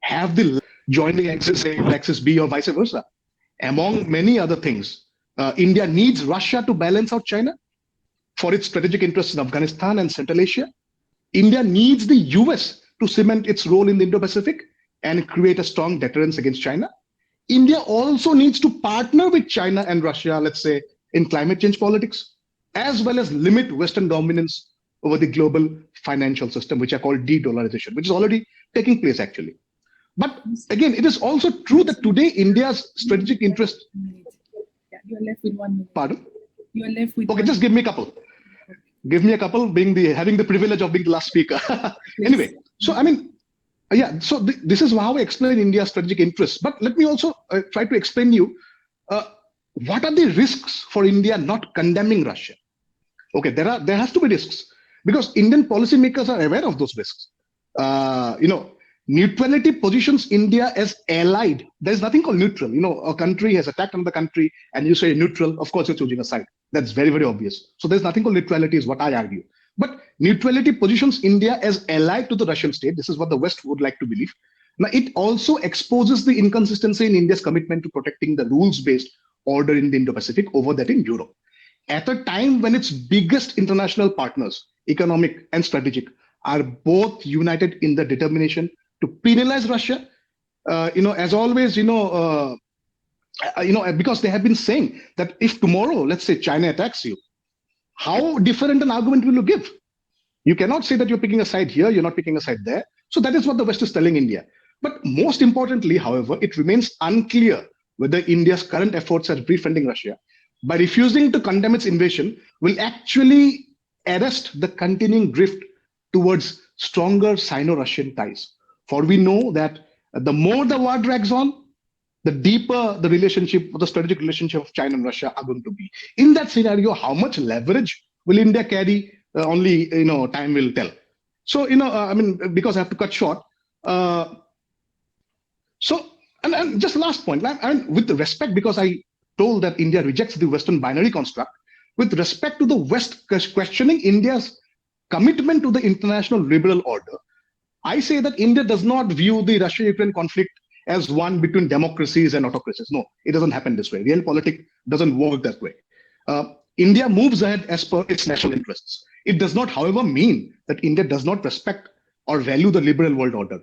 have the joining Axis A, Axis B, or vice versa. Among many other things, India needs Russia to balance out China for its strategic interests in Afghanistan and Central Asia. India needs the US to cement its role in the Indo-Pacific and create a strong deterrence against China. India also needs to partner with China and Russia, let's say, in climate change politics, as well as limit Western dominance over the global financial system, which are called de-dollarization, which is already taking place actually. But again, it is also true that today India's strategic interest. Yeah, you are left with 1 minute. Pardon? You are left with. Okay, just give me a couple. Give me a couple, having the privilege of being the last speaker. Anyway, so so this is how I explain India's strategic interests. But let me also try to explain you what are the risks for India not condemning Russia. Okay, there has to be risks because Indian policymakers are aware of those risks. Neutrality positions India as allied. There's nothing called neutral. A country has attacked another country and you say neutral, of course you're choosing a side. That's very, very obvious. So there's nothing called neutrality is what I argue. But neutrality positions India as allied to the Russian state. This is what the West would like to believe. Now, it also exposes the inconsistency in India's commitment to protecting the rules-based order in the Indo-Pacific over that in Europe. At a time when its biggest international partners, economic and strategic, are both united in the determination to penalize Russia, as always, because they have been saying that if tomorrow, let's say China attacks you, how different an argument will you give? You cannot say that you're picking a side here, you're not picking a side there. So that is what the West is telling India. But most importantly, however, it remains unclear whether India's current efforts at befriending Russia by refusing to condemn its invasion will actually arrest the continuing drift towards stronger Sino-Russian ties. For we know that the more the war drags on, the deeper the relationship, the strategic relationship of China and Russia are going to be. In that scenario, how much leverage will India carry? Only time will tell. So because I have to cut short. And just last point, with the respect, because I told that India rejects the Western binary construct, with respect to the West questioning India's commitment to the international liberal order, I say that India does not view the Russia-Ukraine conflict as one between democracies and autocracies. No, it doesn't happen this way. Realpolitik doesn't work that way. India moves ahead as per its national interests. It does not, however, mean that India does not respect or value the liberal world order.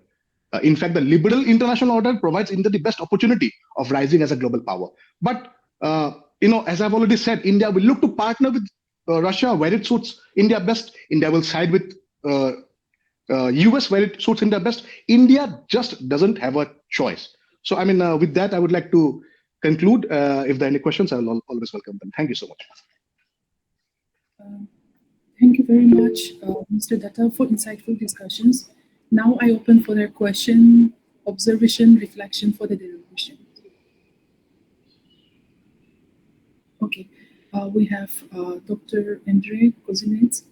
In fact, the liberal international order provides India the best opportunity of rising as a global power. But, as I've already said, India will look to partner with Russia where it suits India best. India will side with US where it suits India best. India just doesn't have a choice. So, with that, I would like to conclude. If there are any questions, I will always welcome them. Thank you so much. Thank you very much, Mr. Dutta, for insightful discussions. Now I open for their question, observation, reflection for the deliberation. Okay, we have Dr. Andrey Kozinets.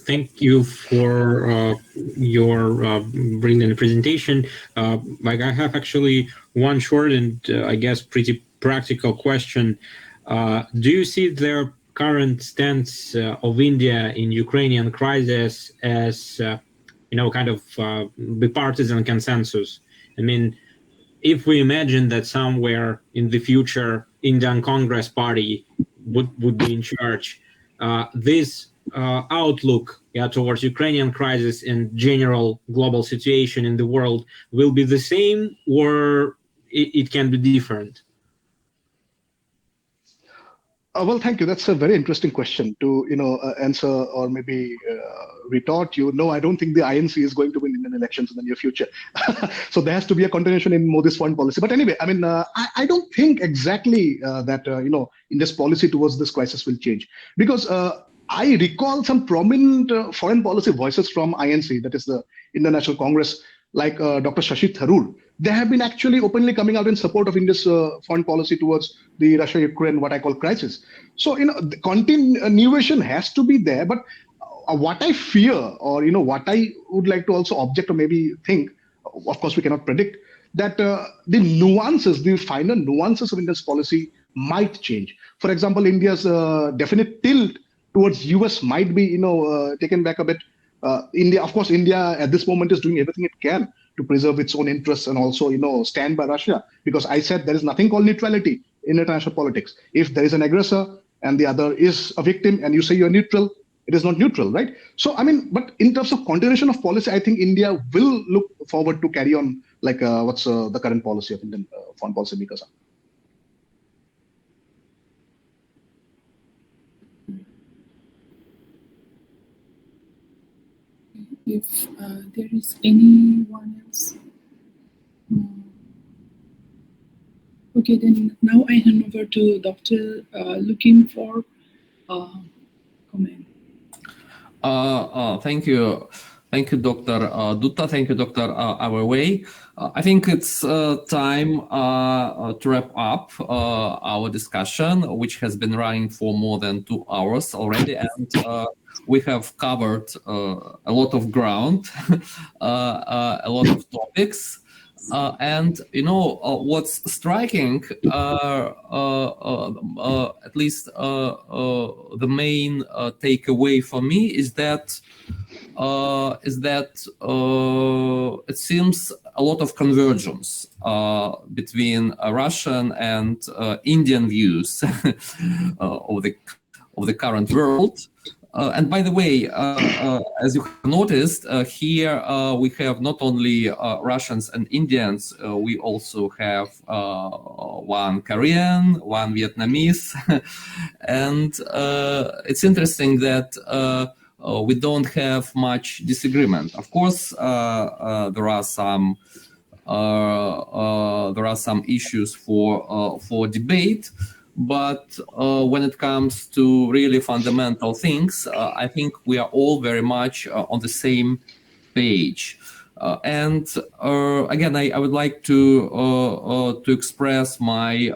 Thank you for your brilliant presentation. Like I have actually one short and I guess pretty practical question. Do you see their current stance of India in Ukrainian crisis as, kind of bipartisan consensus? I mean, if we imagine that somewhere in the future, Indian Congress Party would be in charge, this outlook towards Ukrainian crisis and general global situation in the world will be the same, or it can be different? Well, thank you. That's a very interesting question to answer or maybe retort you. No, I don't think the INC is going to win Indian elections in the near future. So there has to be a continuation in Modi's foreign policy. But anyway, I mean, I don't think exactly that India's policy towards this crisis will change, because I recall some prominent foreign policy voices from INC, that is the Indian National Congress, like Dr. Shashi Tharoor. They have been actually openly coming out in support of India's foreign policy towards the Russia-Ukraine, what I call crisis. So, the continuation has to be there. But what I fear, or, what I would like to also object or maybe think, of course, we cannot predict, that the nuances, the finer nuances of India's policy might change. For example, India's definite tilt towards US might be, taken back a bit. India at this moment is doing everything it can to preserve its own interests and also, stand by Russia. Because I said there is nothing called neutrality in international politics. If there is an aggressor and the other is a victim and you say you're neutral, it is not neutral, right? So, I mean, but in terms of continuation of policy, I think India will look forward to carry on like what's the current policy of Indian foreign policy makers are. If there is anyone else. Okay, then now I hand over to Dr. Lukin for comment. Thank you. Thank you, Dr. Dutta. Thank you, Dr. Aveivey. I think it's time to wrap up our discussion, which has been running for more than 2 hours already. And we have covered a lot of ground, a lot of topics. And what's striking, at least the main takeaway for me is that it seems a lot of convergence between Russian and Indian views of the current world. And by the way, as you have noticed, here we have not only Russians and Indians, we also have one Korean, one Vietnamese. And it's interesting that we don't have much disagreement. Of course, there are some issues for debate. But when it comes to really fundamental things, I think we are all very much on the same page. And again, I would like to express my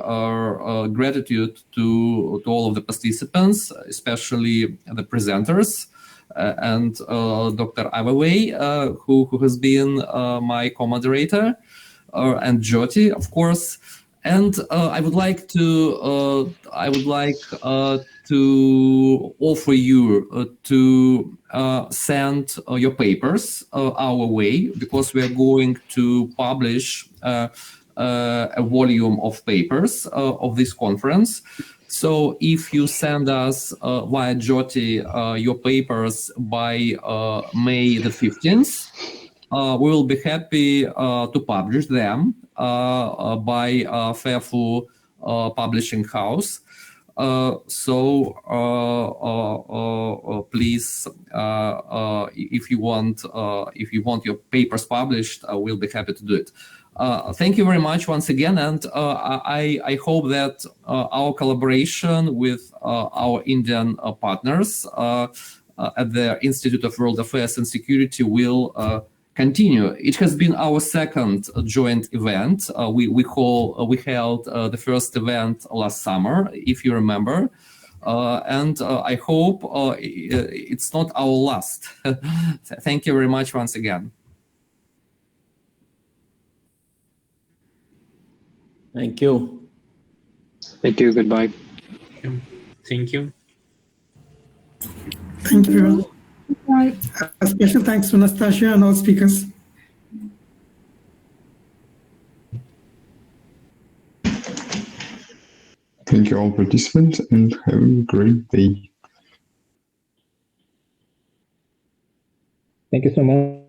gratitude to all of the participants, especially the presenters, and Dr. Aveivey, who has been my co-moderator, and Jyoti, of course. And I would like to offer you to send your papers our way, because we are going to publish a volume of papers of this conference. So if you send us via Jyoti your papers by May the 15th, we will be happy to publish them by Fairful Publishing House. So please, if you want your papers published, we'll be happy to do it. Thank you very much once again, and I hope that our collaboration with our Indian partners at the Institute of World Affairs and Security will continue. It has been our second joint event. We held the first event last summer, if you remember. and I hope it's not our last. Thank you very much once again. Thank you. Thank you. Goodbye. Thank you. Thank you, everyone. Bye. A special thanks to Nastasia and all speakers. Thank you all participants and have a great day. Thank you so much.